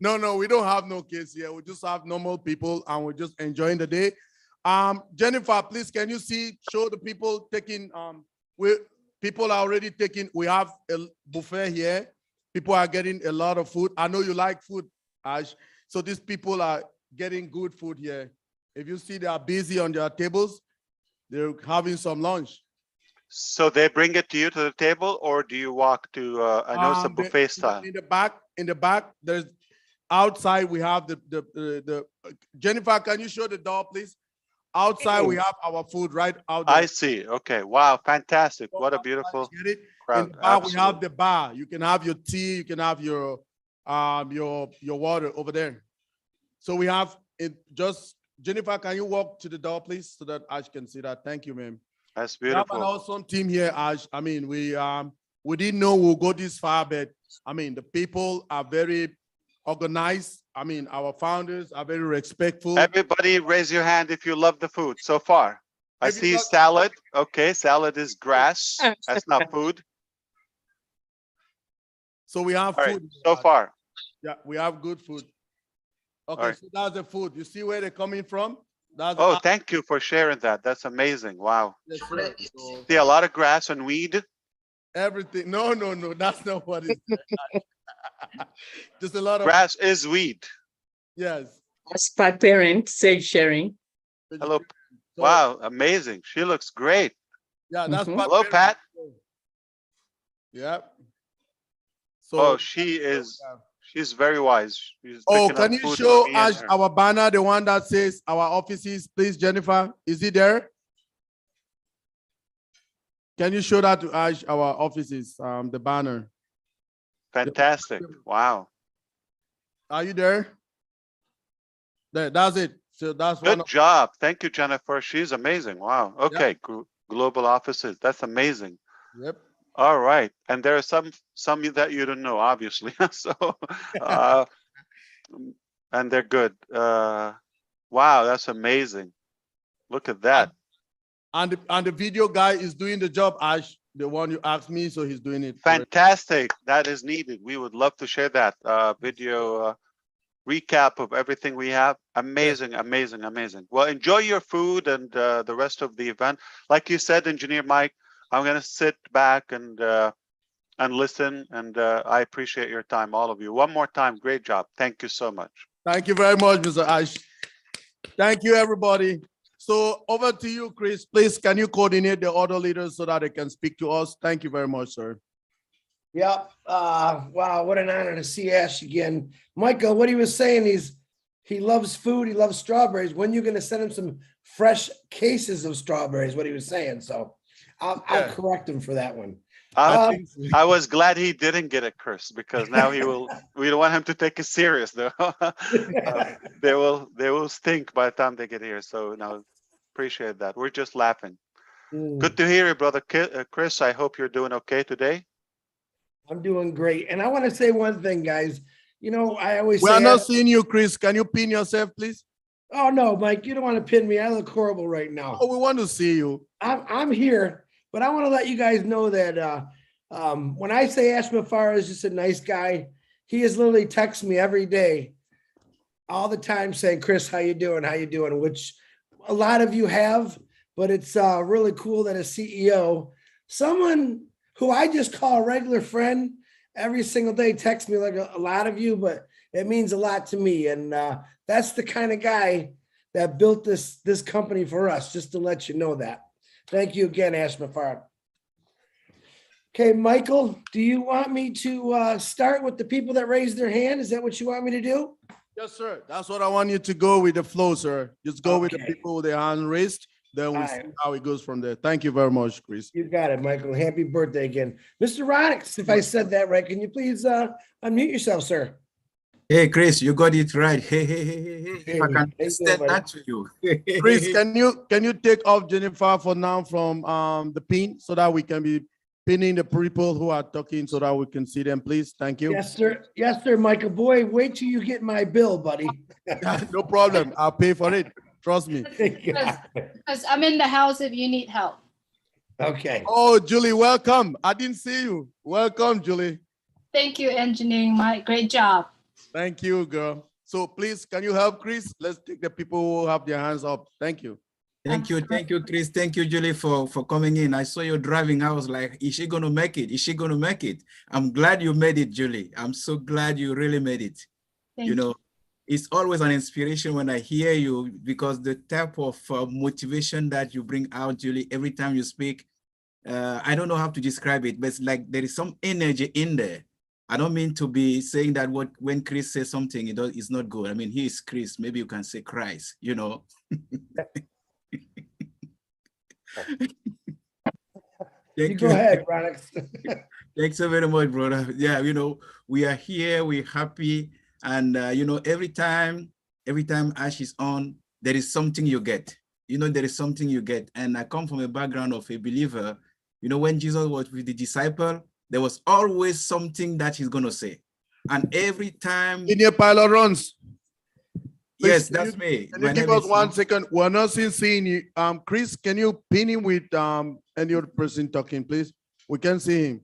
No, we don't have no case here. We just have normal people and we're just enjoying the day. Jennifer, please, can you show the people taking, people are already taking, we have a buffet here. People are getting a lot of food. I know you like food, Ash. So these people are getting good food here. If you see they are busy on their tables, they're having some lunch. So they bring it to you to the table, or do you walk to, I know it's a buffet style. In the back, there's outside we have the Jennifer, can you show the door, please? Outside we have our food right out there. I see. Okay. Wow. Fantastic. What a beautiful crowd. In the back, we have the bar. You can have your tea, you can have your your water over there. So we have it just, Jennifer, can you walk to the door, please, so that Ash can see that? Thank you, ma'am. That's We have an beautiful. awesome team here, Ash. I mean, we didn't know we'll go this far, but I mean, the people are very organized. I mean, our founders are very respectful. Everybody raise your hand if you love the food so far. I see salad. Okay, salad is grass. That's not food. So we have All right, food. so far. Yeah, we have good food. Okay, right. so that's the food. You see where they're coming from? That's Oh, thank you for sharing that. That's amazing. Wow. yes, sir. So See a lot of grass and weed. everything. No, that's not what it is. Just a lot of Grass is weed. yes. As per parent, said sharing. Hello. So, Wow, amazing. She looks great. yeah, that's Mhm. Pat Hello, Perry. Pat. Yeah. So Oh, she's very wise. She's oh, picking can up you food show for me and us her. our banner, the one that says our offices, please, Jennifer? Is it there? Can you show that to Ash, our offices, the banner? Fantastic. Wow. Are you there? There, that's it. So that's one Good of job. Thank you, Jennifer. She's amazing. Wow. Okay. Global offices. That's amazing. yep. All right. And there are some that you don't know, obviously. So, and they're good. Wow, that's amazing. Look at that. And the video guy is doing the job, Ash, the one you asked me, so he's doing it. Fantastic. That is needed. We would love to share that video recap of everything we have. Amazing, amazing, amazing. Well, enjoy your food and the rest of the event. Like you said, Engineer Mike, I'm going to sit back and listen. And I appreciate your time, all of you. One more time, great job. Thank you so much. Thank you very much, Mr. Ash. Thank you, everybody. So over to you, Chris. Please, can you coordinate the other leaders so that they can speak to us? Thank you very much, sir. Yep. Wow, what an honor to see Ash again. Michael, what he was saying is he loves food, he loves strawberries. When are you going to send him some fresh cases of strawberries? What he was saying. So I'll correct him for that one. I was glad he didn't get it, Chris, because now he will. We don't want him to take it serious, though. They will stink by the time they get here. So no, appreciate that. We're just laughing. Good to hear you, brother Chris. I hope you're doing okay today. I'm doing great, and I want to say one thing, guys. You know, I always we say are not seeing you, Chris. Can you pin yourself, please? Oh no, Mike, you don't want to pin me. I look horrible right now. Oh, we want to see you. I'm here, but I want to let you guys know that when I say Ash Mahfuz is just a nice guy, he is literally texts me every day, all the time saying, Chris, how you doing? How you doing? Which a lot of you have, but it's really cool that a CEO, someone who I just call a regular friend every single day, texts me like a lot of you, but it means a lot to me. And that's the kind of guy that built this company for us, just to let you know that. Thank you again, Ash Mahfuz. Okay, Michael, do you want me to start with the people that raised their hand? Is that what you want me to do? Yes, sir. That's what I want you to go with the flow, sir. Just go with the people with their hand raised. Then we'll see how it goes from there. Thank you very much, Chris. You got it, Michael. Happy birthday again. Mr. Ronix, if I said that right, can you please unmute yourself, sir? Hey, Chris, you got it right. Hey. If I can extend that to you. Chris, can you take off Jennifer for now from the pin so that we can be pinning the people who are talking so that we can see them, please? Thank you. Yes, sir. Yes, sir, Michael. Boy, wait till you get my bill, buddy. No problem. I'll pay for it. Trust me. Because I'm in the house if you need help. Okay. Oh, Julie, welcome. I didn't see you. Welcome, Julie. Thank you, Engineering Mike. Great job. Thank you, girl. So please, can you help Chris? Let's take the people who have their hands up. Thank you. Thank you, Chris. Thank you, Julie, for coming in. I saw you driving. I was like, is she going to make it? Is she going to make it? I'm glad you made it, Julie. I'm so glad you really made it. You know, it's always an inspiration when I hear you, because the type of motivation that you bring out, Julie, every time you speak, I don't know how to describe it, but it's like there is some energy in there. I don't mean to be saying that when Chris says something, it's not good. I mean, he is Chris. Maybe you can say Christ, you know. You go ahead, Ronix. Thanks so very much, brother. Yeah, we are here, we're happy. And, every time Ash is on, there is something you get. There is something you get. And I come from a background of a believer. When Jesus was with the disciple, there was always something that he's going to say. And every time. Senior pilot runs. Yes, that's me. Can you give us 1 second? We're not seeing you. Chris, can you pin him with any other person talking, please? We can see him.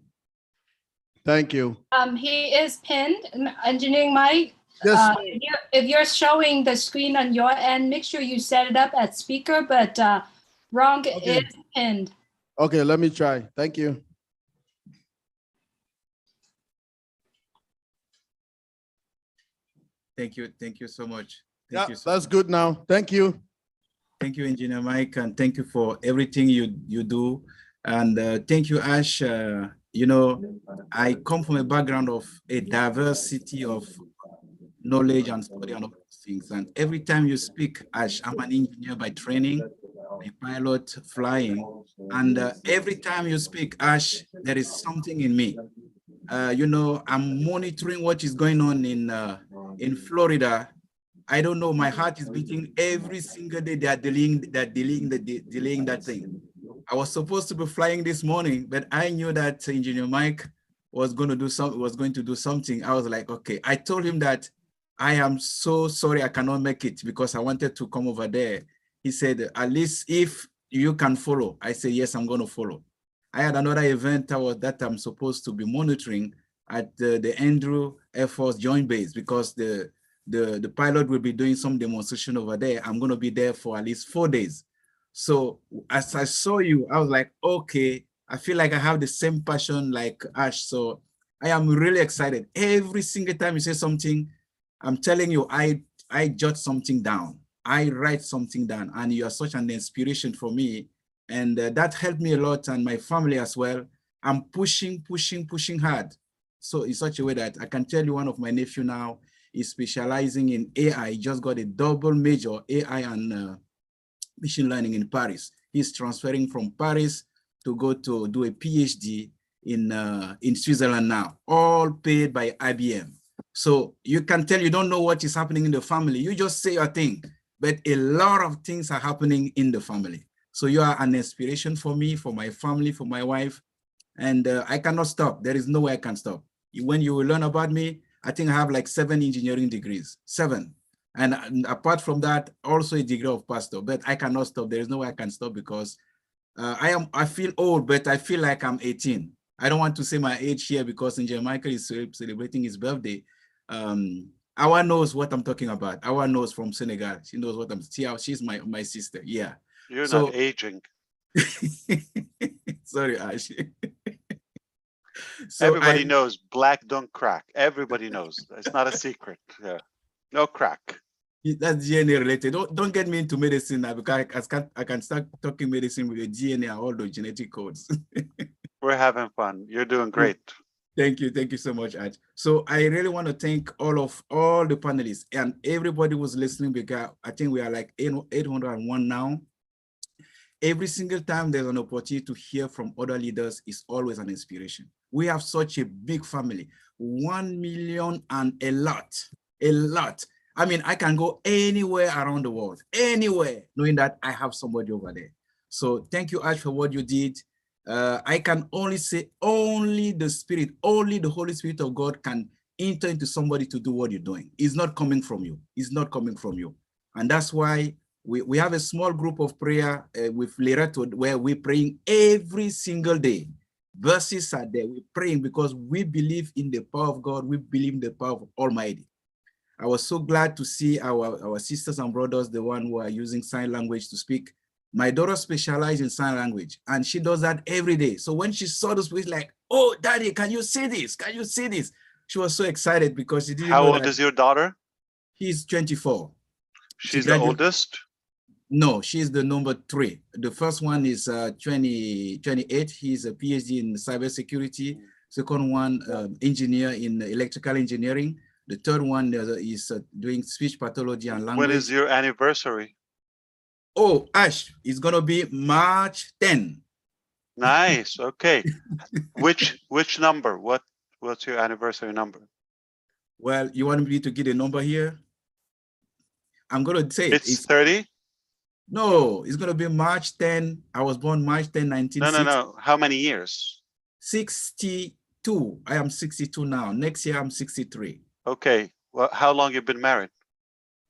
Thank you. He is pinned, Engineering Mike. Yes. If you're showing the screen on your end, make sure you set it up as speaker, but Wrong is pinned. Okay, let me try. Thank you. Thank you so much. Yeah, that's good now. Thank you. Thank you, Engineer Mike, and thank you for everything you do. And thank you, Ash. I come from a background of a diversity of knowledge and study and all those things. And every time you speak, Ash, I'm an engineer by training, a pilot flying. And every time you speak, Ash, there is something in me. I'm monitoring what is going on in Florida. I don't know, my heart is beating every single day. They are delaying that thing. I was supposed to be flying this morning, but I knew that Engineer Mike was going to do something. I was like, okay. I told him that I am so sorry I cannot make it because I wanted to come over there. He said, at least if you can follow. I said, yes, I'm going to follow. I had another event that I'm supposed to be monitoring at the Andrew Air Force Joint Base because the pilot will be doing some demonstration over there. I'm going to be there for at least 4 days. So as I saw you, I was like, okay, I feel like I have the same passion like Ash. So I am really excited. Every single time you say something, I'm telling you, I jot something down. I write something down, and you are such an inspiration for me. And that helped me a lot, and my family as well. I'm pushing hard. So in such a way that I can tell you one of my nephew now is specializing in AI. He just got a double major AI and machine learning in Paris. He's transferring from Paris to go to do a PhD in Switzerland now, all paid by IBM. So you can tell you don't know what is happening in the family. You just say your thing, but a lot of things are happening in the family. So you are an inspiration for me, for my family, for my wife, and I cannot stop. There is no way I can stop. When you will learn about me, I think I have like 7 engineering degrees, 7. And apart from that, also a degree of pastor, but I cannot stop. There is no way I can stop because I feel old, but I feel like I'm 18. I don't want to say my age here because Engineer Michael is celebrating his birthday. Awa knows what I'm talking about. Awa knows from Senegal. She knows what she's my sister. Yeah. You're not aging. Sorry, Ash. So everybody knows black don't crack. Everybody knows. It's not a secret. Yeah. No crack. That's DNA related. Don't get me into medicine now because I can start talking medicine with the DNA and all the genetic codes. We're having fun. You're doing great. Thank you so much, Aj. So I really want to thank all the panelists and everybody who's listening because I think we are like 801 now. Every single time there's an opportunity to hear from other leaders is always an inspiration. We have such a big family, 1 million and a lot. I mean, I can go anywhere around the world, anywhere, knowing that I have somebody over there. So thank you, Ash, for what you did. I can only say only the Holy Spirit of God can enter into somebody to do what you're doing. It's not coming from you. It's not coming from you. And that's why we have a small group of prayer with Lerato where we're praying every single day. Verses are there. We're praying because we believe in the power of God. We believe in the power of Almighty. I was so glad to see our sisters and brothers, the one who are using sign language to speak. My daughter specializes in sign language, and she does that every day. So when she saw this, she's like, "Oh, Daddy, can you see this? Can you see this?" She was so excited because she didn't know. How old is your daughter? She's 24. She's the oldest? No, she's the number 3. The first one is 28. He's a PhD in cybersecurity. Second one, engineer in electrical engineering. The third one is doing speech pathology and language. When is your anniversary? Oh, Ash, it's going to be March 10. Nice. Okay. Which number? What's your anniversary number? Well, you want me to get a number here? I'm gonna say It's 30? No, it's gonna be March 10. I was born March 10, 1960. No. How many years? 62. I am 62 now. Next year I'm 63. Okay. Well, how long you been married?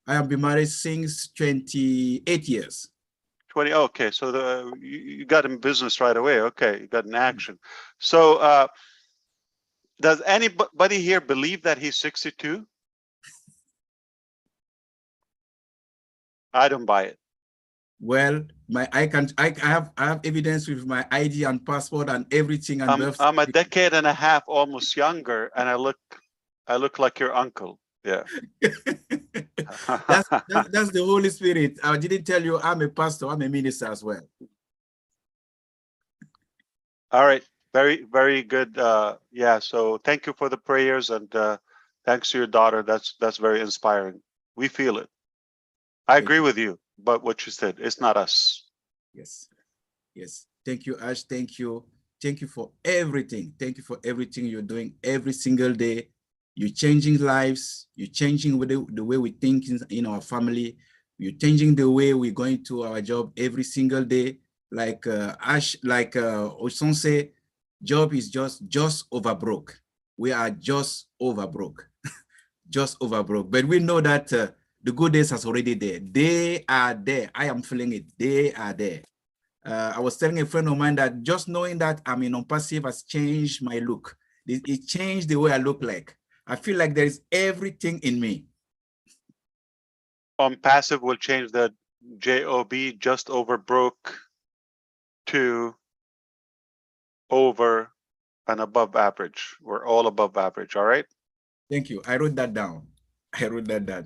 I have been married since 28 years. 20. Okay, so you got in business right away. Okay, you got in action. So does anybody here believe that he's 62? I don't buy it. Well, I have evidence with my ID and passport and everything. And I'm a decade and a half almost younger, and I look like your uncle. Yeah. that's the Holy Spirit. I didn't tell you I'm a pastor, I'm a minister as well. All right. Very, very good. Yeah. So thank you for the prayers, and thanks to your daughter. That's very inspiring. We feel it. I agree with you, but what you said, it's not us. Yes. Yes. Thank you, Ash. Thank you. Thank you for everything. Thank you for everything you're doing every single day. You're changing lives. You're changing the way we think in our family. You're changing the way we're going to our job every single day. Like Ash, like Oson say, job is just over broke. We are just over broke, just over broke. But we know that the good days is already there. They are there. I am feeling it. They are there. I was telling a friend of mine that just knowing that I'm in Onpass has changed my look. It changed the way I look like. I feel like there is everything in me. Onpass will change the JOB, just over broke, to over and above average. We're all above average. All right. Thank you. I wrote that down.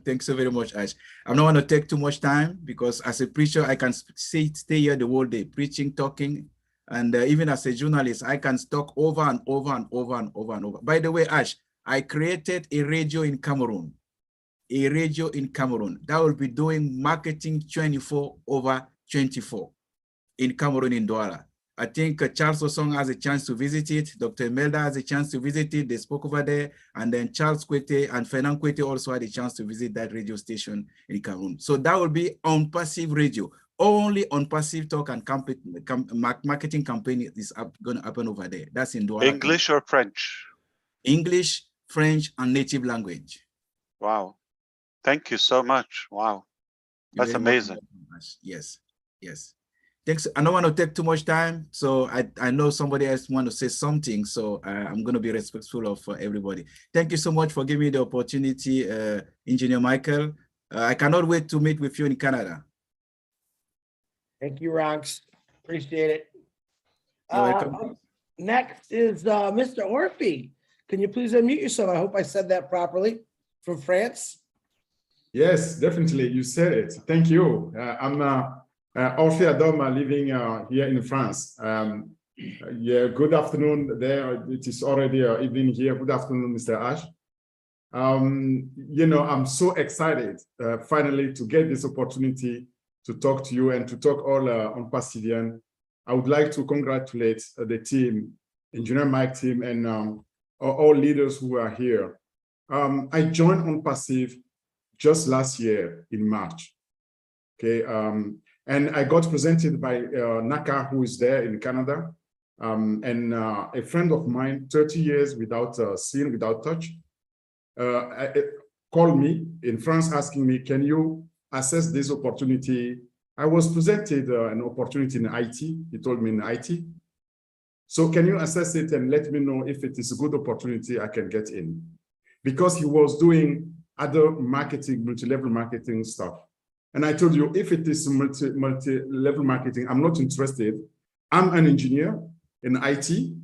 Thanks so very much, Ash. I don't want to take too much time because as a preacher, I can stay here the whole day, preaching, talking. And even as a journalist, I can talk over and over and over and over and over. By the way, Ash, I created a radio in Cameroon. That will be doing marketing 24/24 in Cameroon, in Douala. I think Charles Osong has a chance to visit it. Dr. Melda has a chance to visit it. They spoke over there. And then Charles Kwete and Fernand Kwete also had a chance to visit that radio station in Cameroon. So that will be on passive radio. Only on passive talk and marketing campaign is going to happen over there. That's in Douala. English or French? English, French, and native language. Wow. Thank you so much. Wow. That's amazing. Yes. Yes. Thanks. I don't want to take too much time. So I know somebody else want to say something. So I'm going to be respectful of everybody. Thank you so much for giving me the opportunity, Engineer Michael. I cannot wait to meet with you in Canada. Thank you, Ronks. Appreciate it. You're welcome. Next is Mr. Orphy. Can you please unmute yourself? I hope I said that properly. From France. Yes, definitely. You said it. Thank you. I'm Orphy Adoma, living here in France. Yeah, good afternoon there. It is already evening here. Good afternoon, Mr. Ash. You know, I'm so excited finally to get this opportunity to talk to you and to talk all on Passivian. I would like to congratulate the team, Engineer Mike team, and all leaders who are here. I joined Onpass just last year in March. Okay, and I got presented by Naka, who is there in Canada, and a friend of mine, 30 years without seeing, without touch, called me in France asking me, can you assess this opportunity? I was presented an opportunity in IT. He told me in IT. So can you assess it and let me know if it is a good opportunity I can get in? Because he was doing other marketing, multi-level marketing stuff. And I told you, if it is multi-level marketing, I'm not interested. I'm an engineer in IT.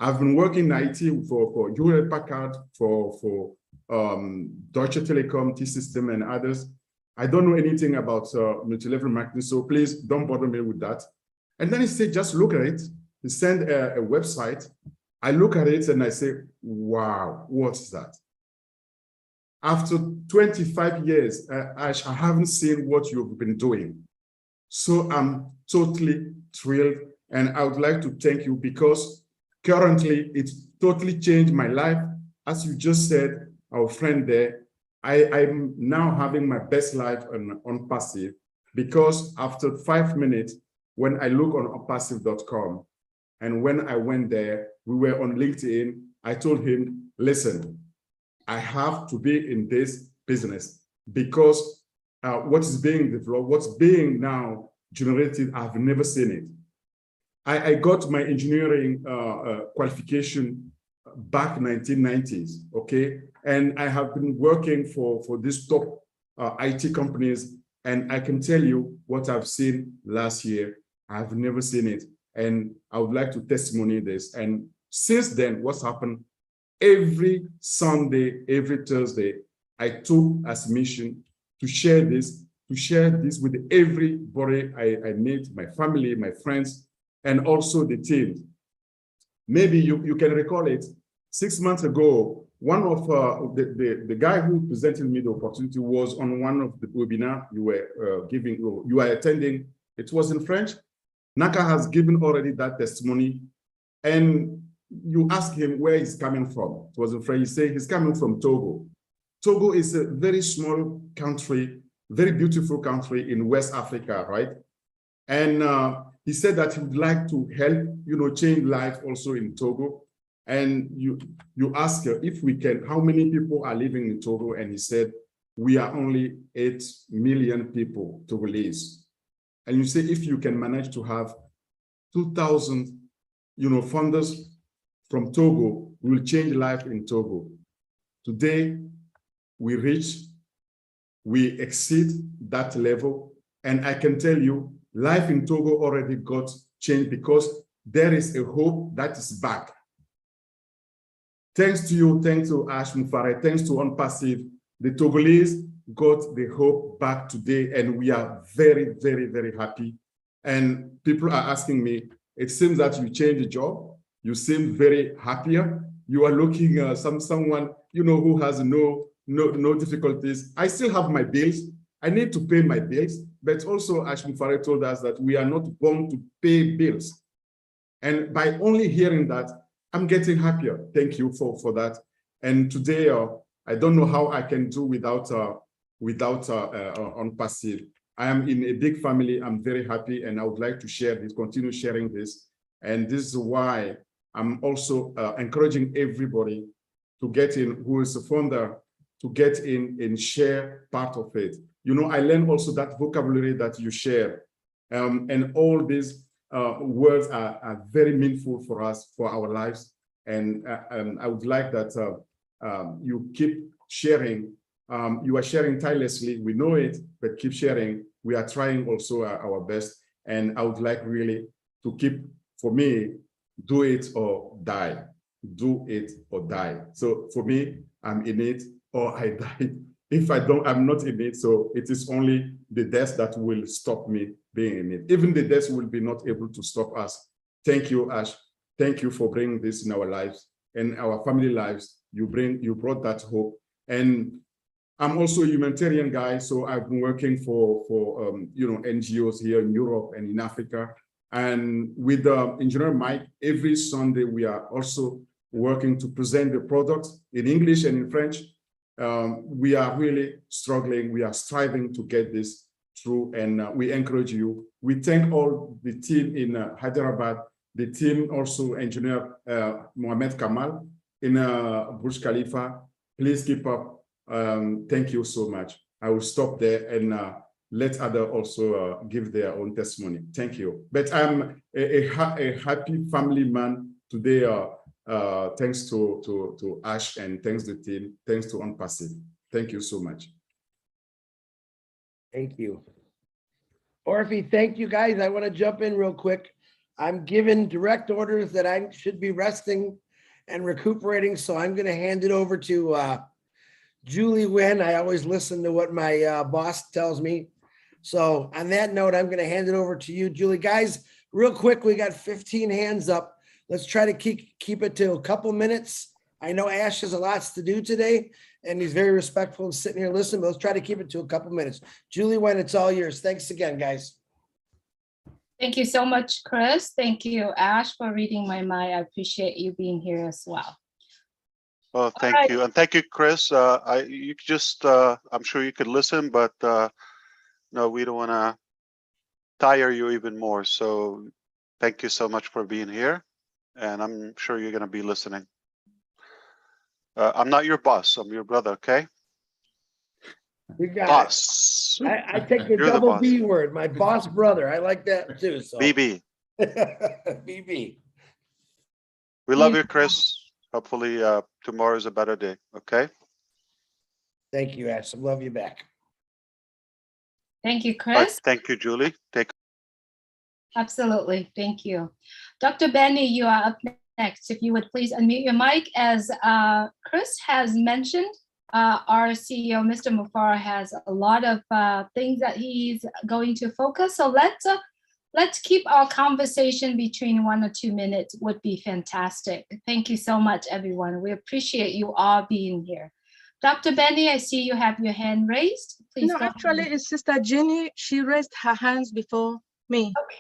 I've been working in IT for Hewlett-Packard, for Deutsche Telekom, T-System, and others. I don't know anything about multi-level marketing, so please don't bother me with that. And then he said, just look at it. He sent a website. I look at it and I say, wow, what's that? After 25 years, I haven't seen what you've been doing. So I'm totally thrilled And I would like to thank you because currently it's totally changed my life. As you just said, our friend there, I'm now having my best life on Passive because after 5 minutes, when I look on onpassive.com and when I went there, we were on LinkedIn, I told him, listen, I have to be in this business because what is being developed, what's being now generated, I've never seen it. I got my engineering qualification back 1990s, okay? And I have been working for these top IT companies, and I can tell you what I've seen last year. I've never seen it, and I would like to testimony this. And since then, what's happened? Every Sunday, every Thursday, I took as mission to share this with everybody I meet, my family, my friends, and also the team. Maybe you can recall it. 6 months ago, one of the guy who presented me the opportunity was on one of the webinar you were you were attending. It was in French. Naka has given already that testimony, and you ask him where he's coming from. It was in French. He said he's coming from Togo. Togo is a very small country, very beautiful country in West Africa, right? And he said that he would like to help, change life also in Togo. And you ask her if we can, how many people are living in Togo? And he said, we are only 8 million people, Togolese. And you say, if you can manage to have 2,000, funders from Togo, we will change life in Togo. Today, we exceed that level. And I can tell you, life in Togo already got changed because there is a hope that is back. Thanks to you, thanks to Ash Mufare, thanks to Onpassive, the Togolese got the hope back today, and we are very, very, very happy. And people are asking me, it seems that you changed the job. You seem very happier. You are looking someone who has no difficulties. I still have my bills. I need to pay my bills, but also Ash Mufare told us that we are not born to pay bills. And by only hearing that, I'm getting happier. Thank you for that. And today, I don't know how I can do without Onpassive. I am in a big family. I'm very happy, and I would like to share this, continue sharing this. And this is why I'm also encouraging everybody to get in, who is a founder, to get in and share part of it. I learned also that vocabulary that you share, and all these words are very meaningful for us, for our lives. And I would like that you keep sharing. You are sharing tirelessly. We know it, but keep sharing. We are trying also our best. And I would like really to keep, for me, do it or die. Do it or die. So for me, I'm in it or I die. If I don't, I'm not in it. So it is only the death that will stop me being in it. Even the death will be not able to stop us. Thank you, Ash. Thank you for bringing this in our lives and our family lives. You brought that hope. And I'm also a humanitarian guy, so I've been working for NGOs here in Europe and in Africa. And with Engineer Mike, every Sunday we are also working to present the product in English and in French. We are really struggling. We are striving to get this through, and we encourage you. We thank all the team in Hyderabad, the team also Engineer Mohamed Kamal in Burj Khalifa. Please keep up. Thank you so much. I will stop there and let others also give their own testimony. Thank you. But I'm a happy family man today. Thanks to Ash, and thanks to the team. Thanks to Onpassive. Thank you so much. Thank you. Orphe, thank you guys. I want to jump in real quick. I'm given direct orders that I should be resting and recuperating, so I'm going to hand it over to Julie Nguyen. I always listen to what my boss tells me. So on that note, I'm going to hand it over to you, Julie. Guys, real quick, we got 15 hands up. Let's try to keep it to a couple minutes. I know Ash has a lot to do today, and he's very respectful and sitting here listening, but let's try to keep it to a couple minutes. Julie Nguyen, it's all yours. Thanks again, guys. Thank you so much, Chris. Thank you, Ash, for reading my mind. I appreciate you being here as well. Well, thank right. you. And thank you, Chris. You could just, I'm sure you could listen, but no, we don't want to tire you even more. So thank you so much for being here. And I'm sure you're going to be listening. I'm not your boss. I'm your brother, okay? You got boss. it. I take the You're the double boss. B word, my boss brother. I like that too. So BB. BB. We love you, Chris. Hopefully tomorrow is a better day, okay? Thank you, Ash. I love you back. Thank you, All right, Chris. thank you, Julie. Absolutely. Thank you. Dr. Benny, you are up next. If you would please unmute your mic. As Chris has mentioned, our CEO, Mr. Mufar, has a lot of things that he's going to focus. So let's keep our conversation between 1 or 2 minutes would be fantastic. Thank you so much, everyone. We appreciate you all being here. Dr. Benny, I see you have your hand raised. Please No, go actually, ahead. it's Sister Jenny. She raised her hands before me. Okay.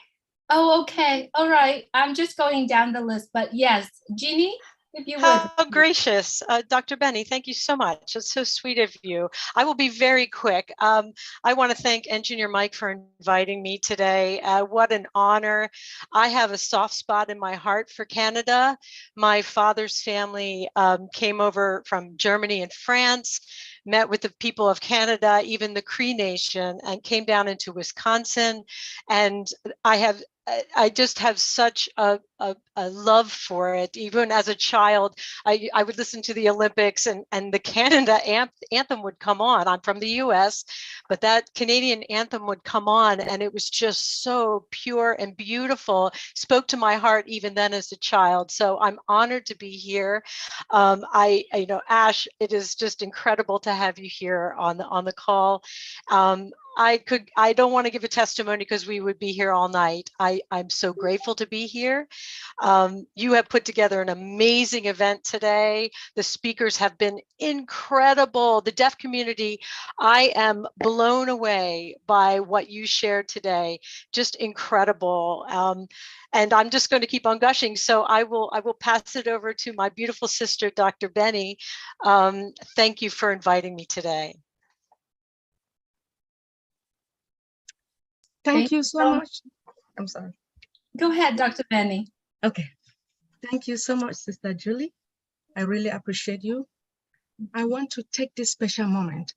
Oh, okay. All right. I'm just going down the list, but yes, Jeannie, if you would. How gracious. Dr. Benny, thank you so much. It's so sweet of you. I will be very quick. I want to thank Engineer Mike for inviting me today. What an honor. I have a soft spot in my heart for Canada. My father's family came over from Germany and France, met with the people of Canada, even the Cree Nation, and came down into Wisconsin. And I just have such a love for it. Even as a child, I would listen to the Olympics and the Canada anthem would come on. I'm from the US, but that Canadian anthem would come on and it was just so pure and beautiful, spoke to my heart even then as a child. So I'm honored to be here. Ash, it is just incredible to have you here on the call. I don't want to give a testimony because we would be here all night. I'm so grateful to be here. You have put together an amazing event today. The speakers have been incredible. The deaf community, I am blown away by what you shared today. Just incredible. And I'm just going to keep on gushing. So I will pass it over to my beautiful sister, Dr. Benny. Thank you for inviting me today. Thank you so much. I'm sorry. Go ahead, Dr. Benny. Okay. Thank you so much, Sister Julie. I really appreciate you. I want to take this special moment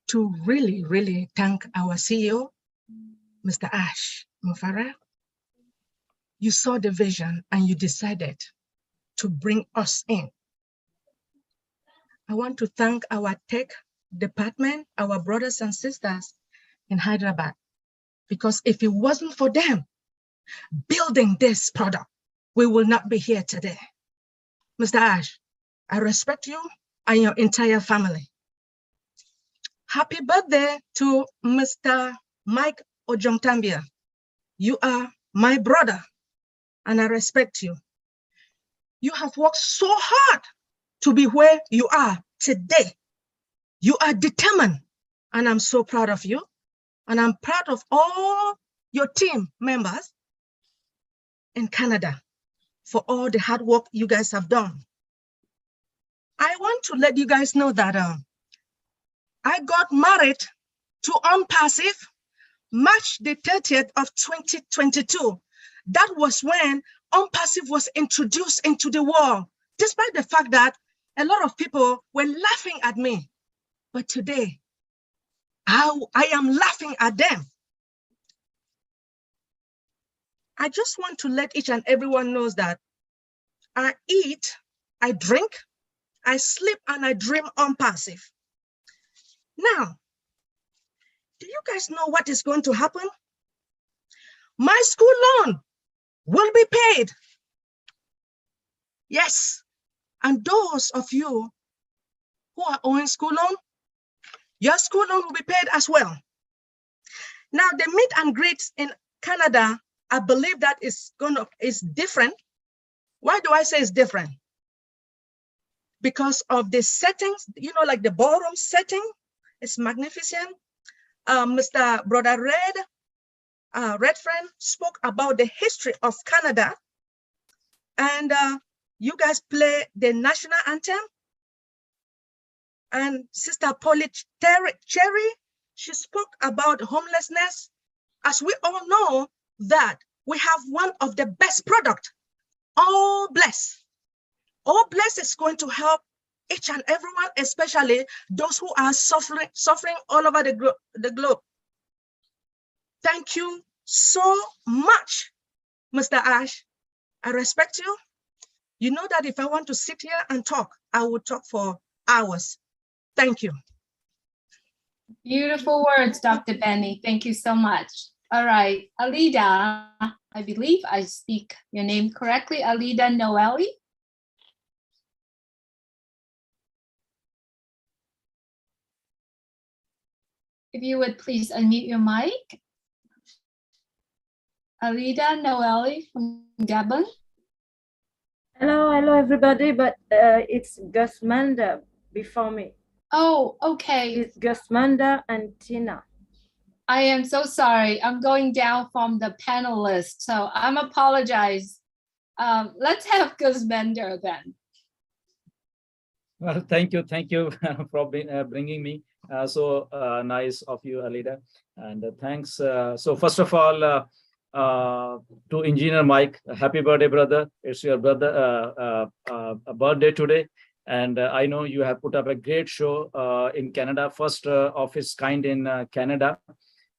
to really, really thank our CEO, Mr. Ash Mufara. You saw the vision and you decided to bring us in. I want to thank our tech department, our brothers and sisters in Hyderabad, because if it wasn't for them building this product, we will not be here today. Mr. Ash, I respect you and your entire family. Happy birthday to Mr. Mike Ojongtambia. You are my brother and I respect you. You have worked so hard to be where you are today. You are determined and I'm so proud of you. And I'm proud of all your team members in Canada for all the hard work you guys have done. I want to let you guys know that I got married to Onpass March the 30th of 2022. That was when Onpass was introduced into the world, despite the fact that a lot of people were laughing at me. But today, I am laughing at them. I just want to let each and everyone knows that I eat, I drink, I sleep, and I dream Onpass. Now, do you guys know what is going to happen? My school loan will be paid. Yes, and those of you who are owing school loan, your school loan will be paid as well. Now, the meet and greets in Canada, I believe that is different. Why do I say it's different? Because of the settings, like the ballroom setting, it's magnificent. Mr. Brother Red Redfern spoke about the history of Canada, and you guys play the national anthem. And Sister Polly Cherry, she spoke about homelessness. As we all know that we have one of the best product, All Bless. All Bless is going to help each and everyone, especially those who are suffering all over the globe. Thank you so much, Mr. Ash. I respect you. You know that if I want to sit here and talk, I would talk for hours. Thank you. Beautiful words, Dr. Benny. Thank you so much. All right, Alida, I believe I speak your name correctly. Alida Noeli. If you would please unmute your mic. Alida Noeli from Gabon. Hello everybody, but it's Gusmanda before me. Oh, okay. It's Gusmanda and Tina. I am so sorry. I'm going down from the panelist, so I'm apologize. Let's have Gusmender then. Well, thank you for bringing me. So nice of you, Alida, and thanks. So first of all, to Engineer Mike, happy birthday, brother! It's your brother birthday today, and I know you have put up a great show in Canada, first of its kind in Canada,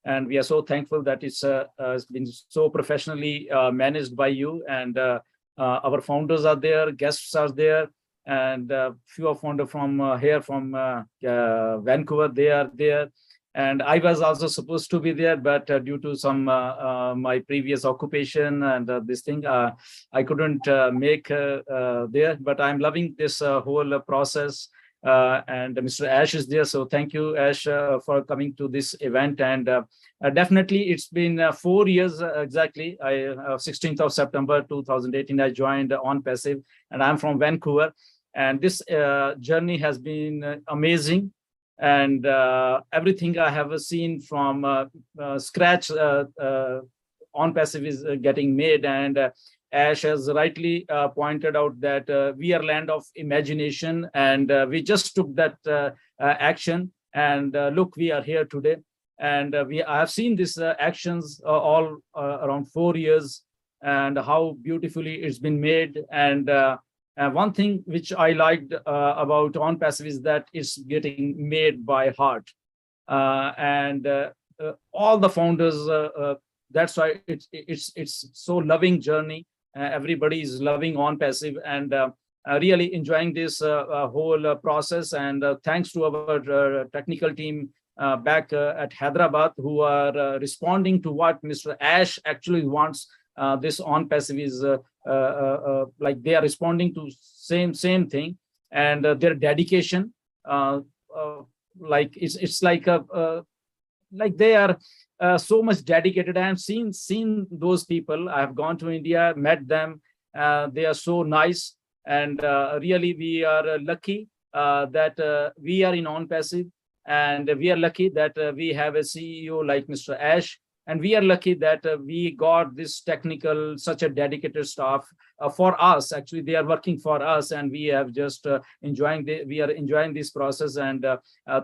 and we are so thankful that it's been so professionally managed by you, and our founders are there, guests are there, and few of founders from here from Vancouver, they are there. And I was also supposed to be there, but due to some my previous occupation and this thing, I couldn't make there. But I'm loving this whole process. And Mr. Ash is there, so thank you, Ash, for coming to this event. And definitely, it's been 4 years exactly. 16th of September 2018, I joined Onpass, and I'm from Vancouver. And this journey has been amazing. And everything I have seen from scratch, Onpass is getting made. And Ash has rightly pointed out that we are land of imagination, and we just took that action. And look, we are here today. And I have seen these actions all around 4 years, and how beautifully it's been made. And one thing which I liked about Onpass is that it's getting made by heart. And all the founders, that's why it's so loving journey. Everybody is loving Onpass and really enjoying this whole process. And thanks to our technical team back at Hyderabad, who are responding to what Mr. Ash actually wants. This Onpass is like they are responding to same thing, and their dedication, like it's like like they are so much dedicated. I have seen those people. I have gone to India, met them. They are so nice, and really we are lucky that we are in Onpass, and we are lucky that we have a CEO like Mr. Ash. And we are lucky that we got this technical, such a dedicated staff for us. Actually, they are working for us, and we have just we are enjoying this process. And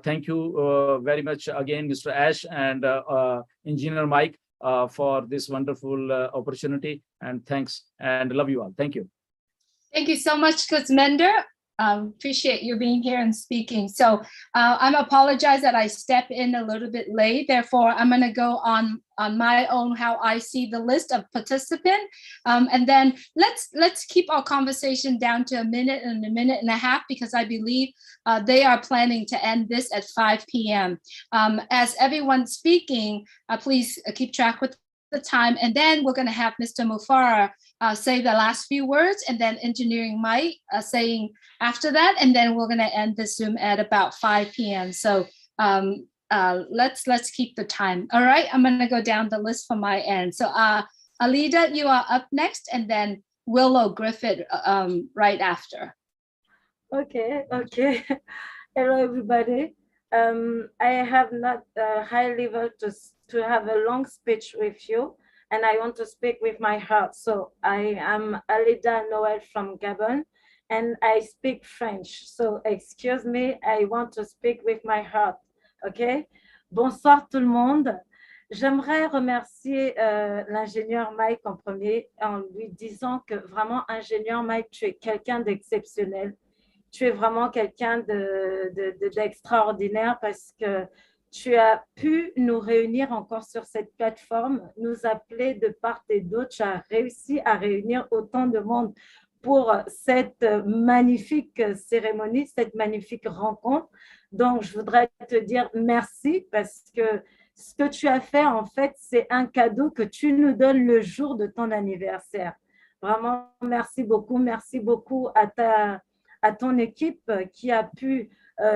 thank you very much again, Mr. Ash and Engineer Mike, for this wonderful opportunity. And thanks, and love you all. Thank you. Thank you so much, Gusmender. Appreciate you being here and speaking. So I'm apologize that I step in a little bit late. Therefore, I'm going to go on my own how I see the list of participants, and then let's keep our conversation down to a minute and a half, because I believe they are planning to end this at 5 p.m. As everyone's speaking, please keep track with the time, and then we're going to have Mr. Mufara say the last few words, and then Engineering Mike saying after that, and then we're going to end the Zoom at about 5 p.m. So let's keep the time. All right, I'm going to go down the list from my end. So Alida, you are up next, and then Willow Griffith right after. Okay. Hello, everybody. I have not a high level to have a long speech with you, and I want to speak with my heart. So I am Alida Noël from Gabon, and I speak French. So excuse me, I want to speak with my heart. OK? Bonsoir tout le monde. J'aimerais remercier l'ingénieur Mike en premier en lui disant que vraiment, ingénieur Mike, tu es quelqu'un d'exceptionnel. Tu es vraiment quelqu'un d'extraordinaire parce que tu as pu nous réunir encore sur cette plateforme, nous appeler de part et d'autre. Tu as réussi à réunir autant de monde pour cette magnifique cérémonie, cette magnifique rencontre. Donc, je voudrais te dire merci parce que ce que tu as fait, en fait, c'est un cadeau que tu nous donnes le jour de ton anniversaire. Vraiment, merci beaucoup à ton équipe qui a pu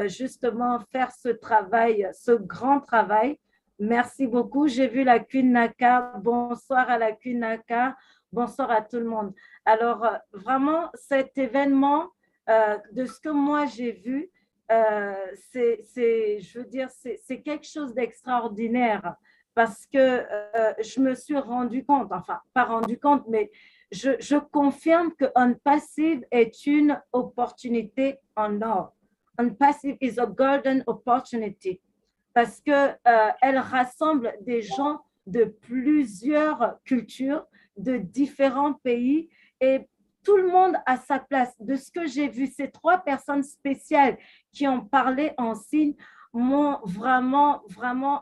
justement faire ce travail, ce grand travail. Merci beaucoup. J'ai vu la Queen Naka. Bonsoir à la Queen Naka. Bonsoir à tout le monde. Alors, vraiment, cet événement, de ce que moi j'ai vu, je veux dire, c'est quelque chose d'extraordinaire parce que je me suis rendu compte, enfin, pas rendu compte, mais je confirme que Onpassive est une opportunité en or. Onpassive is a golden opportunity parce que elle rassemble des gens de plusieurs cultures, de différents pays et tout le monde a sa place. De ce que j'ai vu, ces 3 personnes spéciales qui ont parlé en signe m'ont vraiment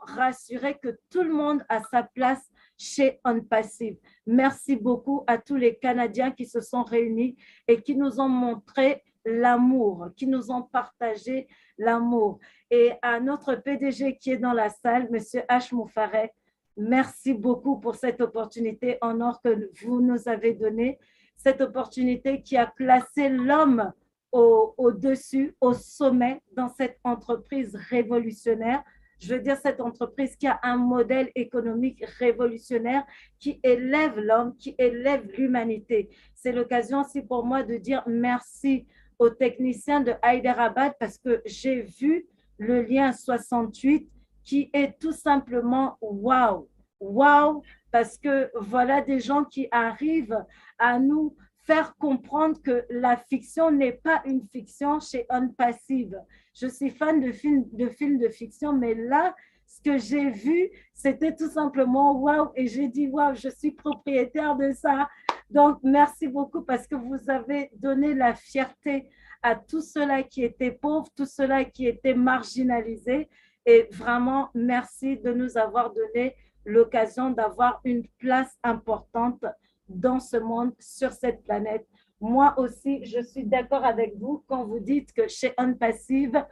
rassuré que tout le monde a sa place chez Onpassive. Merci beaucoup à tous les Canadiens qui se sont réunis et qui nous ont montré l'amour, qui nous ont partagé l'amour. Et à notre PDG qui est dans la salle, M. H. Moufarek, merci beaucoup pour cette opportunité en or que vous nous avez donnée, cette opportunité qui a placé l'homme au-dessus, au sommet dans cette entreprise révolutionnaire. Je veux dire, cette entreprise qui a un modèle économique révolutionnaire qui élève l'homme, qui élève l'humanité. C'est l'occasion aussi pour moi de dire merci aux techniciens de Hyderabad parce que j'ai vu le lien 68 qui est tout simplement wow, wow, parce que voilà des gens qui arrivent à nous faire comprendre que la fiction n'est pas une fiction chez Onpassive. Je suis fan de films de fiction, mais là, ce que j'ai vu, c'était tout simplement wow, et j'ai dit wow, je suis propriétaire de ça. Donc, merci beaucoup parce que vous avez donné la fierté à tous ceux-là qui étaient pauvres, tous ceux-là qui étaient marginalisés. Et vraiment, merci de nous avoir donné l'occasion d'avoir une place importante dans ce monde, sur cette planète. Moi aussi, je suis d'accord avec vous quand vous dites que chez Onpassive,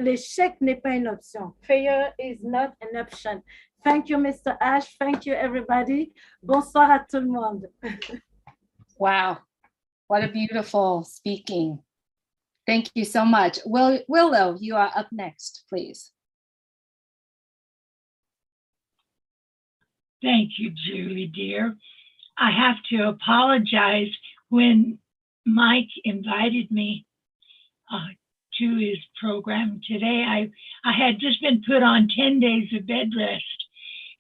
l'échec n'est pas une option. Failure is not an option. Thank you, Mr. Ash. Thank you, everybody. Bonsoir à tout le monde. Wow, what a beautiful speaking. Thank you so much. Willow, you are up next, please. Thank you, Julie, dear. I have to apologize. When Mike invited me to his program today, I had just been put on 10 days of bed rest,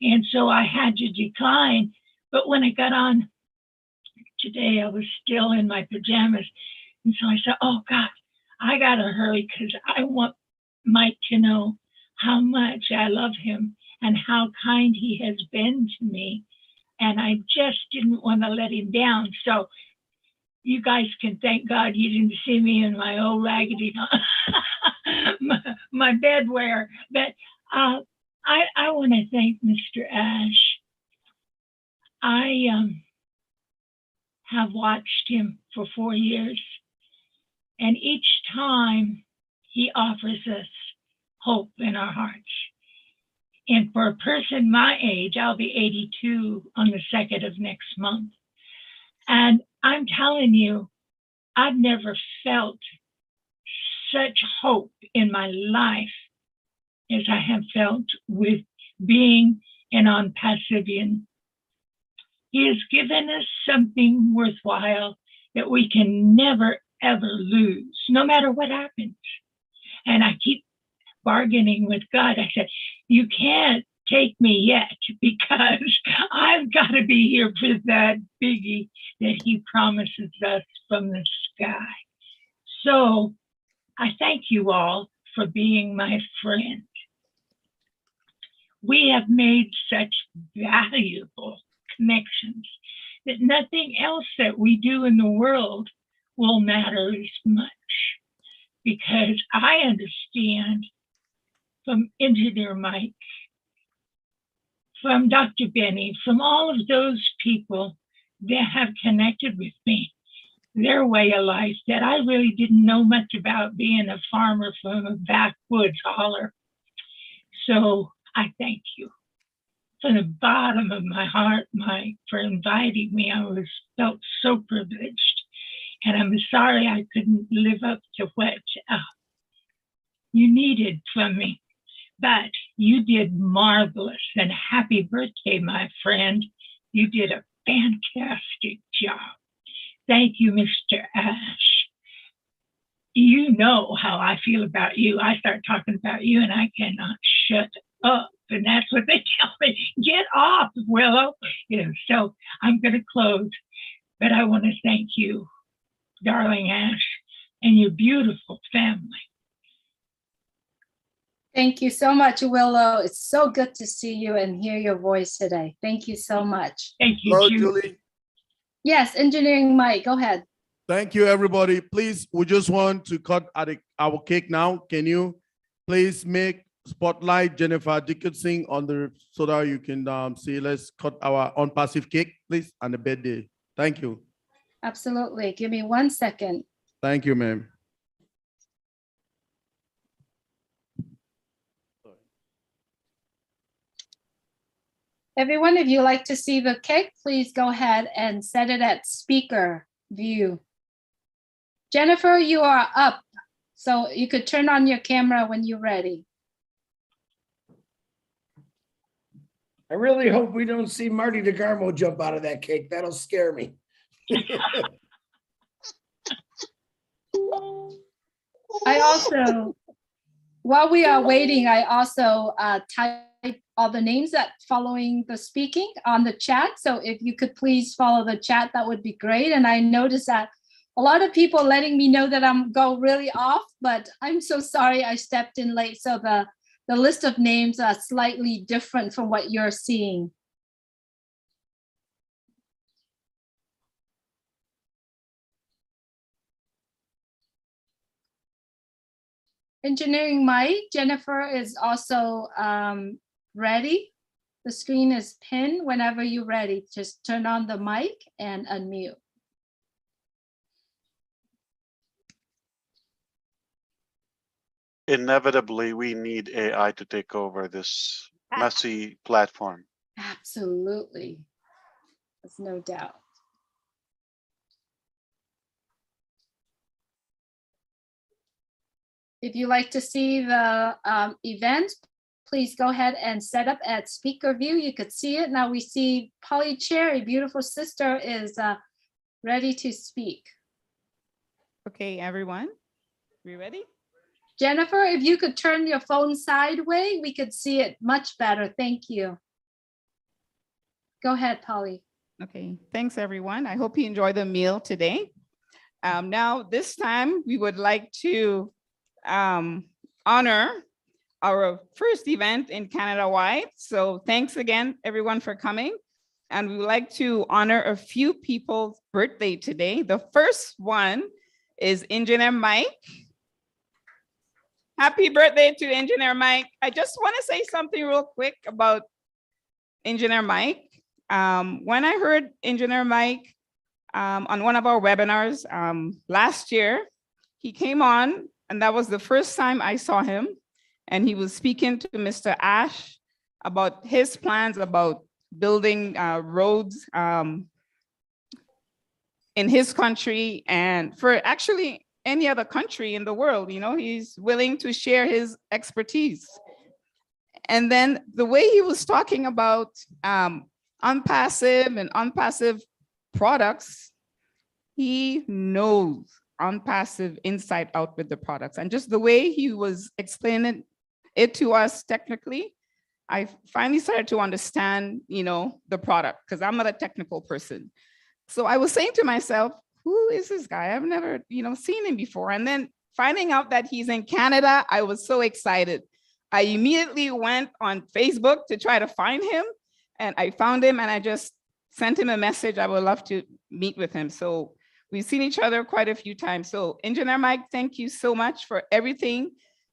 and so I had to decline. But when I got on today, I was still in my pajamas, and so I said, oh, God, I got to hurry because I want Mike to know how much I love him and how kind he has been to me. And I just didn't want to let him down. So you guys can thank God you didn't see me in my old raggedy, my bedwear. But I want to thank Mr. Ash. I have watched him for 4 years. And each time he offers us hope in our hearts. And for a person my age, I'll be 82 on the 2nd of next month. And I'm telling you, I've never felt such hope in my life as I have felt with being an Onpassivian. He has given us something worthwhile that we can never, ever lose, no matter what happens. And I keep bargaining with God. I said, you can't take me yet because I've got to be here for that biggie that he promises us from the sky. So I thank you all for being my friend. We have made such valuable connections that nothing else that we do in the world will matter as much, because I understand from Engineer Mike, from Dr. Benny, from all of those people that have connected with me, their way of life that I really didn't know much about, being a farmer from a backwoods holler. So I thank you from the bottom of my heart, Mike, for inviting me. I felt so privileged, and I'm sorry I couldn't live up to what you needed from me, but you did marvelous, and happy birthday, my friend. You did a fantastic job. Thank you, Mr. Ash. You know how I feel about you. I start talking about you and I cannot shut up. And that's what they tell me. Get off, Willow. You know, so I'm going to close. But I want to thank you, darling Ash, and your beautiful family. Thank you so much, Willow. It's so good to see you and hear your voice today. Thank you so much. Thank you, Hello, Julie. Yes, Engineering Mike, go ahead. Thank you, everybody. Please, we just want to cut our cake now. Can you please make spotlight Jennifer Dickinson on the, so that you can see, let's cut our Onpass cake, please, on the birthday. Thank you. Absolutely. Give me 1 second. Thank you, ma'am. Everyone, if you like to see the cake, please go ahead and set it at speaker view. Jennifer, you are up, so you could turn on your camera when you're ready. I really hope we don't see Marty DeGarmo jump out of that cake. That'll scare me. I also, while we are waiting, I also type all the names that following the speaking on the chat. So if you could please follow the chat, that would be great. And I noticed that a lot of people letting me know that I'm go really off, but I'm so sorry I stepped in late. So the list of names are slightly different from what you're seeing. Engineering Mike, Jennifer is also ready. The screen is pinned. Whenever you're ready, just turn on the mic and unmute. Inevitably, we need AI to take over this messy platform. Absolutely. There's no doubt. If you like to see the event, please go ahead and set up at speaker view. You could see it. Now we see Polly Cherry, beautiful sister, is ready to speak. Okay, everyone, we ready? Jennifer, if you could turn your phone sideways, we could see it much better. Thank you. Go ahead, Polly. Okay, thanks everyone. I hope you enjoy the meal today. Now, this time we would like to honor our first event in Canada-wide. So thanks again, everyone, for coming. And we would like to honor a few people's birthday today. The first one is Engineer Mike. Happy birthday to Engineer Mike. I just want to say something real quick about Engineer Mike. When I heard Engineer Mike on one of our webinars last year, he came on, and that was the first time I saw him. And he was speaking to Mr. Ash about his plans about building roads in his country and for actually any other country in the world. You know, he's willing to share his expertise. And then the way he was talking about unpassive and unpassive products, he knows Onpass insight out with the products. And just the way he was explaining it to us technically, I finally started to understand, the product, because I'm not a technical person. So I was saying to myself, who is this guy? I've never, seen him before. And then finding out that he's in Canada, I was so excited. I immediately went on Facebook to try to find him, and I found him, and I just sent him a message. I would love to meet with him. So we've seen each other quite a few times. So Engineer Mike, thank you so much for everything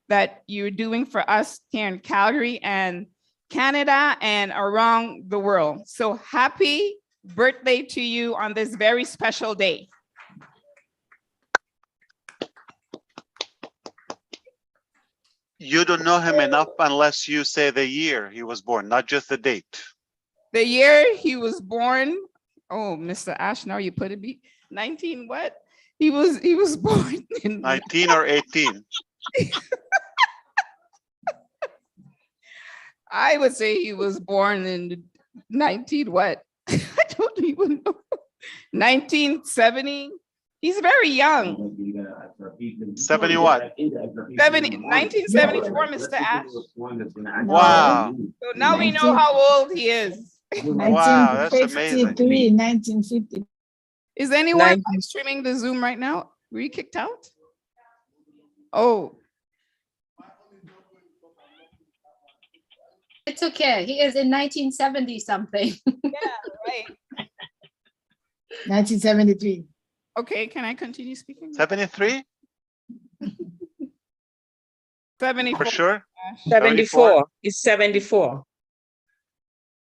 that you're doing for us here in Calgary and Canada and around the world. So happy birthday to you on this very special day. You don't know him enough unless you say the year he was born, not just the date. The year he was born, oh, Mr. Ash, now you put it, 19 what? He was born in 19 or 18. I would say he was born in 19 what? I don't even know. 1970. He's very young. 70 what? 1974, Mr. Ash. Wow. So now we know how old he is. Wow, that's amazing. 1950. Is anyone live streaming the Zoom right now? Were you kicked out? Oh. It's okay. He is in 1970 something. Yeah, right. 1973. Okay, can I continue speaking? 73? 74. For sure? 74. It's 74.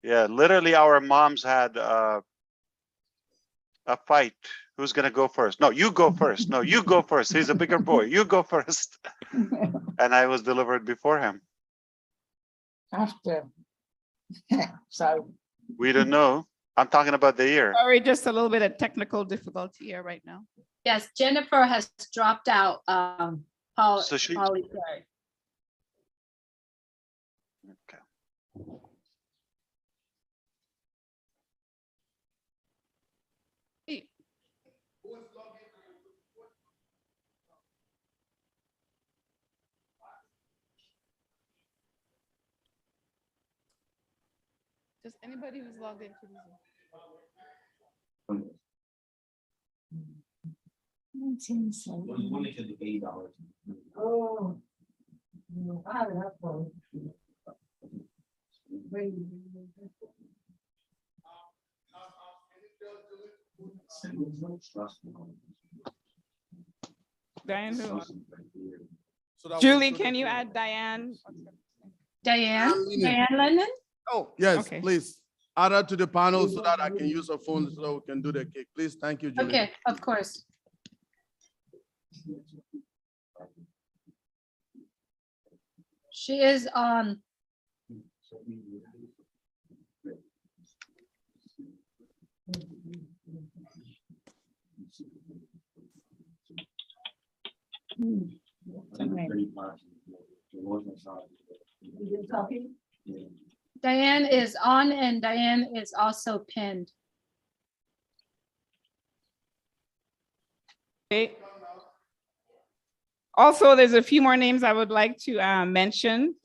Yeah, literally our moms had a fight. Who's gonna go first? No, you go first. No, you go first. He's a bigger boy. You go first. And I was delivered before him. After. So. We don't know. I'm talking about the year. Sorry, just a little bit of technical difficulty here right now. Yes, Jennifer has dropped out. Polly, So she- Polly, sorry. Just anybody who's logged into the Zoom. Oh. Diane, who? Julie, can you add Diane? Diane Lennon? Oh, Yes, okay. please. Add her to the panel so that I can use her phone so we can do the cake. Please, thank you, Julie. Okay, of course. She is on. Diane is on and Diane is also pinned. Okay. Also, there's a few more names I would like to mention.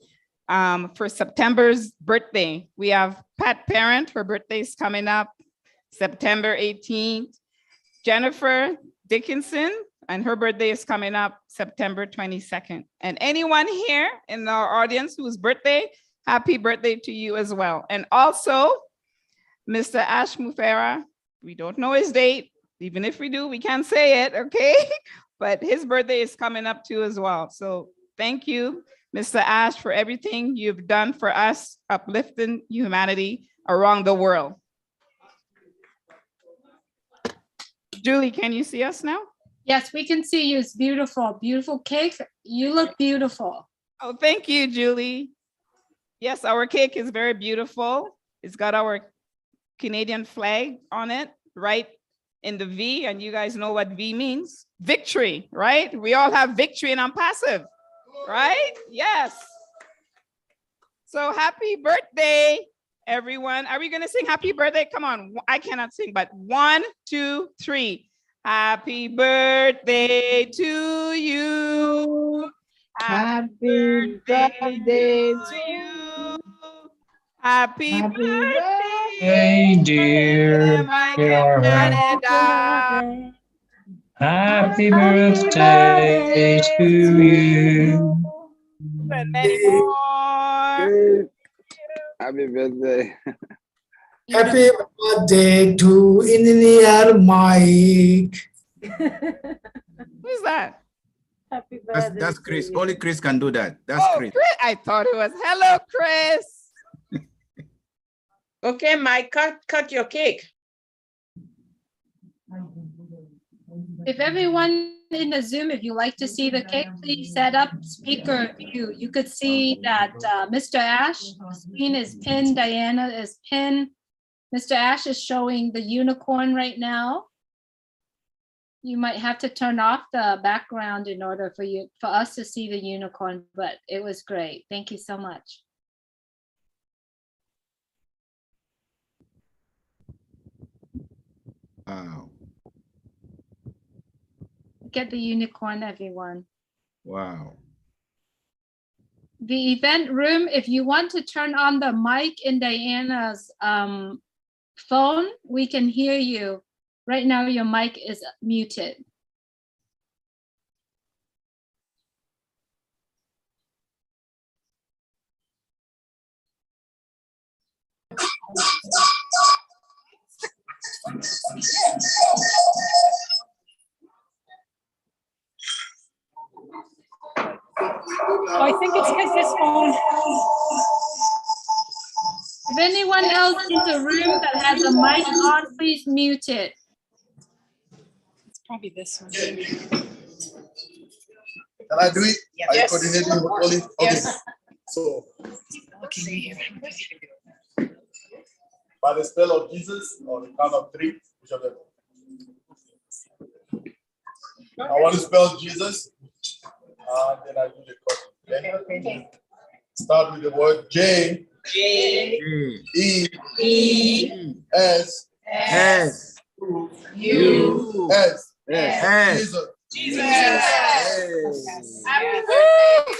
For September's birthday, we have Pat Parent, her birthday is coming up September 18th. Jennifer Dickinson, and her birthday is coming up September 22nd. And anyone here in our audience whose birthday, happy birthday to you as well. And also, Mr. Ash Mufera, we don't know his date. Even if we do, we can't say it, okay? But his birthday is coming up too as well. So thank you, Mr. Ash, for everything you've done for us, uplifting humanity around the world. Julie, can you see us now? Yes, we can see you. It's beautiful, beautiful cake. You look beautiful. Oh, thank you, Julie. Yes, our cake is very beautiful. It's got our Canadian flag on it, right in the V, and you guys know what V means. Victory, right? We all have victory in Onpass, right? Yes. So happy birthday, everyone. Are we gonna sing happy birthday? Come on, I cannot sing, but 1, 2, 3. Happy birthday to you. Happy birthday to you. Happy birthday, Hey, dear Mike Kiara. Canada. Happy birthday to you. And many more. Happy birthday. Happy birthday to Engineer Mike. Who's that? Happy That's, birthday. that's to Chris. you. Only Chris can do that. That's Oh, Chris. Chris. I thought it was. Hello, Chris. Okay, Mike, cut your cake. If everyone in the Zoom, if you like to see the cake, please set up speaker view. You could see that Mr. Ash, screen is pinned, Diana is pinned. Mr. Ash is showing the unicorn right now. You might have to turn off the background in order for us to see the unicorn, but it was great. Thank you so much. Wow. Get the unicorn, everyone. Wow. The event room, if you want to turn on the mic in Diana's phone, we can hear you. Right now, your mic is muted. I think it's his phone. If anyone else in the room that has a mic on, please mute it. It's probably this one. Can I do it? Yes. Are you coordinating with Oli? Okay. Yes. So, Okay, right here. by the spell of Jesus, on the count of three, which of them? I want to spell Jesus, and then I do the code. Okay? Start with the word J. J. E. E. S. S. U. S. S. Jesus. Jesus. Yes. Happy birthday.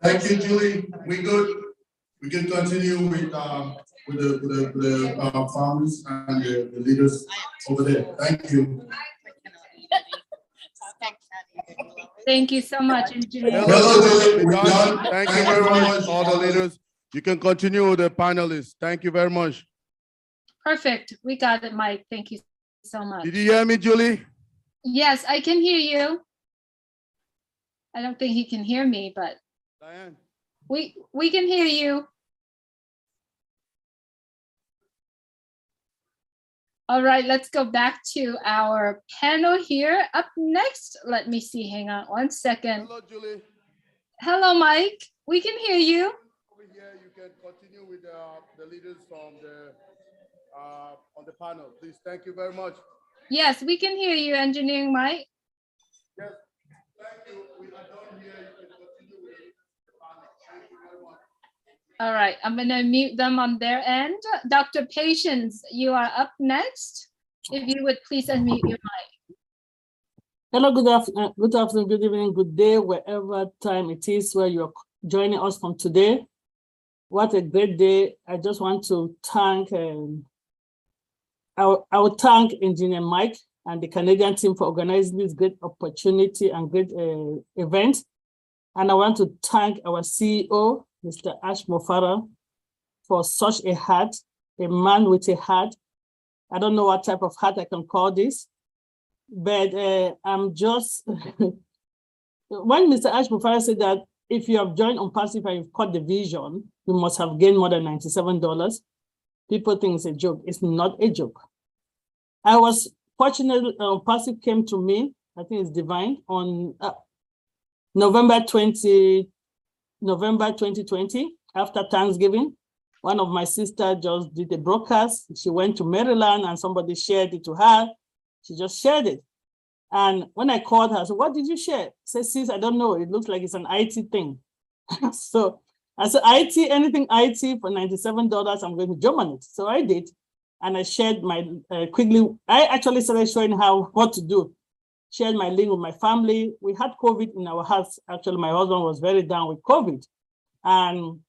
Thank you, Julie. We good. We can continue with the farmers and the leaders over there. Thank you. Thank you so much, engineer. Hello, we're done. Thank you very much, all the leaders. You can continue with the panelists. Thank you very much. Perfect. We got it, Mike. Thank you so much. Did you hear me, Julie? Yes, I can hear you. I don't think he can hear me, but Diane. we can hear you. All right, let's go back to our panel here. Up next, let me see, hang on one second. Hello, Julie. Hello, Mike. We can hear you. Over here, you can continue with the leaders from the on the panel. Please, thank you very much. Yes, we can hear you, Engineering Mike. Yes, thank you. We are done here. You can continue with the panel. Thank you very much. All right, I'm going to mute them on their end. Dr. Patience, you are up next. If you would please unmute your mic. Hello, good afternoon, good evening, good day, wherever time it is where you're joining us from today. What a great day. I just want to thank, I will thank Engineer Mike and the Canadian team for organizing this great opportunity and great event. And I want to thank our CEO, Mr. Ash Mofara, for such a heart, a man with a heart. I don't know what type of heart I can call this, but I'm just, when Mr. Ash Mofara said that if you have joined Onpass and you've caught the vision, you must have gained more than $97. People think it's a joke. It's not a joke. I was fortunate, Onpass came to me, I think it's divine, on November 2020, after Thanksgiving. One of my sisters just did a broadcast. She went to Maryland and somebody shared it to her. She just shared it. And when I called her, I said, what did you share? She said, sis, I don't know. It looks like it's an IT thing. So I said, IT, anything IT for $97, I'm going to Germany. So I did. And I shared my, quickly, I actually started showing what to do. Shared my link with my family. We had COVID in our house. Actually, my husband was very down with COVID. And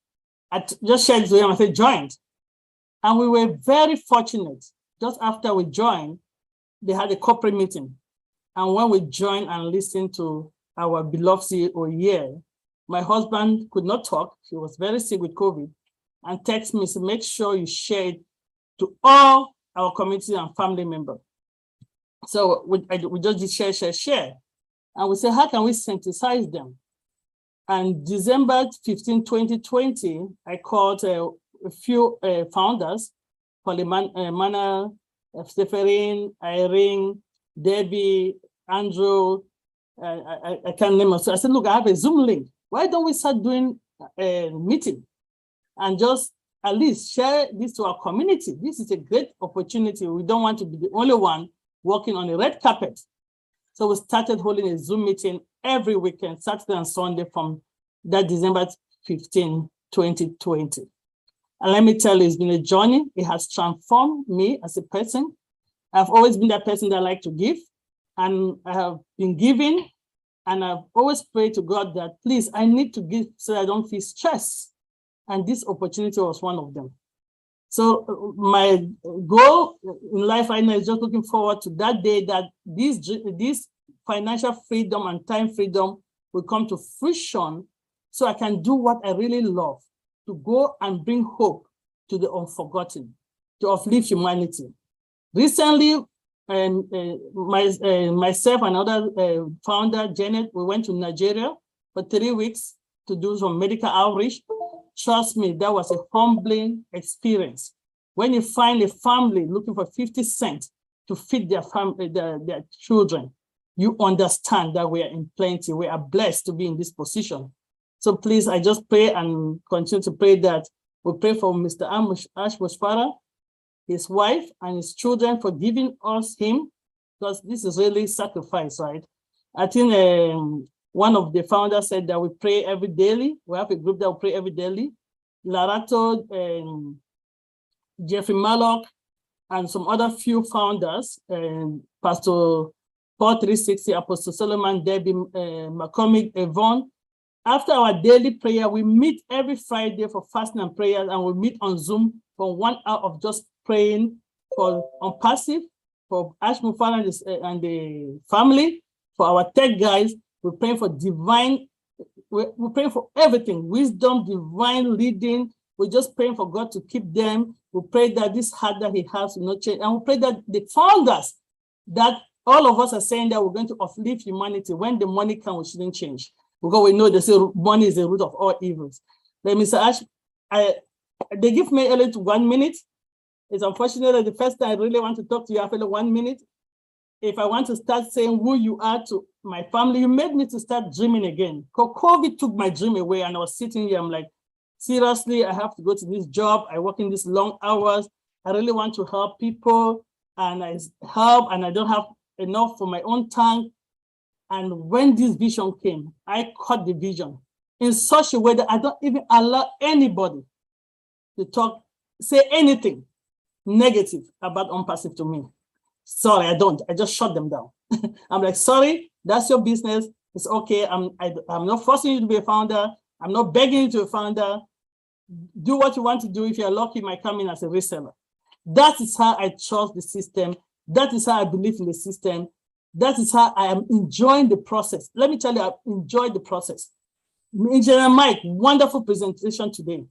I just shared it with him. I said, joined. And we were very fortunate. Just after we joined, they had a corporate meeting. And when we joined and listened to our beloved CEO here, my husband could not talk. He was very sick with COVID and texted me, so make sure you share it to all our community and family members. So we just did share. And we said, how can we synthesize them? And December 15, 2020, I called a few founders, Mana, Stephanie, Irene, Debbie, Andrew, I can't name them. So I said, look, I have a Zoom link. Why don't we start doing a meeting and just at least share this to our community? This is a great opportunity. We don't want to be the only one working on a red carpet. So we started holding a Zoom meeting every weekend, Saturday and Sunday from that December 15, 2020. And let me tell you, it's been a journey. It has transformed me as a person. I've always been that person that I like to give, and I have been giving, and I've always prayed to God that, please, I need to give so I don't feel stressed. And this opportunity was one of them. So my goal in life right now is just looking forward to that day that this financial freedom and time freedom will come to fruition so I can do what I really love, to go and bring hope to the unforgotten, to uplift humanity. Recently, myself and other founder, Janet, we went to Nigeria for 3 weeks to do some medical outreach. Trust me, that was a humbling experience. When you find a family looking for 50 cents to feed their family, their children, you understand that we are in plenty. We are blessed to be in this position. So please, I just pray and continue to pray that we pray for Mr. Ash Musfara, his wife and his children for giving us him, because this is really sacrifice, right? I think one of the founders said that we pray every daily. We have a group that we pray every daily. Larato, Jeffrey Mallock, and some other few founders, Pastor Paul 360, Apostle Solomon, Debbie McCormick, Yvonne. After our daily prayer, we meet every Friday for fasting and prayers, and we meet on Zoom for 1 hour of just praying for Onpass, for Ash Mufana and the family, for our tech guys. We're praying for divine, we're praying for everything, wisdom, divine leading. We're just praying for God to keep them. We pray that this heart that he has will not change. And we pray that the founders, that all of us are saying that we're going to uplift humanity. When the money comes, we shouldn't change. Because we know they say money is the root of all evils. Like Mr. Ash, they give me only 1 minute. It's unfortunate that the first time I really want to talk to you, I feel 1 minute. If I want to start saying who you are to my family, you made me to start dreaming again. COVID took my dream away, and I was sitting here, I'm like, seriously, I have to go to this job. I work in these long hours. I really want to help people, and I help, and I don't have enough for my own tank. And when this vision came, I caught the vision in such a way that I don't even allow anybody to talk, say anything negative about Onpass to me. Sorry, I don't. I just shut them down. I'm like, sorry, that's your business. It's okay. I'm not forcing you to be a founder. I'm not begging you to be a founder. Do what you want to do. If you're lucky, you might come in as a reseller. That is how I trust the system. That is how I believe in the system. That is how I am enjoying the process. Let me tell you, I've enjoyed the process. Engineer Mike, wonderful presentation today.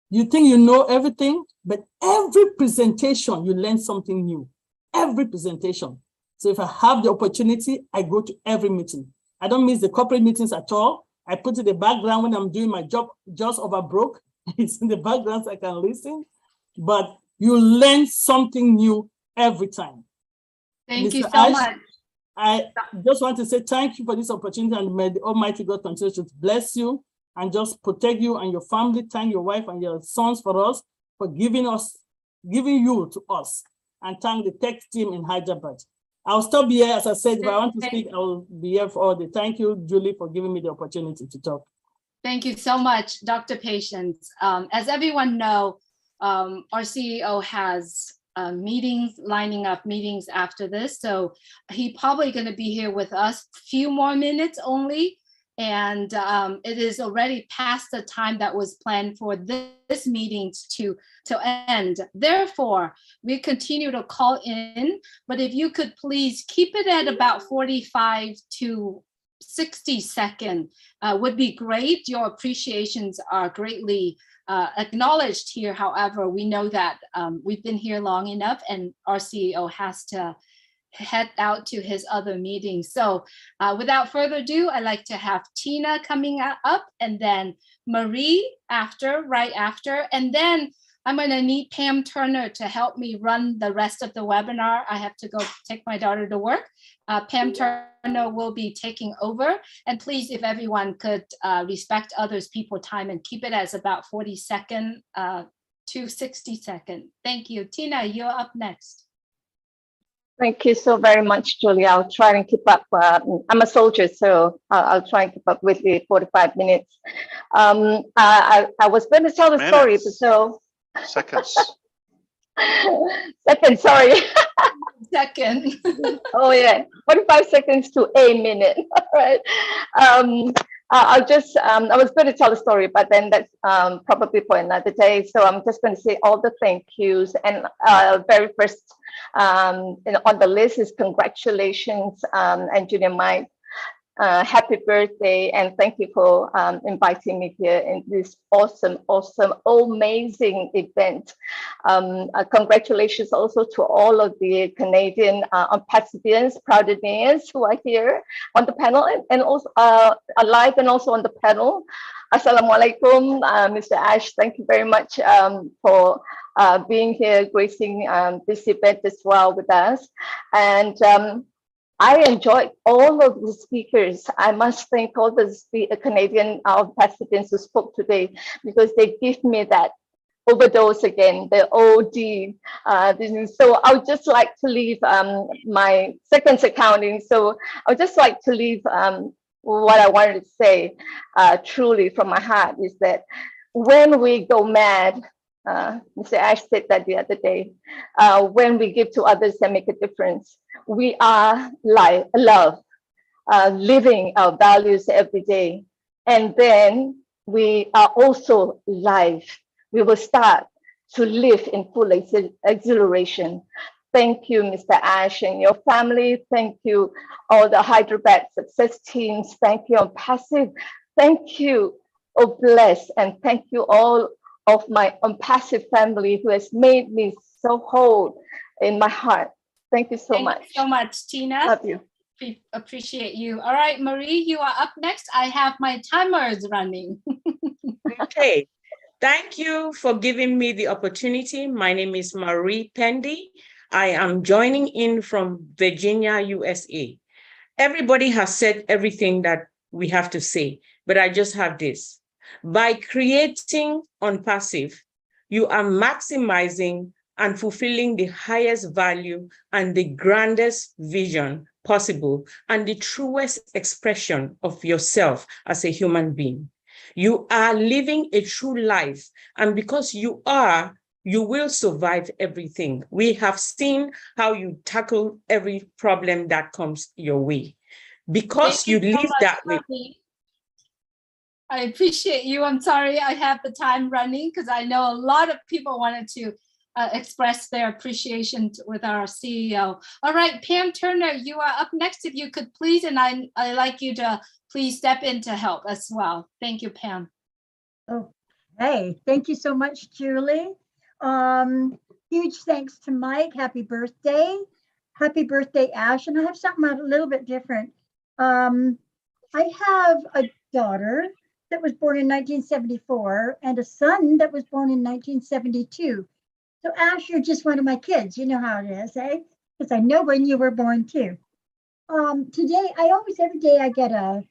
You think you know everything, but every presentation, you learn something new. Every presentation. So if I have the opportunity, I go to every meeting. I don't miss the corporate meetings at all. I put it in the background when I'm doing my job, just over broke. It's in the background so I can listen. But you learn something new every time. Thank you so Ash, much. I just want to say thank you for this opportunity, and may the Almighty God continue to bless you and just protect you and your family. Thank your wife and your sons for us, for giving you to us. And thank the tech team in Hyderabad. I'll stop here. As I said, if I want to speak, I will be here for all day. Thank you, Julie, for giving me the opportunity to talk. Thank you so much, Dr. Patience. As everyone know, our CEO has meetings, lining up meetings after this. So he probably going to be here with us a few more minutes only. And it is already past the time that was planned for this meeting to end. Therefore, we continue to call in, but if you could please keep it at about 45 to 60 seconds would be great. Your appreciations are greatly acknowledged here. However, we know that we've been here long enough and our CEO has to head out to his other meetings. So without further ado, I'd like to have Tina coming up and then Marie right after. And then I'm going to need Pam Turner to help me run the rest of the webinar. I have to go take my daughter to work. Pam Turner will be taking over. And please, if everyone could respect others' people's time and keep it as about 40 seconds to 60 seconds. Thank you. Tina, you're up next. Thank you so very much, Julie. I'll try and keep up. I'm a soldier, so I'll try and keep up with the 45 minutes. I was going to tell the story, but so. Seconds. Second, sorry. Second. Oh yeah, 45 seconds to a minute. All right. I'll just, I was going to tell the story, but then that's probably for another day. So I'm just going to say all the thank yous. And very first on the list is congratulations, Engineer Mike. Happy birthday, and thank you for inviting me here in this awesome, amazing event. Congratulations also to all of the Canadian Onpassians, Proudenians who are here on the panel and also live and also on the panel. Assalamualaikum, Mr. Ash, thank you very much for being here, gracing this event as well with us. And I enjoyed all of the speakers. I must thank all the Canadian Pacifians who spoke today because they give me that overdose again, the OD. So I would just like to leave my seconds accounting. So I would just like to leave what I wanted to say truly from my heart is that when we go mad, Mr. Ash said that the other day, when we give to others and make a difference, we are love, living our values every day. And then we are also live. We will start to live in full exhilaration. Thank you, Mr. Ash and your family. Thank you, all the Hyderabad success teams. Thank you, Onpassive. Thank you, Bless, and thank you all of my Onpassive family who has made me so whole in my heart. Thank you so much. Thank you so much, Tina. Love you. Appreciate you. All right, Marie, you are up next. I have my timers running. Okay. Thank you for giving me the opportunity. My name is Marie Pendy. I am joining in from Virginia, USA. Everybody has said everything that we have to say, but I just have this. By creating Onpassive, you are maximizing and fulfilling the highest value and the grandest vision possible and the truest expression of yourself as a human being. You are living a true life, and because you are, you will survive everything. We have seen how you tackle every problem that comes your way. Because you live that way. I appreciate you. I'm sorry I have the time running because I know a lot of people wanted to express their appreciation with our CEO. All right, Pam Turner, you are up next. If you could please, and I'd like you to please step in to help as well. Thank you, Pam. Okay, thank you so much, Julie. Huge thanks to Mike. Happy birthday. Happy birthday, Ash. And I have something a little bit different. I have a daughter that was born in 1974 and a son that was born in 1972. So Ash, you're just one of my kids. You know how it is, eh? Because I know when you were born too. Today, every day I get a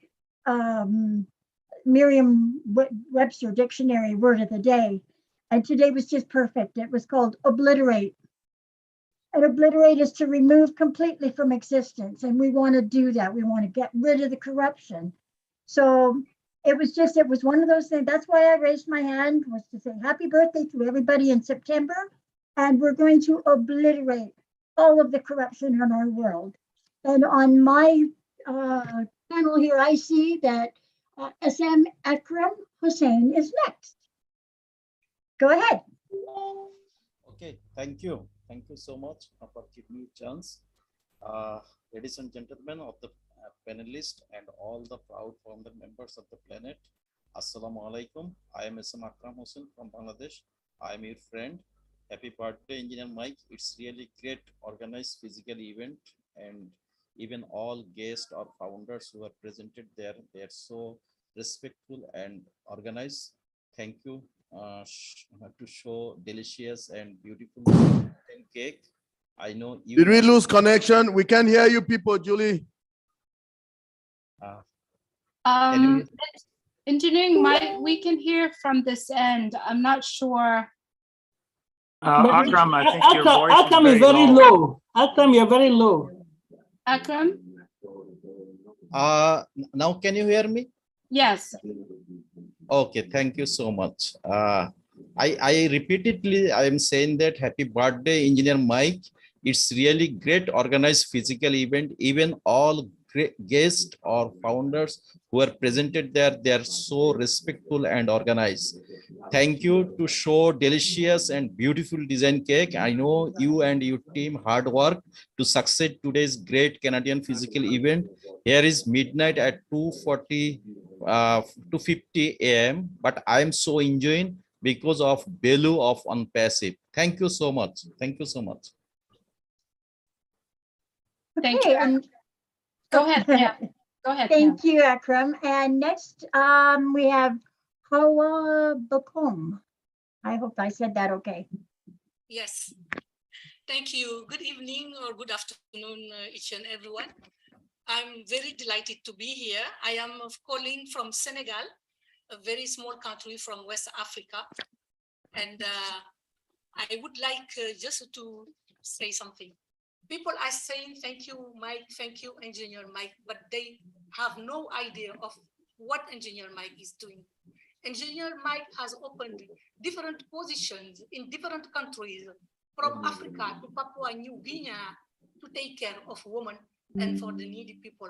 Merriam-Webster dictionary word of the day. And today was just perfect. It was called obliterate. And obliterate is to remove completely from existence. And we want to do that. We want to get rid of the corruption. So it was one of those things. That's why I raised my hand, was to say happy birthday to everybody in September. And we're going to obliterate all of the corruption in our world. And on my panel here, I see that SM Akram Hussein is next. Go ahead. Okay, thank you. Thank you so much for giving me a chance. Ladies and gentlemen of the panelists and all the proud founder members of the planet, Assalamu alaikum. I am SM Akram Hussein from Bangladesh. I am your friend. Happy birthday, Engineer Mike. It's really great organized physical event, and even all guests or founders who are presented there, they are so respectful and organized. Thank you to show delicious and beautiful cake. I know you. Did we lose connection? We can't hear you people, Julie. Engineering Mike, we can hear from this end. I'm not sure. Akram, I think your voice Akram is very low. Akram, you're very low. Akram? Now can you hear me? Yes. Okay, thank you so much. I repeatedly, I am saying that happy birthday, Engineer Mike. It's really great organized physical event. Even all guests or founders who are presented there, they are so respectful and organized. Thank you to show delicious and beautiful design cake. I know you and your team hard work to succeed today's great Canadian physical event. Here is midnight at 2:50 a.m. But I am so enjoying because of Belu of Onpass. Thank you so much. Thank you so much. Thank you. And go ahead. Yeah. Go ahead. Thank you, Akram. And next, we have Hawa Bakum. I hope I said that okay. Yes. Thank you. Good evening or good afternoon, each and everyone. I'm very delighted to be here. I am calling from Senegal, a very small country from West Africa. And I would like just to say something. People are saying, thank you, Mike, thank you, Engineer Mike, but they have no idea of what Engineer Mike is doing. Engineer Mike has opened different positions in different countries, from Africa to Papua New Guinea, to take care of women and for the needy people.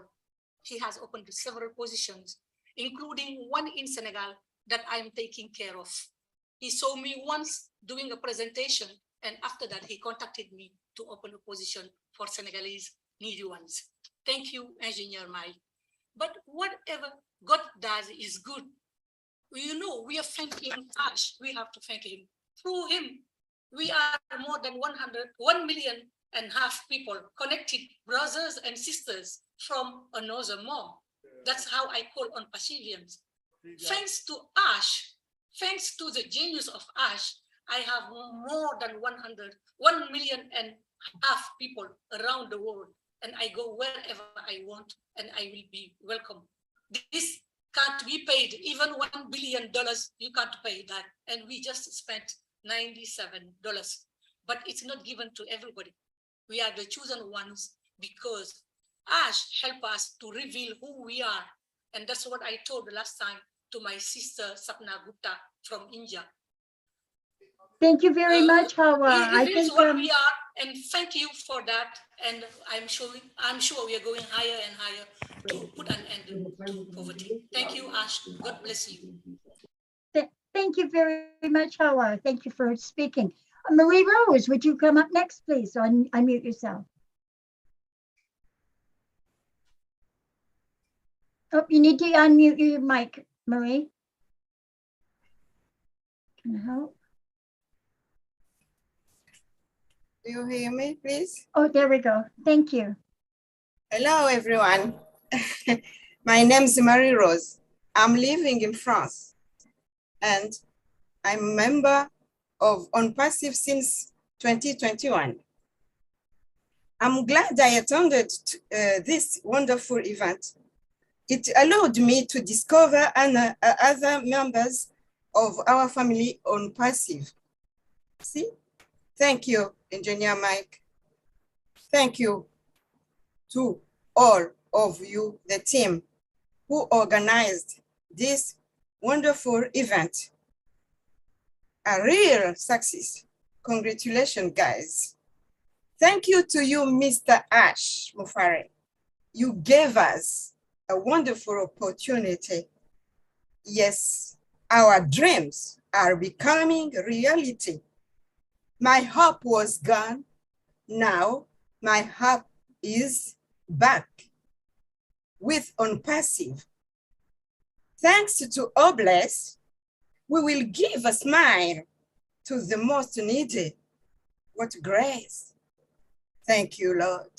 He has opened several positions, including one in Senegal that I am taking care of. He saw me once doing a presentation, and after that, he contacted me to open a position for Senegalese needy ones. Thank you, Engineer Mike. But whatever God does is good. You know, we are thanking Ash. We have to thank him. Through him, we are more than 1.5 million people connected, brothers and sisters from another mom. That's how I call on Pacifians. Thanks to Ash, thanks to the genius of Ash, I have more than 1.5 million people around the world, and I go wherever I want, and I will be welcome. This can't be paid. Even $1 billion, you can't pay that. And we just spent $97. But it's not given to everybody. We are the chosen ones because Ash helped us to reveal who we are. And that's what I told the last time to my sister Sapna Gupta from India. Thank you very much, Hawa. He reveals what we are, and thank you for that. And I'm sure we are going higher and higher to put an end to poverty. Thank you, Ash. God bless you. Thank you very much, Hawa. Thank you for speaking. Marie Rose, would you come up next, please? Unmute yourself. Oh, you need to unmute your mic, Marie. Can I help? Do you hear me, please? Oh, there we go. Thank you. Hello, everyone. My name is Marie Rose. I'm living in France, and I'm a member of Onpass since 2021. I'm glad I attended this wonderful event. It allowed me to discover other members of our family Onpass. See? Thank you, Engineer Mike. Thank you to all of you, the team who organized this wonderful event. A real success. Congratulations, guys. Thank you to you, Mr. Ash Mufare. You gave us a wonderful opportunity. Yes, our dreams are becoming reality. My hope was gone. Now my hope is back with Onpass. Thanks to Obless, we will give a smile to the most needy. What grace. Thank you, Lord.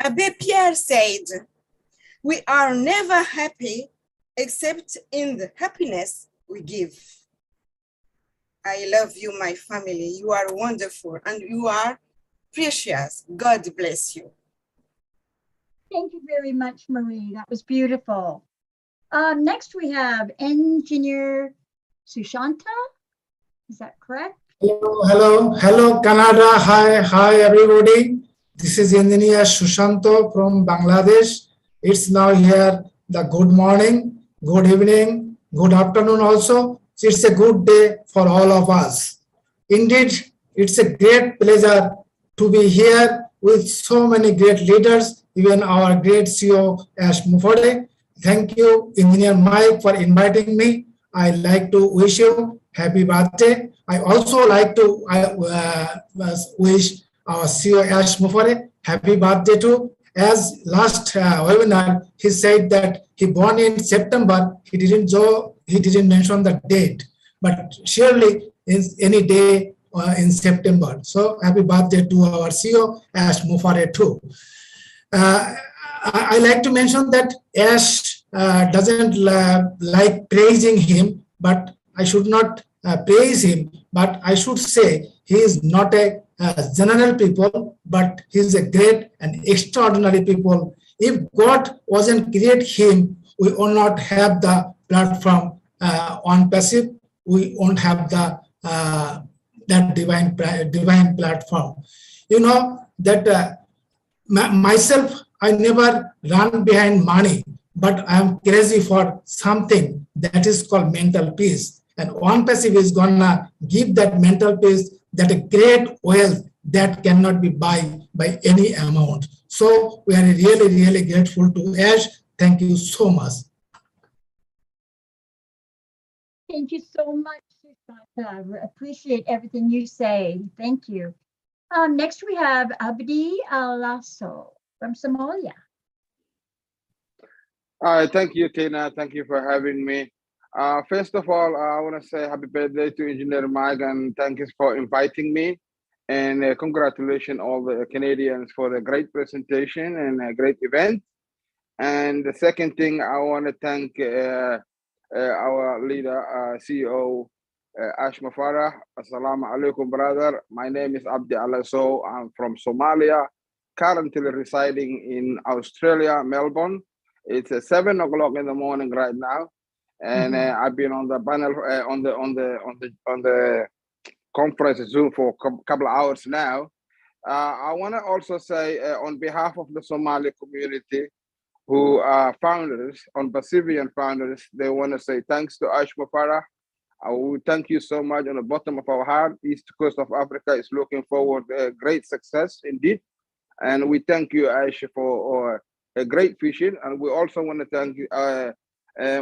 Abbé Pierre said, we are never happy except in the happiness we give. I love you, my family. You are wonderful and you are precious. God bless you. Thank you very much, Marie. That was beautiful. Next, we have Engineer Sushanta. Is that correct? Hello, Canada. Hi, everybody. This is Engineer Sushanto from Bangladesh. It's now here the good morning, good evening, good afternoon also. It's a good day for all of us. Indeed, it's a great pleasure to be here with so many great leaders, even our great CEO, Ash Mufare. Thank you, Engineer Mike, for inviting me. I'd like to wish you happy birthday. I also like to wish our CEO Ash Mufare happy birthday too. As last webinar, he said that he born in September. He didn't mention the date, but surely is any day in September. So happy birthday to our CEO Ash Mufare too. I like to mention that Ash doesn't like praising him, but I should not praise him, but I should say he is not a general people, but he is a great and extraordinary people. If God wasn't create him, we will not have the platform Onpass. We won't have the that divine platform. You know that myself, I never run behind money, but I am crazy for something that is called mental peace. And Onpass is gonna give that mental peace, that a great wealth that cannot be buy by any amount. So we are really, really grateful to Ash. Thank you so much. Thank you so much, Sushanta. I appreciate everything you say. Thank you. Next, we have Abdi Alasso from Somalia. All right, thank you, Tina. Thank you for having me. First of all, I want to say happy birthday to Engineer Mike and thank you for inviting me. And congratulations all the Canadians for the great presentation and a great event. And the second thing, I want to thank our leader, CEO, Ash Mufare. Assalamu alaikum, brother. My name is Abdi Alasso. I'm from Somalia, currently residing in Australia, Melbourne. It's 7 o'clock in the morning right now, and I've been on the panel on the conference Zoom for a couple of hours now. I want to also say on behalf of the Somali community, who are founders, Onpassivian founders, they want to say thanks to Ash Mufare. We thank you so much on the bottom of our heart. East Coast of Africa is looking forward to great success indeed. And we thank you, Ash, for a great vision. And we also want to thank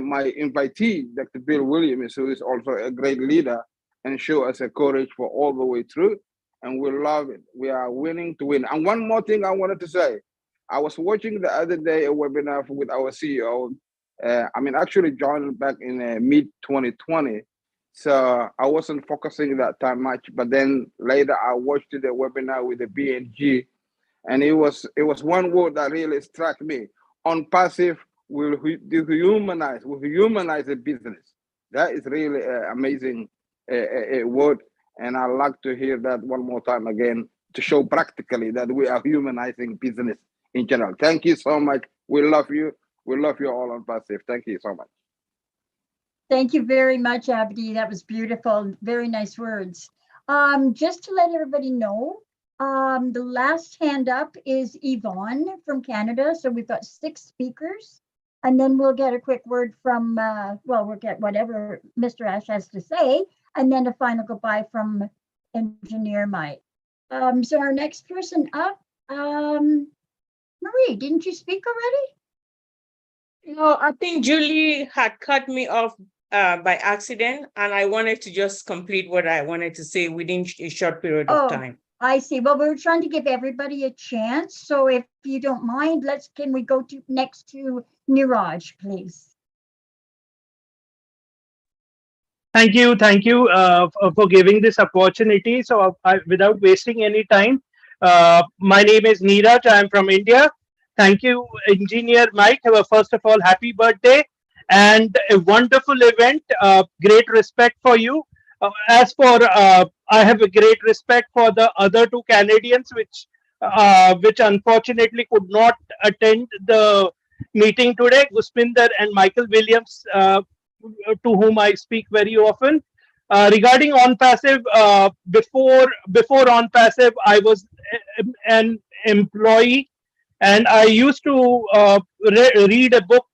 my invitee, Dr. Bill Williams, who is also a great leader and show us a courage for all the way through. And we love it. We are willing to win. And one more thing I wanted to say. I was watching the other day a webinar with our CEO. Actually joined back in mid-2020. So I wasn't focusing that time much. But then later I watched the webinar with the BNG. And it was one word that really struck me. Onpass will humanize the business. That is really an amazing word. And I'd like to hear that one more time again to show practically that we are humanizing business in general. Thank you so much. We love you. We love you all Onpass. Thank you so much. Thank you very much, Abdi. That was beautiful. Very nice words. Just to let everybody know, the last hand up is Yvonne from Canada. So we've got 6 speakers. And then we'll get a quick word from, well, we'll get whatever Mr. Ash has to say, and then a final goodbye from Engineer Mike. So our next person up, Marie, didn't you speak already? No, I think Julie had cut me off by accident, and I wanted to just complete what I wanted to say within a short period of time. I see. Well, we're trying to give everybody a chance. So if you don't mind, can we go to next to Niraj, please? Thank you for giving this opportunity. So without wasting any time, my name is Neeraj. I'm from India. Thank you, Engineer Mike. First of all, happy birthday and a wonderful event. Great respect for you. As for I have a great respect for the other two Canadians, which unfortunately could not attend the meeting today, Guspinder and Michael Williams, to whom I speak very often. Regarding Onpassive, before Onpassive, I was an employee, and I used to read a book,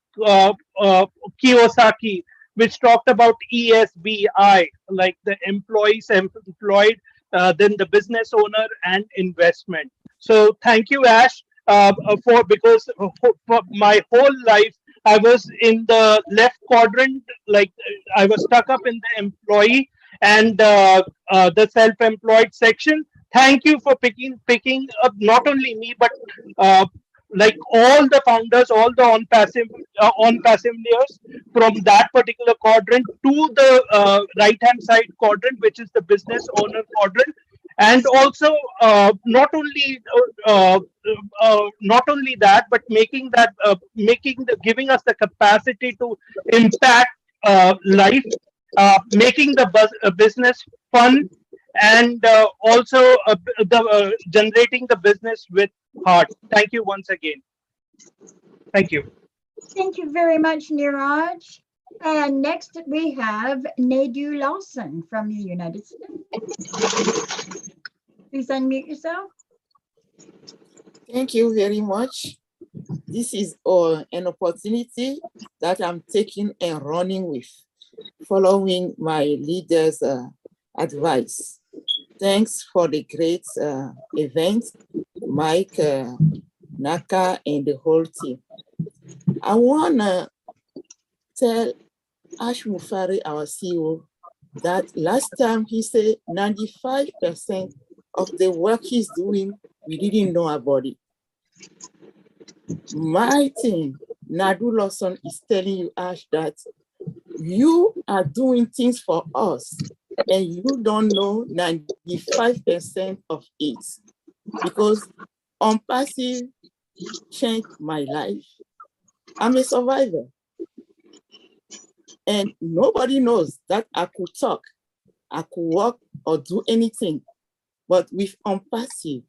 Kiyosaki, which talked about ESBI, like the employee, self-employed, then the business owner and investment. So thank you, Ash, because for my whole life I was in the left quadrant, like I was stuck up in the employee and the self-employed section. Thank you for picking up not only me but like all the founders, all the on-passiveers from that particular quadrant to the right-hand side quadrant, which is the business owner quadrant. And also not only that, but giving us the capacity to impact life, making the business fun, and also generating the business with heart. Thank you once again. Thank you. Thank you very much, Niraj. And next we have Nadu Lawson from the United States. Please unmute yourself. Thank you very much. This is an opportunity that I'm taking and running with, following my leader's advice. Thanks for the great event, Mike, Naka, and the whole team. I want to tell Ash Mufari, our CEO, that last time he said 95% of the work he's doing, we didn't know about it. My team, Nadu Lawson, is telling you, Ash, that you are doing things for us and you don't know 95% of it, because Onpassive changed my life. I'm a survivor. And nobody knows that I could talk, I could walk or do anything. But with Onpassive,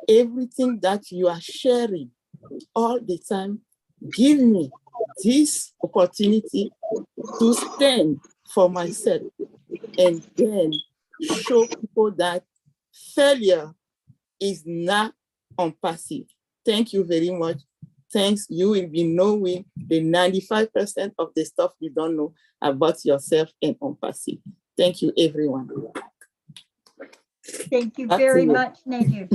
everything that you are sharing all the time, give me this opportunity to stand for myself and then show people that failure is not Onpassive. Thank you very much. Thanks. You will be knowing the 95% of the stuff you don't know about yourself and Onpassive. Thank you, everyone. Thank you very much, Nadu.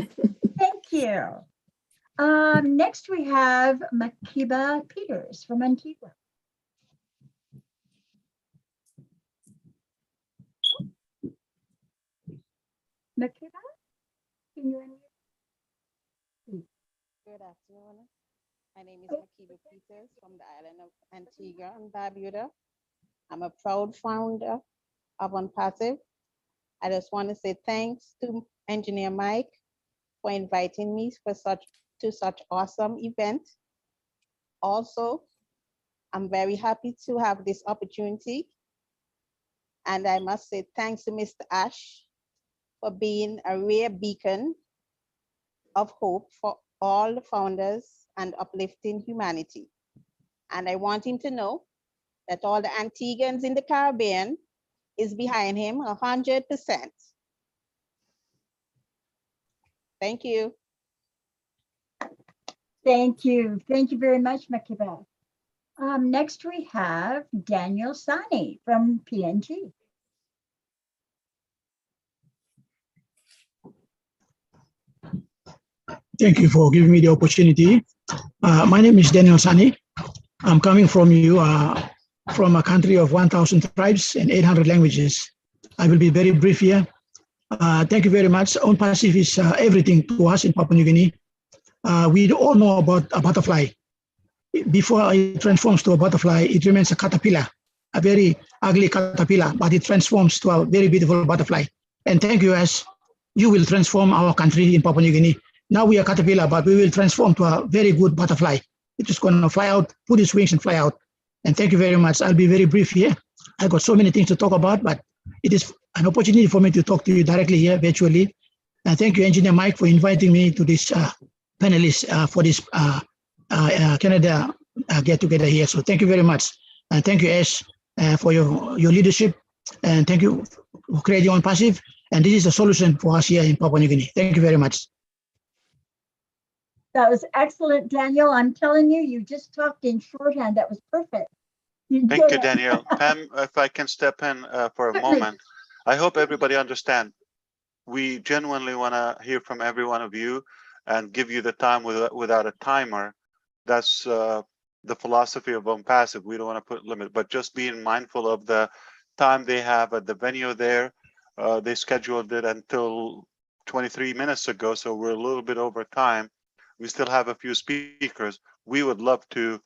Thank you. Next we have Makiba Peters from Antigua. Makiba, can you unmute? Good afternoon. My name is Makiba Peters from the island of Antigua and Barbuda. I'm a proud founder of Onpassive. I just want to say thanks to Engineer Mike for inviting me for such awesome event. Also, I'm very happy to have this opportunity. And I must say thanks to Mr. Ash for being a rare beacon of hope for all the founders and uplifting humanity. And I want him to know that all the Antiguans in the Caribbean is behind him 100%. Thank you. Thank you. Thank you very much, Makiba. Next we have Daniel Sani from PNG. Thank you for giving me the opportunity. My name is Daniel Sani. I'm coming from you, from a country of 1,000 tribes and 800 languages. I will be very brief here. Thank you very much. Onpass is everything to us in Papua New Guinea. We all know about a butterfly. Before it transforms to a butterfly, it remains a caterpillar, a very ugly caterpillar, but it transforms to a very beautiful butterfly. And thank you, as you will transform our country in Papua New Guinea. Now we are caterpillar, but we will transform to a very good butterfly. It is going to fly out, put its wings and fly out. And thank you very much. I'll be very brief here. I've got so many things to talk about, but it is an opportunity for me to talk to you directly here virtually. And thank you, Engineer Mike, for inviting me to this panelist for this Canada get together here. So thank you very much. And thank you, Ash, for your leadership. And thank you for creating Onpass. And this is a solution for us here in Papua New Guinea. Thank you very much. That was excellent, Daniel. I'm telling you, you just talked in shorthand. That was perfect. Thank you, Daniel. Pam, if I can step in for a moment. I hope everybody understands. We genuinely want to hear from every one of you and give you the time without a timer. That's the philosophy of Onpass. We don't want to put limit, but just being mindful of the time they have at the venue there. They scheduled it until 23 minutes ago, so we're a little bit over time. We still have a few speakers. We would love to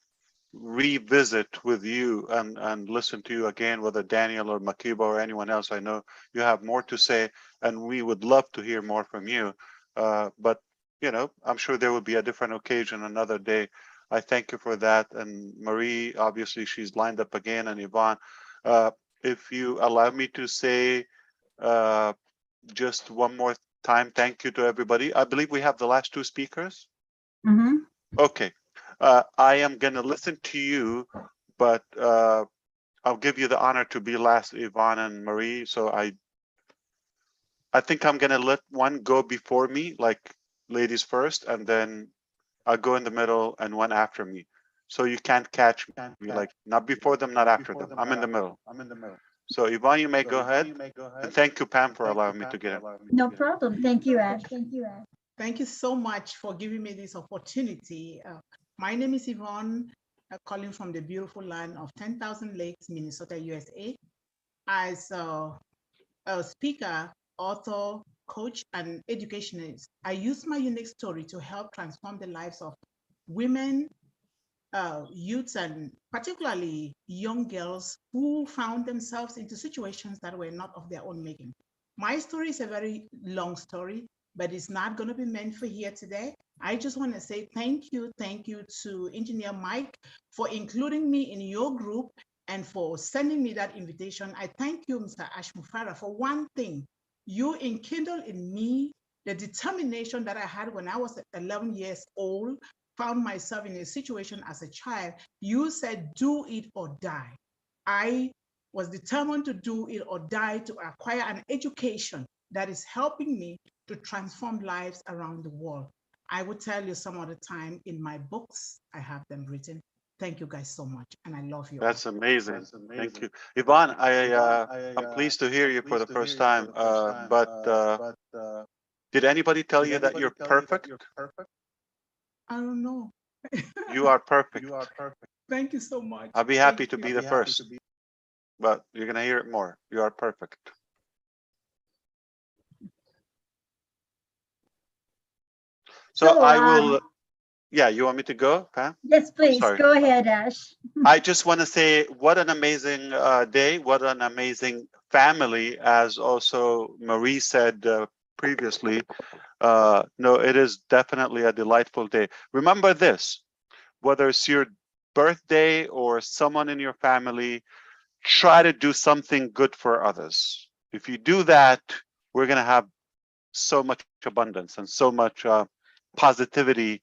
revisit with you and listen to you again, whether Daniel or Makiba or anyone else. I know you have more to say, and we would love to hear more from you. But you know, I'm sure there will be a different occasion another day. I thank you for that. And Marie, obviously, she's lined up again, and Yvonne. If you allow me to say just one more time, thank you to everybody. I believe we have the last two speakers. Mm-hmm. Okay. I am going to listen to you, but I'll give you the honor to be last, Yvonne and Marie. So I think I'm going to let one go before me, like ladies first, and then I'll go in the middle and one after me. So you can't catch me, like not before them, not after them. I'm in the middle. So Yvonne, you may go ahead. And thank you, Pam, for allowing me to get in. No problem. Thank you, Ash. Thank you, Ash. Thank you so much for giving me this opportunity. My name is Yvonne, calling from the beautiful land of 10,000 Lakes, Minnesota, USA. As a speaker, author, coach, and educationist, I use my unique story to help transform the lives of women, youths, and particularly young girls who found themselves into situations that were not of their own making. My story is a very long story, but it's not going to be meant for here today. I just want to say thank you to Engineer Mike for including me in your group and for sending me that invitation. I thank you, Mr. Ash Mufara, for one thing. You enkindled in me the determination that I had when I was 11 years old, found myself in a situation as a child. You said, do it or die. I was determined to do it or die to acquire an education that is helping me to transform lives around the world. I will tell you some other time in my books, I have them written. Thank you guys so much, and I love you. That's amazing. Thank you. Yvonne, I'm pleased to hear you for the first time, but did anybody tell you that you're perfect? I don't know. You are perfect. Thank you so much. I'll be happy to be the first, but you're going to hear it more. You are perfect. So I will, yeah, you want me to go, Pam? Yes, please. Go ahead, Ash. I just want to say what an amazing day, what an amazing family, as also Marie said previously. No, it is definitely a delightful day. Remember this, whether it's your birthday or someone in your family, try to do something good for others. If you do that, we're going to have so much abundance and so much positivity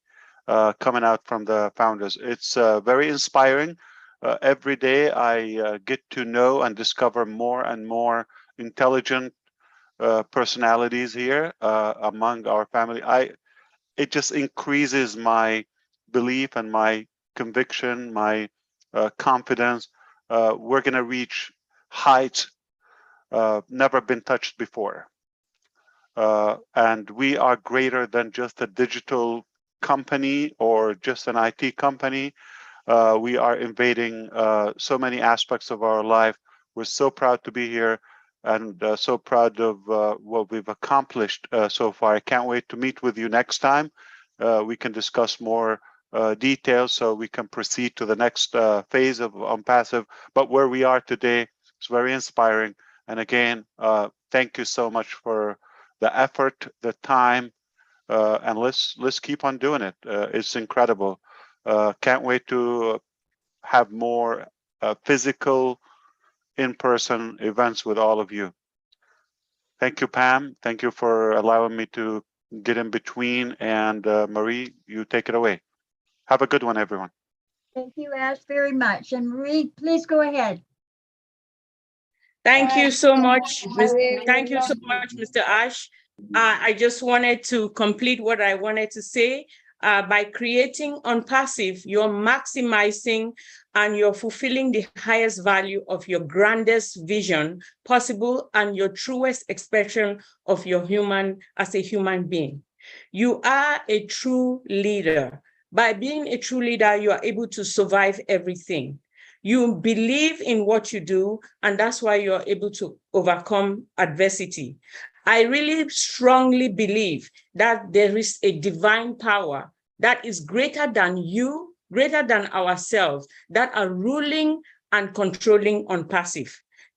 coming out from the founders. It's very inspiring. Every day I get to know and discover more and more intelligent personalities here among our family. It just increases my belief and my conviction, my confidence, we're going to reach heights never been touched before. And we are greater than just a digital company or just an IT company. We are invading so many aspects of our life. We're so proud to be here and so proud of what we've accomplished so far. I can't wait to meet with you next time. We can discuss more details so we can proceed to the next phase of Onpass. But where we are today is very inspiring. And again, thank you so much for the effort, the time, and let's keep on doing it. It's incredible. Can't wait to have more physical, in-person events with all of you. Thank you, Pam. Thank you for allowing me to get in between. And Marie, you take it away. Have a good one, everyone. Thank you, Ash, very much. And Marie, please go ahead. Thank you so much. Thank you so much, Mr. Ash. I just wanted to complete what I wanted to say. By creating Onpass, you're maximizing and you're fulfilling the highest value of your grandest vision possible and your truest expression of your human as a human being. You are a true leader. By being a true leader, you are able to survive everything. You believe in what you do, and that's why you're able to overcome adversity. I really strongly believe that there is a divine power that is greater than you, greater than ourselves, that are ruling and controlling Onpass.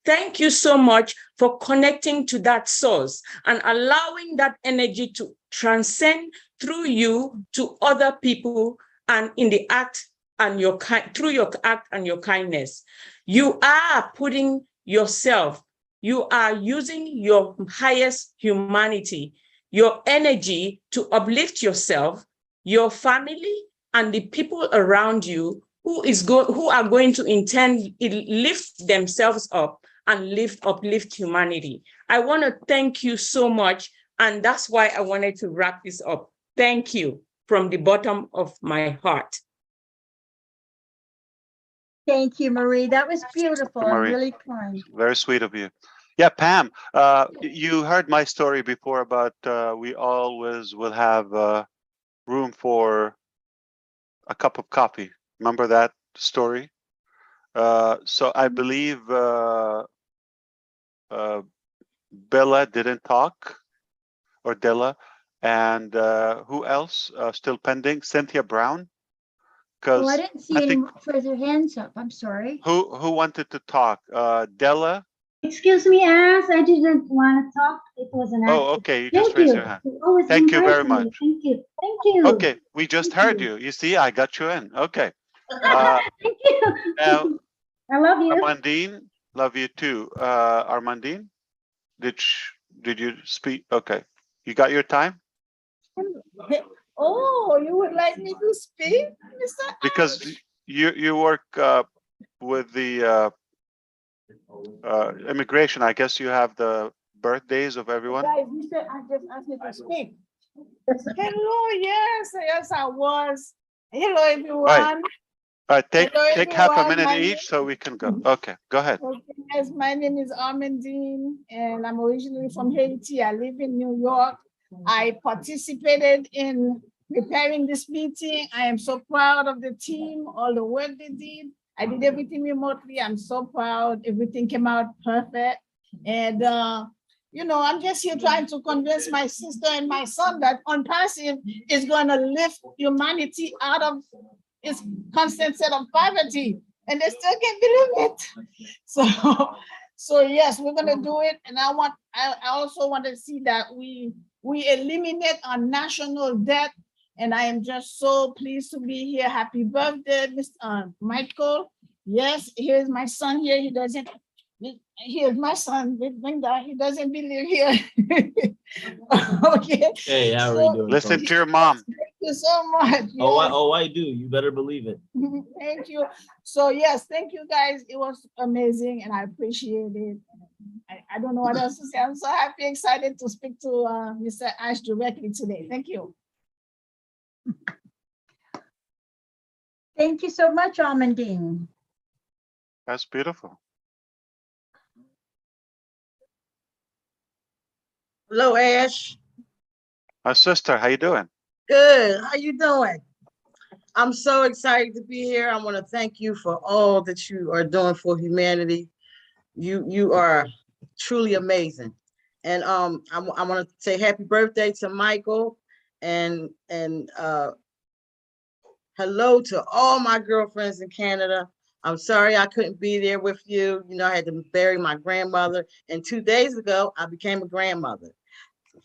Thank you so much for connecting to that source and allowing that energy to transcend through you to other people and in the act and your through your act and your kindness. You are putting yourself, you are using your highest humanity, your energy to uplift yourself, your family, and the people around you who are going to intend lift themselves up and uplift humanity. I want to thank you so much, and that's why I wanted to wrap this up. Thank you from the bottom of my heart. Thank you, Marie. That was beautiful and really kind. Very sweet of you. Yeah, Pam, you heard my story before about we always will have room for a cup of coffee. Remember that story? So I believe Bella didn't talk, or Della, and who else still pending? Cynthia Brown. Oh, I didn't see any further hands up. I'm sorry. Who wanted to talk? Della? Excuse me, Ash, I didn't want to talk. It was an accident. Oh, okay. You just raised your hand. Thank you very much. Thank you. Thank you. Okay, we just heard you. You see, I got you in. Okay. Thank you. Now, I love you. Armandine, love you too. Armandine, did you speak? Okay. You got your time? Oh, you would like me to speak, Mr. Because you work with the immigration. I guess you have the birthdays of everyone. Guys, Mr. I just asked me to speak. Hello, yes, I was. Hello, everyone. All right, take half a minute My each so we can go. Okay, go ahead. Okay, yes, my name is Armandine, and I'm originally from Haiti. I live in New York. I participated in preparing this meeting. I am so proud of the team, all the work they did. I did everything remotely. I'm so proud. Everything came out perfect. And, you know, I'm just here trying to convince my sister and my son that Onpass is going to lift humanity out of its constant set of poverty. And they still can't believe it. So yes, we're going to do it. And I also want to see that we eliminate our national debt. And I am just so pleased to be here. Happy birthday, Mr. Michael. Yes, here's my son here. Here's my son, he doesn't believe here. Okay. Hey, how are you doing? Listen to your mom. Thank you so much. Oh, I do. You better believe it. Thank you. So yes, thank you guys. It was amazing and I appreciate it. I don't know what else to say. I'm so happy, excited to speak to Mr. Ash directly today. Thank you. Thank you so much, Armandine. That's beautiful. Hello, Ash. My sister, how you doing? Good. How you doing? I'm so excited to be here. I want to thank you for all that you are doing for humanity. You are truly amazing. And I want to say happy birthday to Michael and hello to all my girlfriends in Canada. I'm sorry I couldn't be there with you. You know, I had to bury my grandmother, and 2 days ago I became a grandmother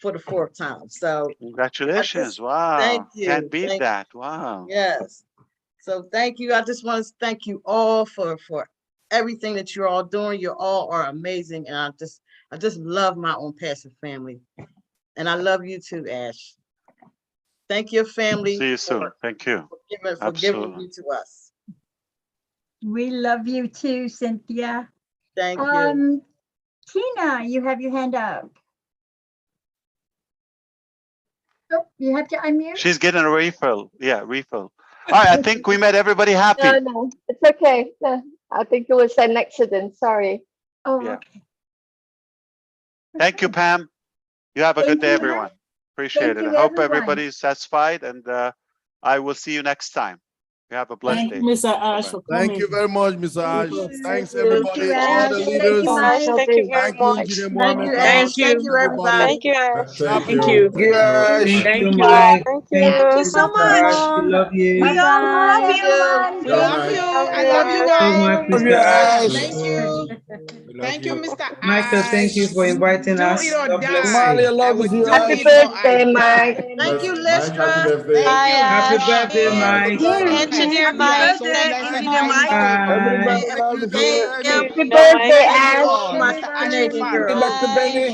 for the 4th time. So Congratulations. Wow. thank you. Can't beat Thank that. Wow. Yes. So thank you. I just want to thank you all for everything that you're all doing. You all are amazing. And I just love my Onpass family. And I love you too, Ash. Thank your family. See you soon. Thank you. For giving you to us. We love you too, Cynthia. Thank you. Tina, you have your hand up. Oh, you have to unmute. She's getting a refill. Yeah, refill. All right, I think we made everybody happy. No, it's okay. No, I think it was an accident. Sorry. Oh, Yeah. okay. Thank you, Pam. You have a good day, you. everyone. Appreciate Thank it. you, I hope everyone. everybody's satisfied, and I will see you next time. You have a blessed Thank day. you, Mr. Ash, for coming. Thank you very much, Mr. Ash. Thanks, you. everybody, Thank you, all the Ash. leaders. Thank you very Thank you, Engineer Thank Mohammed. you, Ash. Thank you, everybody. Thank you, Ash. Thank you. you. Yes. Thank you, you. Mike. Thank you so much. We love you. We all love Thank you. you. We love you. I love you So guys. much, Love Mr. you, Ash. Ash. Thank you. Thank you, Mr. Michael, thank you for inviting Do us. it or God bless die. Molly, I you. love I would you. do Happy it or birthday, I Mike. die. Thank you, Mike, happy Lestra. birthday. Thank you. Happy birthday, Mike. Engineer Mike. Engineer Mike. Bye. Everybody love you. Thank you. Happy birthday, Thank you Ash. all, my Canadian Happy girls. birthday, Benny.